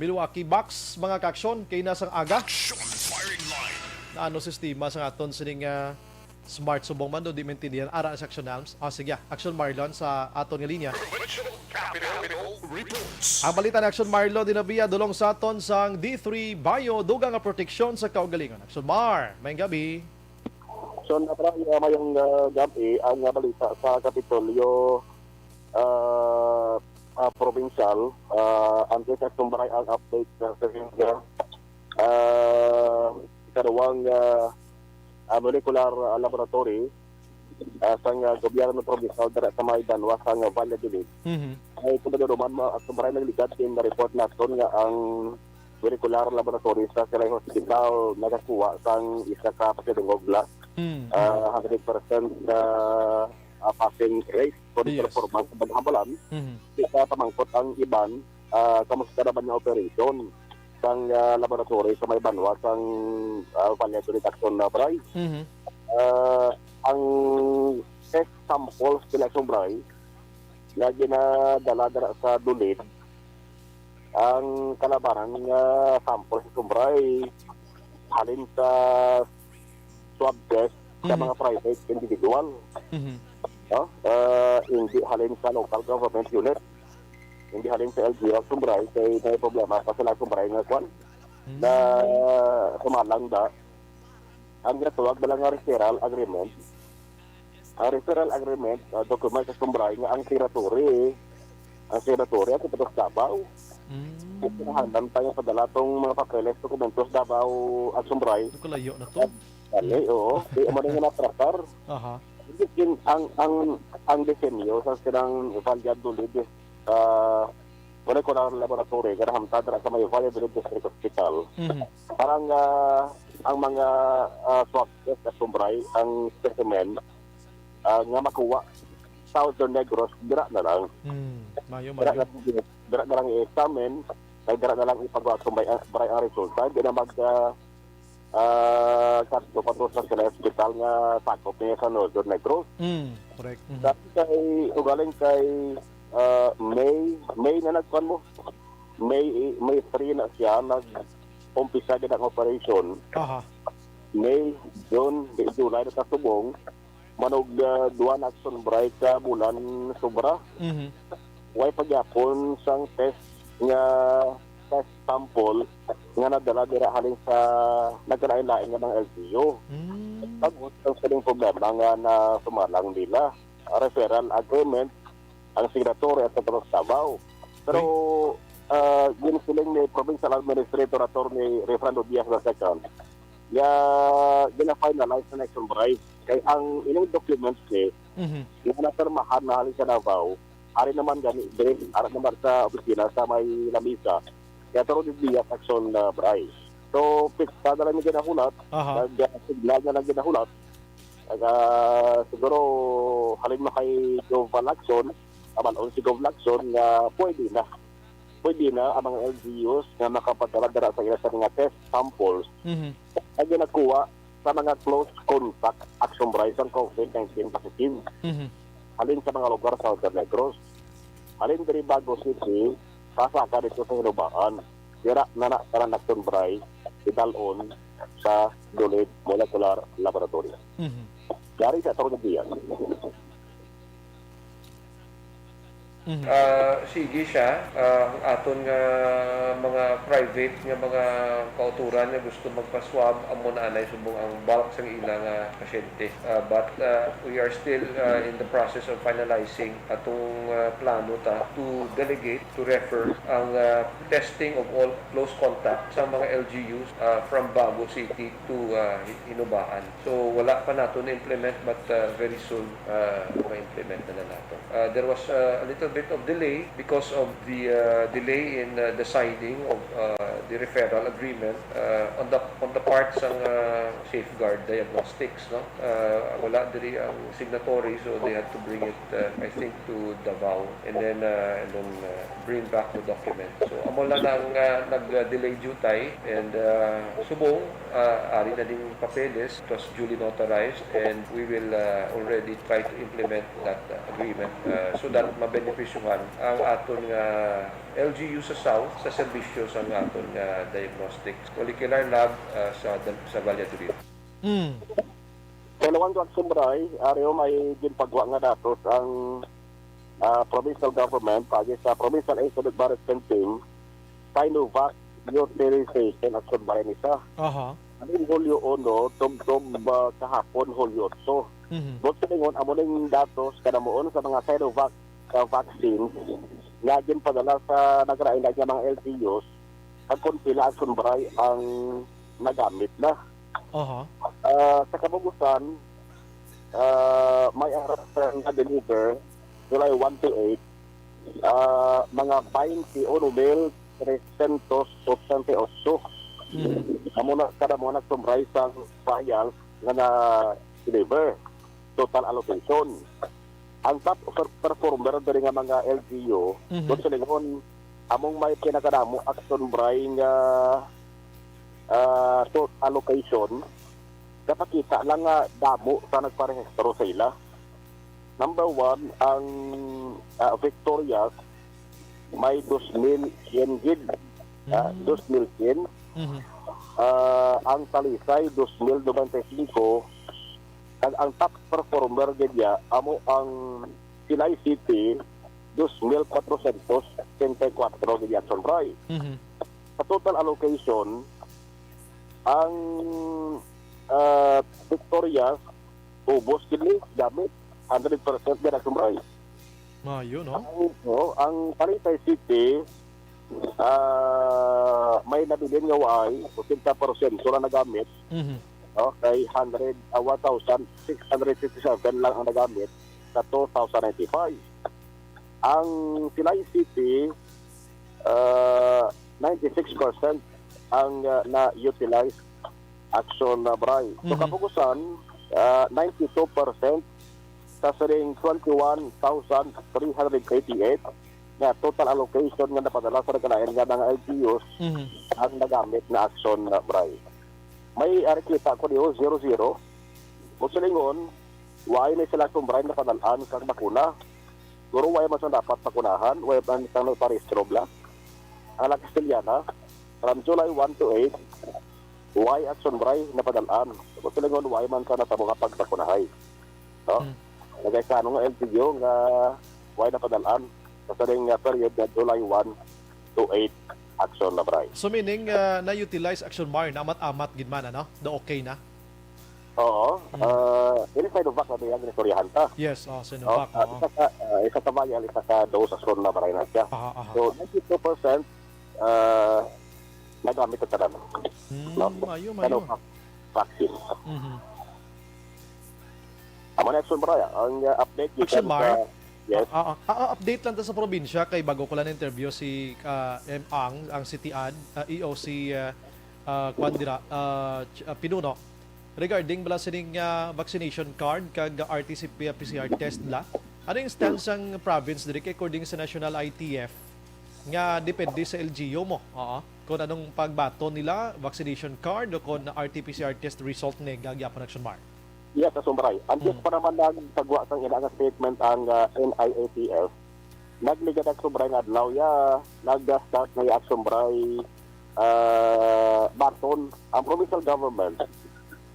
Milwaukee Bucks mga kaksyon kay nasang aga na ano sistema sa aton sining Smart subong man do di maintindihan ara sa Aksyon Alms. Sige, Aksyon Marlon sa aton nga linya. Ang balita ni Aksyon Marlon dinabiya dulong sa aton sang D3 Bio dugang nga proteksyon sa kaugalingon. Aksyon Mar, may gabi. So mayong gabi ang balita sa Kapitolyo provincial ang sa Sumbaray ang update sa karawang molecular laboratory sang gobyerno provincial dara sa may Banwa sang Valladolid. Ay kung duman at Sumbaray nagligad din na report naton nga ang molecular laboratory sa Silay Hospital nagakuha sang isa ka pasidungogla 100% passing rate for performance sa paghabalan. Isa pamangkot ang iban kamusta naman yung operation sang laboratory sa may Banwa sang Valladolid Aksyon na Bray. Ang test samples nila Sumbaray na ginadala sa Dulid ang kalabaran nga samples sa Sumbaray halin sa swab test sa mga private individual. Hindi halin sa local government unit, hindi halin sa LGU Sumbaray kay may problema pa sila Sumbaray nga kwan na sumalang da ang ginatawag na lang nga referral agreement. Ang referral agreement document sa Sumbaray nga ang territory at ito Davao. Pinahandang tayo padala tong mga papeles dokumentos Davao at Sumbaray. Ito kalayo na to. Oo, di mo na natratar. Yun ang disenyo sa sinang Valladolid molecular laboratory karahamtad sa may Valladolid District Hospital. Parang ang mga swab test sa Sumbaray ang specimen nga makuha Southern Negros dira na lang. Dira na lang i-examine, dira na lang ipagawa sa Bryan ang resulta. Hindi na kasto patro sa sila hospital nga sakop niya sa Northern Negros. Correct. Dati kay ugaling kay May na nagkuhan mo. May 3 na siya nag-umpisa din ang operation. May, June, July na kasubong manog duwan action break sa bulan sobra. Way pagyapon sang test sample nga nadala dira halin sa nagkalain-lain nga ng LGU. Pagod ang saling problema nga na sumalang nila. Referral agreement ang signatory at sa Davao. Pero yun silang ni Provincial Administrator Attorney Refrando Diaz II gina-finalize na next break. Kaya ang ilang documents yung napermahan na halin sa Davao, hari naman gani direct ara naman sa opisina sa may lamisa. Kaya taro di Diaz Aksyon na Bray. So, pizza na lang yung ginahulat. Signal na lang ginahulat. Siguro, halin mo kay Goval Aksyon, amalon si Goval Aksyon na pwede na ang mga LGUs na nakapadala sa ila sa mga test samples ay ginakuha sa mga close contact Aksyon Bray sa COVID-19 positive. Halin sa mga lugar sa Southern Negros. Halin dari Bago City, pasaka dito sa Hinubaan, dira na karang Aksyon Bray, idalon sa Dulid Molecular Laboratory. Dari sa Toro Diyan. Sige siya, aton nga mga private nga mga kauturan nga gusto magpa-swab amo na anay subong ang bulk sang ilang pasyente. But we are still in the process of finalizing atong plano to delegate, to refer ang testing of all close contact sa mga LGUs from Bago City to Hinubaan. So wala pa nato na implement but very soon ma-implement na nato. There was a little bit of delay because of the delay in the signing of the referral agreement on the part ng Safeguard Diagnostics, no. Wala diri ang signatory, so they had to bring it I think to Davao and then bring back the document. So amo lang ang nag-delay jutay and subong ari na ding papeles. It was duly notarized and we will already try to implement that agreement so that mabenefisyuhan ang aton nga LGU sa South sa serbisyo sa aton nga diagnostics molecular lab sa Valladolid. Kailangan Huwag ang sumbray, ariyo may ginpagwa nga datos ang provincial government pagi sa Provincial Aid Management Team Sinovac Utilization at Sunbayan isa. Aning Hulyo 1, tub-tub kahapon Hulyo 8. Doon sa lingon, amo ning datos kanamuon sa mga Sinovac vaccine nga ginpadala sa nagrain nga mga LTOs kung pila ang sunbray ang nagamit na. Sa kabugusan, may aras na deliver July 1 to 8 mga 21,388 amo na kada mo nagsumbray sa trial nga na-deliver total allocation. Ang top performer dari nga mga LGU doon sa lingon among may pinakadamo action bray nga to allocation kapakita lang nga damo sa nagparehistro sa ila. Number 1 ang Victorias may 2,000 yen gid. 2,000 yen. Ang Talisay 2,095. Ang top performer gid ya amo ang Silay City 2,434 gid action bray. Sa total allocation ang Victorias ubos kini gamit 100% din ang sumray. Yun, Ang Talisay City may nabilin nga waay 80% na nagamit. Kay 1,657 lang ang nagamit sa 2095. Ang Silay City 96% ang na-utilize action na bray. So kapugusan 92% sa saring 21,388 na total allocation nga napadala sa kalayan nga ng LGUs ang nagamit na action na bray. May arikita ko diyo 0-0. Musilingon, why na sila kung bray na padalaan kang bakuna. Guro why man sa dapat pakunahan, why man sa nagparehistro bla. Ang Castellana, from July 1 to 8, why action bray na padalaan. Musilingon, why man sa natabo nga pagpakunahay. Nagay sa anong LTO nga why na padalaan sa saring period na July 1 to 8 action na bray. So meaning na-utilize action mar na amat-amat gid man ano? The okay na? Oo. Ini Sinovac na diyan istoryahan ta. Yes, Sinovac. Isa sa bayal, isa sa dose action na bray na siya. So 92% nagamit ito na. Mayo. Vaccine. Amo na action bray. Ang update action mar? Yes. Update lang ta sa probinsya kay bago ko lang interview si ang City Ad EOC Kwandira Pinuno regarding bala sining vaccination card kag RT-PCR test la. Ano yung stance ang province diri according sa National ITF nga depende sa LGU mo. Kung anong pagbato nila vaccination card o kung RT-PCR test result ni gyapon action mark. Yes, Sumbray. Antes pa naman nagtagwa sa ilang statement ang NIATF. Nagligad ang Sumbray nga adlaw nag-start na yung Sumbray baton ang provincial government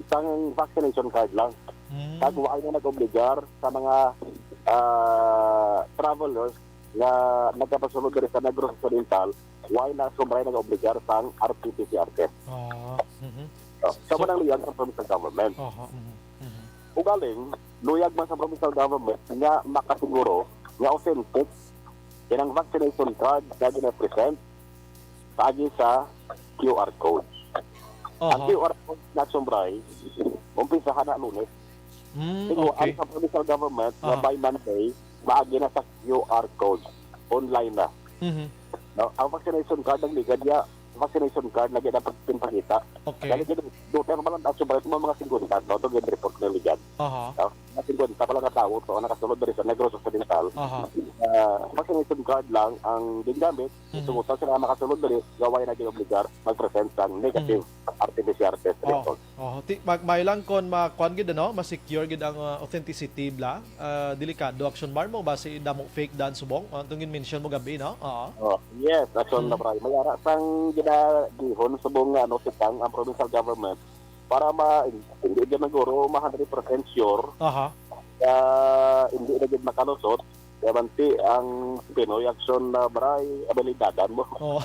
isang vaccination card lang. Kagwa ay na nag-obligar sa mga travelers na nagkapasunod rin sa Negros Occidental, why na Sumbray nag-obligar sa RT-PCR test. Sa manang liyan sa provincial government. Ugaling, luyag man sa provincial government nga makasiguro nga authentic yan ang vaccination card na gina-present pagi sa QR code. Ang QR code na Sumbray, umpisahan na Lunes. Ang sa provincial government na by Monday, maagi na sa QR code. Online na. Ang vaccination card ng ligad niya, vaccination card na dapat pinpakita. Dahil doon naman lang ang Sumbray, mga 50, no? Ito yung report ng ligad. Mga 50 pala nga tao, so nakasunod na rin sa Negros Occidental. Vaccination card lang ang gingamit. Sumutan sila makasunod na rin, gaway na ginobligar, mag-present ng negative RT-PCR test result. May lang kon makuan gid no, ma-secure gid ang authenticity bla. Delikado action bar mo base damo fake dan subong. Tungin mention mo gabi no. Yes, action na bray. May ara sang ginagihon subong sikang ang provincial government para hindi dyan naguro 100% sure Aha. hindi na dyan makalusot kaya manti ang Pinoy Aksyon na Bray abilidadan mo. Oh.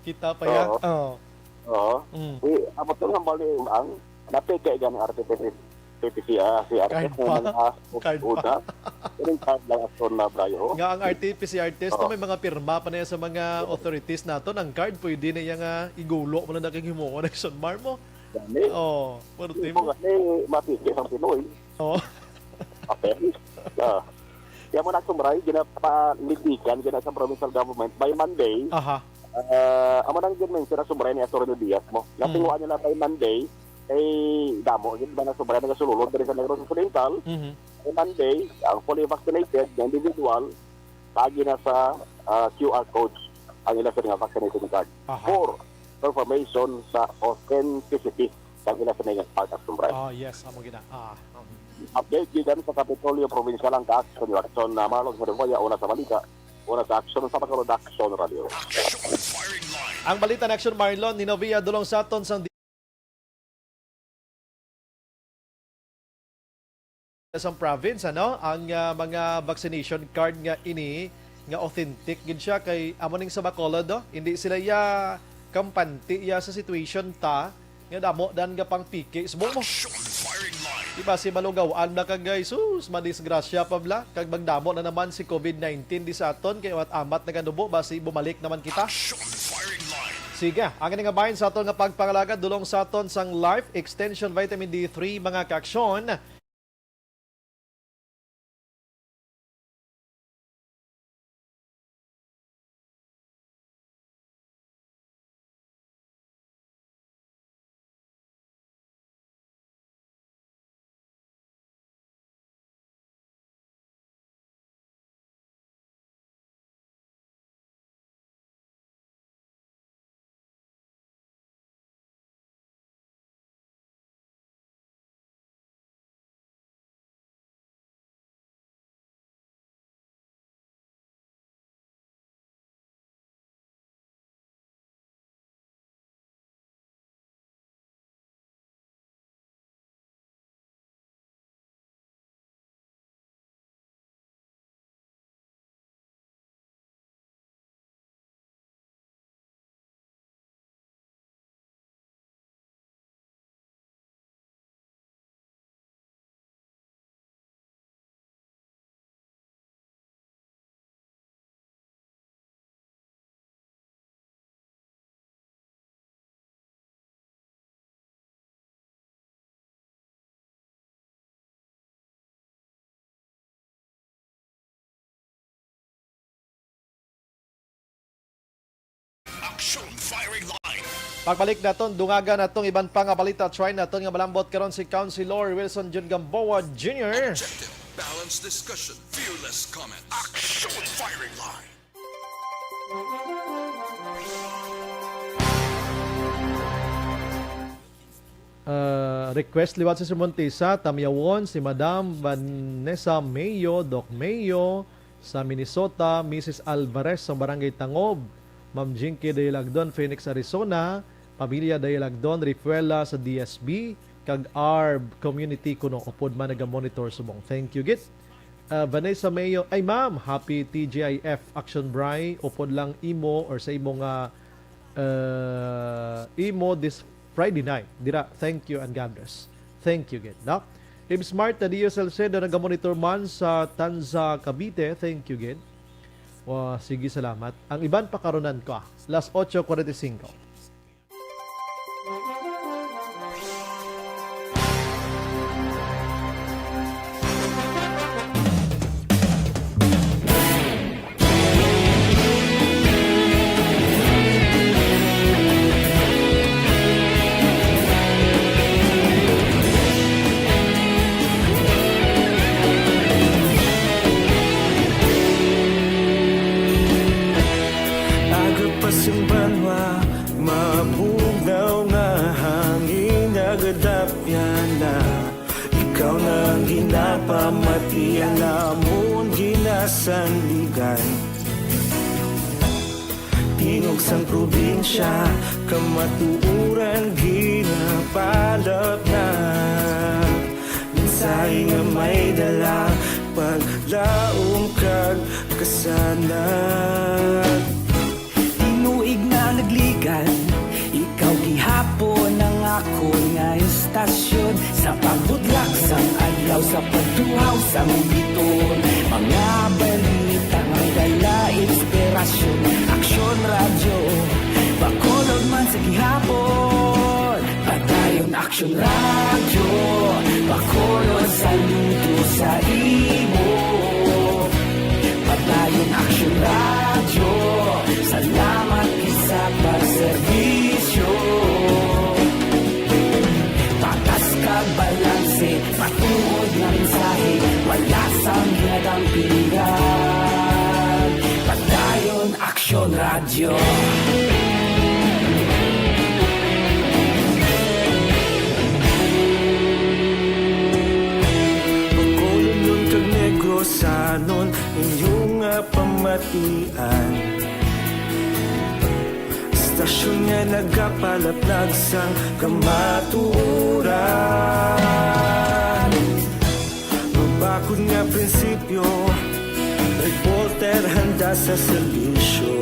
Kita pa yan. Oo. Oo. Abot nga bali ang napigay gan RTPCR si Card pa. Una. Yung card lang Aksyon na Bray. Nga ang RT-PCR test may mga pirma pa na yan sa mga authorities nato. Ang card pwede na yung igulo mo na nakikimo ko na sunmar mo. Gani. Oo. Pwede mo. Gani mapigay ang Pinoy. Oo. Okay. Kaya mo na sumray, ginapalitikan, sa provincial government by Monday. Aha. Amo nang gin sila sumray ni Atorino Diaz mo. Natinguan nila by Monday, damo, gin ba na sumray na sululod dari sa Negros Occidental. By Monday, ang fully vaccinated na individual, tagi na sa QR code ang ila sa nga vaccination card. For confirmation sa authenticity ang ila sa nga part of sumray. Yes, amo gina. Update gikan sa Kapitolyo Provincial ang Aksyon na Marlon sa Devoya, una sa Malika, una sa Aksyon sa Bacolod Aksyon Radio. Ang balita ng Aksyon Marlon, ninovia dulong sa aton sa province, ano? Ang mga vaccination card nga ini nga authentic gid siya kay amo ning sa Bacolod, hindi sila ya kampante ya sa situation ta nga damo dan nga pang piki subong mo. Diba si malugawaan na kag guys, madisgrasya pa bla kag magdamo na naman si COVID-19 di sa aton kay amat na kanubo basi bumalik naman kita. Sige, ang nga bahin sa aton nga pagpangalaga dulong sa aton sang Life Extension Vitamin D3 mga kaaksyon. Aksyon Firing Line. Pagbalik naton, dungaga natong iban pa nga balita. Try naton nga malambot karon si Councilor Wilson Jun Gamboa Jr. Objective, balanced discussion, fearless comment. Aksyon Firing Line. Request liwat si Sir Montesa, Tamyawon, si Madam Vanessa Mayo, Doc Mayo, sa Minnesota, Mrs. Alvarez sa Barangay Tangob, Ma'am Jinky Dayalagdon, Phoenix, Arizona, Pamilya Dayalagdon, Rifuela sa DSB, kag ARB Community kuno upod man naga-monitor subong. Thank you git. Vanessa Mayo, ay ma'am, happy TGIF Action Bry, upod lang imo or sa imo nga imo this Friday night. Dira, thank you and God bless. Thank you git. No? Im Smart na Dio Salcedo naga-monitor man sa Tanza, Cavite. Thank you git. Sige, salamat. Ang iban pakaronan ko. Las 8:45. Pamatian namon ginasandigan Tingog sang probinsya, kamatuuran ginapalap na. Minsay nga may dala, paglaom kag kasanag. Tinuig na nagligan, ikaw gihapon ang ako nga istasyon. Sa pagbudlak sang adlaw, sa pagtuhaw sang biton, mga balita nga dala inspirasyon. Aksyon radyo, bakolod man sa gihapon. Padayon Aksyon radyo, bakolod saludo sa imo. Padayon Aksyon radyo, salamat isa pagserbisyo. Patas kag balanse, patuod nga mensahe, wala sang ginadampingan. Padayon Aksyon radyo. Pagkolon kag negrosanon, inyong pamatian. Istasyon nga nagapalaplag sang kamatuuran. Mabakod nga prinsipyo, reporter handa sa serbisyo.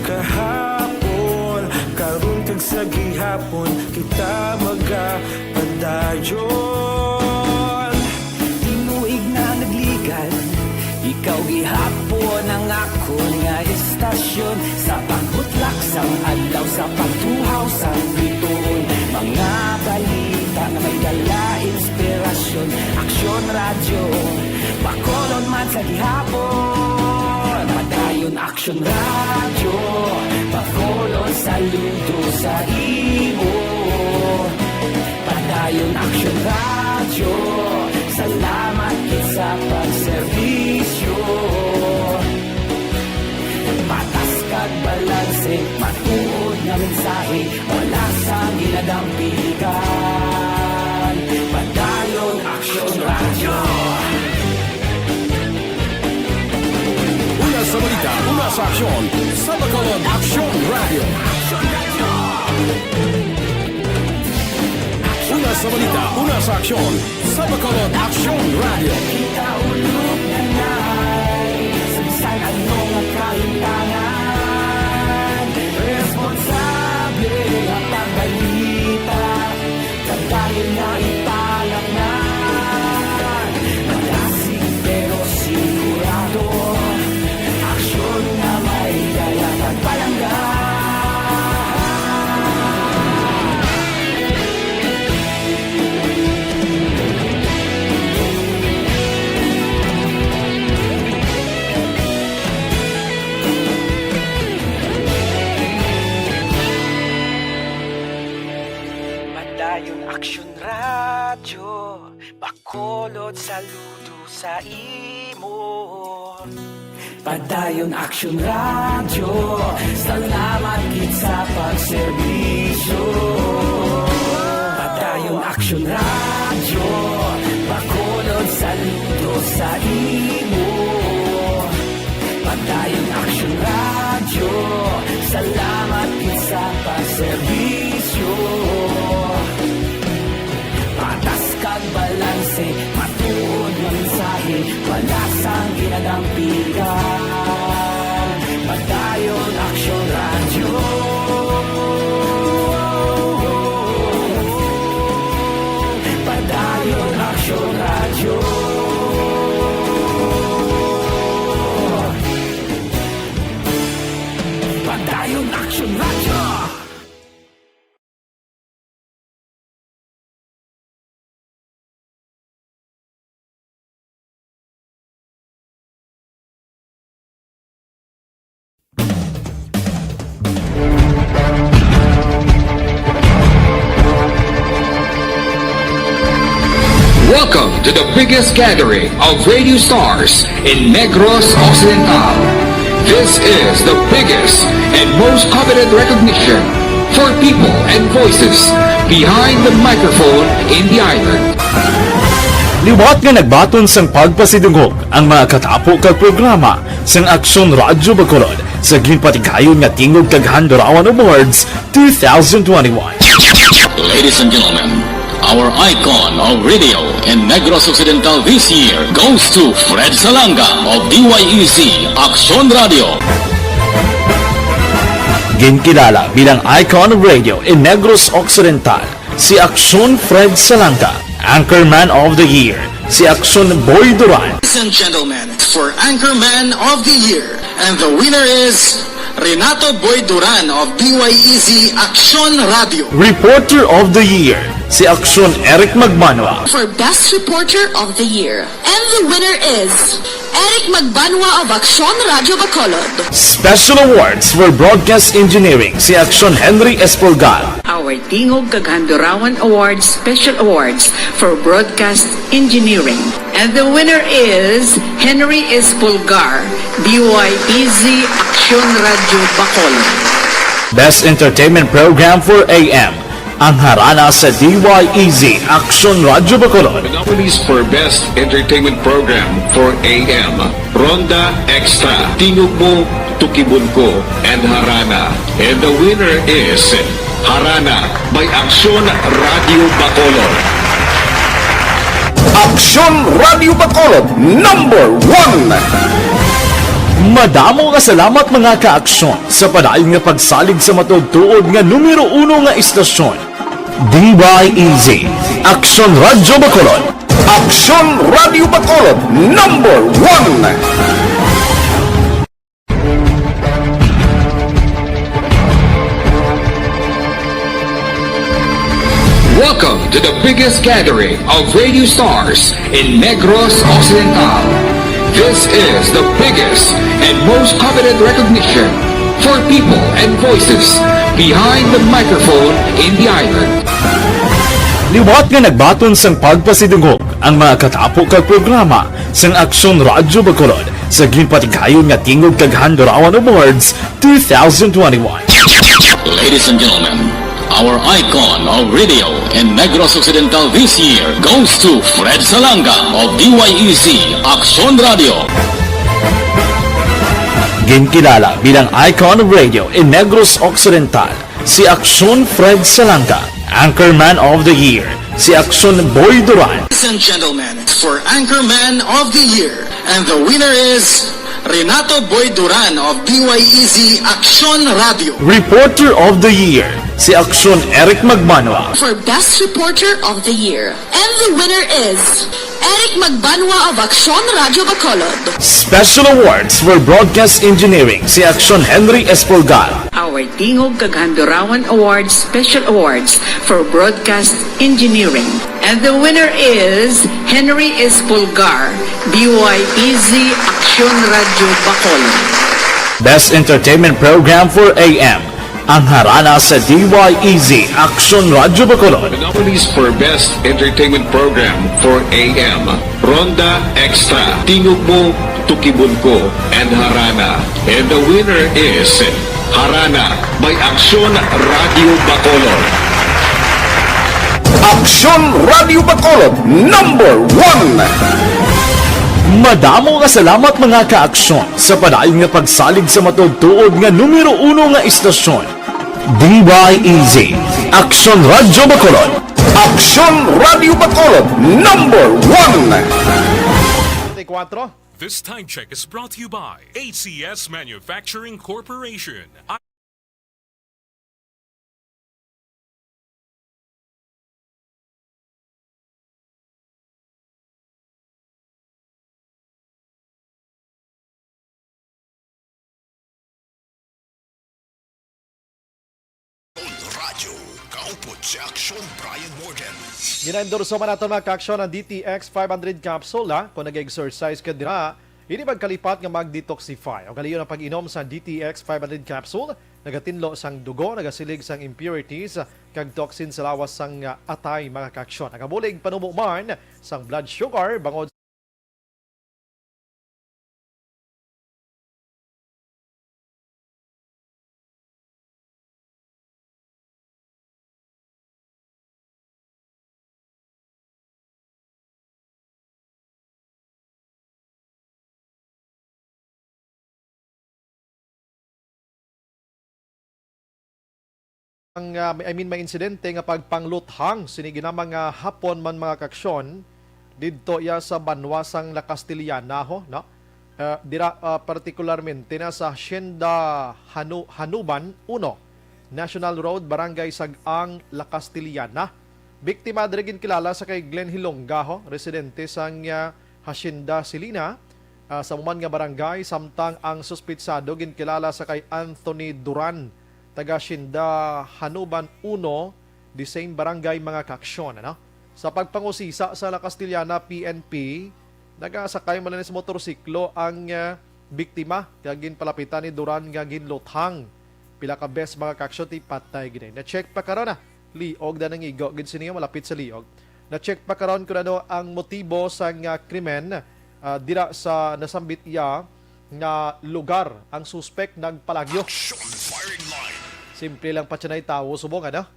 Kahapon, karon kag sa gihapon, kita magapadayon. Tinuig na nagligan, ikaw gihapon ang ako nga istasyon. Sa pagbutlak sang adlaw, sa pagtuhaw sang biton, mga balita na may dala inspirasyon. Aksyon radyo, bakolon man sa gihapon. Padayon Aksyon radyo, bakolon saludo sa imo. Padayon Aksyon radyo, salamat sa pagserbisyo. Patas kag balanse, matuod nga mensahe, wala sa ginadampigan. Padayon Aksyon radyo. Una sa balita, una sa aksyon, sa Bacolod Aksyon Radio. Una sa balita, una sa aksyon, sa Bacolod Aksyon Radio. Kita ulog na na'y, sa bisan ano nga kahintangan. Responsable ang pagbalita, kagaya na ipalang na. Malasig pero sigurado, aksyon na may dala pagpalanggan. Padayon Aksyon radyo, bakolod saludo sa imo. Padayon Aksyon radyo, salamat gid sa pagserbisyo. Padayon Aksyon radyo, bakolod saludo sa imo. Padayon Aksyon radyo, salamat gid sa pagserbisyo. Patas kag balanse, matuod nga mensahe, wala sang ginadampigan. Padayon Aksyon radyo. Padayon Aksyon radyo. Padayon Aksyon radyo. Welcome to the biggest gathering of radio stars in Negros Occidental. This is the biggest and most coveted recognition for people and voices behind the microphone in the island. Liwat nga nagbaton sang pagpasidungog ang mga katapo kag programa sang Aksyon Radyo Bacolod sa ginpatigayon nga tingog kag Handurawan Awards 2021. Ladies and gentlemen, our icon of radio in Negros Occidental this year goes to Fred Salanga of DYEC Aksyon Radio. Ginkilala bilang icon of radio in Negros Occidental, si Aksyon Fred Salanga. Anchorman of the Year, si Aksyon Boy Duran. Ladies and gentlemen, for Anchorman of the Year, and the winner is Renato Boy Duran of DYEZ Aksyon Radio. Reporter of the Year, si Aksyon Eric Magmanwa. For Best Reporter of the Year, and the winner is Eric Magbanwa of Aksyon Radio Bacolod. Special Awards for Broadcast Engineering, si Aksyon Henry Espolgar. Our Tingog kag Handurawan Awards Special Awards for Broadcast Engineering. And the winner is Henry Espolgar, DYEZ Aksyon Radio Bacolod. Best Entertainment Program for AM, ang harana sa DYEZ Aksyon Radio Bacolod. The nominees for Best Entertainment Program for AM, Ronda Extra, Tingog Mo, Tukibon Ko, and Harana. And the winner is Harana by Aksyon Radio Bacolod. Aksyon Radio Bacolod, number 1! Madamo nga salamat mga ka-aksyon sa padayon nga pagsalig sa matudtuod nga numero 1 nga istasyon. DYEZ, Aksyon Radio Bacolod. Aksyon Radio Bacolod, number 1! Welcome to the biggest gathering of radio stars in Negros Occidental. This is the biggest and most coveted recognition for people and voices behind the microphone in the island. Liwat nga nagbaton sang pagpasidungog ang mga katapo kag programa sang Aksyon Radyo Bacolod sa ginpatigayon nga tingog kag Handurawan Awards 2021. Ladies and gentlemen, our icon of radio in Negros Occidental this year goes to Fred Salanga of DYEC Aksyon Radio. Ginkilala bilang icon of radio in Negros Occidental, si Aksyon Fred Salanga. Anchorman of the Year, si Aksyon Boy Duran. Ladies and gentlemen, for Anchorman of the Year, and the winner is Renato Boy Duran of DYEZ Aksyon Radio. Reporter of the Year, si Aksyon Eric Magmanwa. For Best Reporter of the Year, and the winner is Eric Magbanwa of Aksyon Radio Bacolod. Special Awards for Broadcast Engineering, si Aksyon Henry Espolgar. Our Tingog kag Handurawan Awards Special Awards for Broadcast Engineering. And the winner is Henry Espolgar, DYEZ Aksyon Radio Bacolod. Best Entertainment Program for AM, ang harana sa DYEZ Aksyon Radio Bacolod. The nominees for Best Entertainment Program for AM, Ronda Extra, Tingog Mo, Tukibon Ko, and Harana. And the winner is Harana by Aksyon Radio Bacolod. Aksyon Radio Bacolod, number 1! Madamo nga salamat mga ka-aksyon sa padayon nga pagsalig sa matudtuod nga numero 1 nga istasyon. DYEZ, Aksyon Radio Bacolod. Aksyon Radio Bacolod, number 1! 4. This time check is brought to you by ACS Manufacturing Corporation. Radyo, kaupod si Aksyon Bryan Morden. Gina-endorso man natin mga ka-aksyon ang DTX 500 capsule kung nag-exercise ka dira. Hindi magkalipat nga mag-detoxify. O kaliyon ang pag-inom sa DTX 500 capsule, nagatinlo sang dugo, nagasilig sang impurities, kag toxin sa lawas sang atay mga ka-aksyon. Nagabulig panumuman sang blood sugar, bangod may insidente nga pagpangluthang siniginamang hapon man mga kaksyon didto ya sa banwasang La Castillana ho, no? Particularmente na sa Hacienda Hanuban 1, National Road, Barangay Sag-ang, La Castillana. Biktima drigin kilala sa kay Glenn Hilongga ho, residente sang Hacienda Silina sa muman nga barangay, samtang ang suspitsado ginkilala sa kay Anthony Duran, taga Hacienda Hanuban 1, the same barangay mga kaksyon, ano? Sa pagpangusisa sa La Castillana PNP, nagasakay man sa motorsiklo ang biktima, kagin palapitan ni Duran nga ginluthang. Pila ka bes mga kaksyon ti patay gid. Na-check pa karon na liog na nangigo gid siniya malapit sa liog. Na-check pa karon kun ano ang motibo sa krimen dira sa nasambit iya nga lugar ang suspect nagpalagyo. Simple lang patyanay tao subong ano.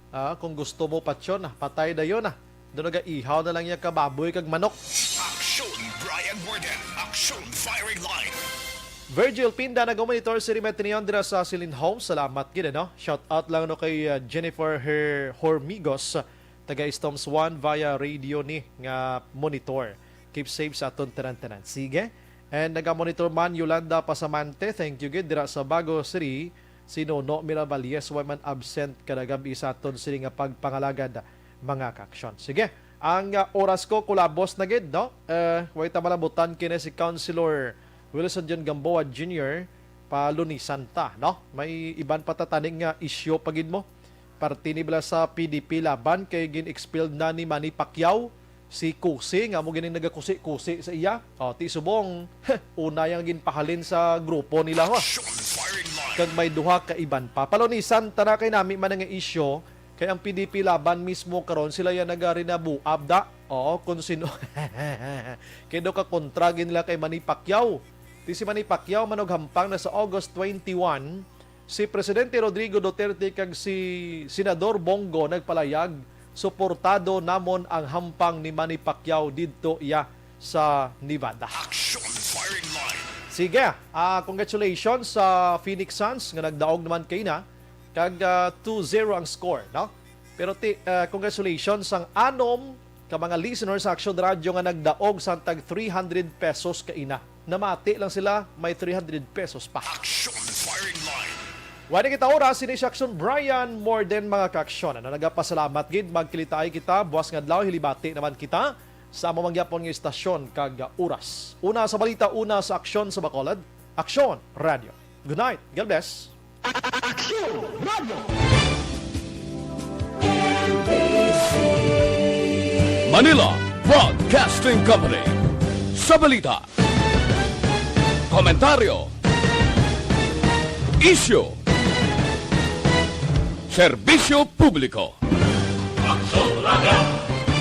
Kung gusto mo patsyon, patay dayon na. Doon ihaw na lang niya kababoy kag manok. Aksyon Bryan Morden. Aksyon Firing Line. Virgil Pinda nag-monitor si Rimetinion dira sa Silin Home. Salamat gid no. Shout out lang no kay Jennifer Hormigos taga Storms 1 via radio ni nga monitor. Keep safe sa aton tanan-tanan. Sige. And naga-monitor man Yolanda Pasamante. Thank you gid dira sa Bago City. Si Nono Miravalles why man absent kada gabi sa aton sini nga pagpangalagad mga kaksyon. Sige. Ang oras ko kulabos na gid no. Way ta malabutan kini si Councilor Wilson John Gamboa Jr. palunisan ta, no? May iban patataning nga isyo pagid mo. Parte ni bala sa PDP laban kay gin-expelled na ni Manny Pacquiao si Kusi nga mo gining nagakusi-kusi sa iya. Ti subong una yang ginpahalin sa grupo nila ho. Kag may duha ka iban pa. Palunisan ta na kay nami man nga isyo kay ang PDP laban mismo karon sila ya nagarinabuab da. Kung sino kay do ka kontra gin nila kay Manny Pacquiao. Ti si Manny Pacquiao manoghampang na sa August 21, si Presidente Rodrigo Duterte kag si Senador Bongo nagpalayag suportado namon ang hampang ni Manny Pacquiao didto iya sa Nevada. Action Firing Line. Sige, congratulations sa Phoenix Suns nga nagdaog naman kay na kag 2-0 ang score, no? Pero congratulations sang anom ka mga listeners sa Aksyon Radio nga nagdaog sa tag 300 pesos kaina. Namati lang sila, may 300 pesos pa. Action Firing Line. Wala kita oras, sinis Aksyon Bryan Morden mga kaksyon. Nagapasalamat gid, magkilitaay kita, buwas nga adlaw, hilibati naman kita sa mamangyapon ng istasyon kag oras. Una sa balita, una sa Aksyon sa Bacolod, Aksyon Radio. Good night, God bless. Aksyon Radio. Manila Broadcasting Company. Sa balita, komentaryo, isyu, serbisyo publiko. Aksyon Radio.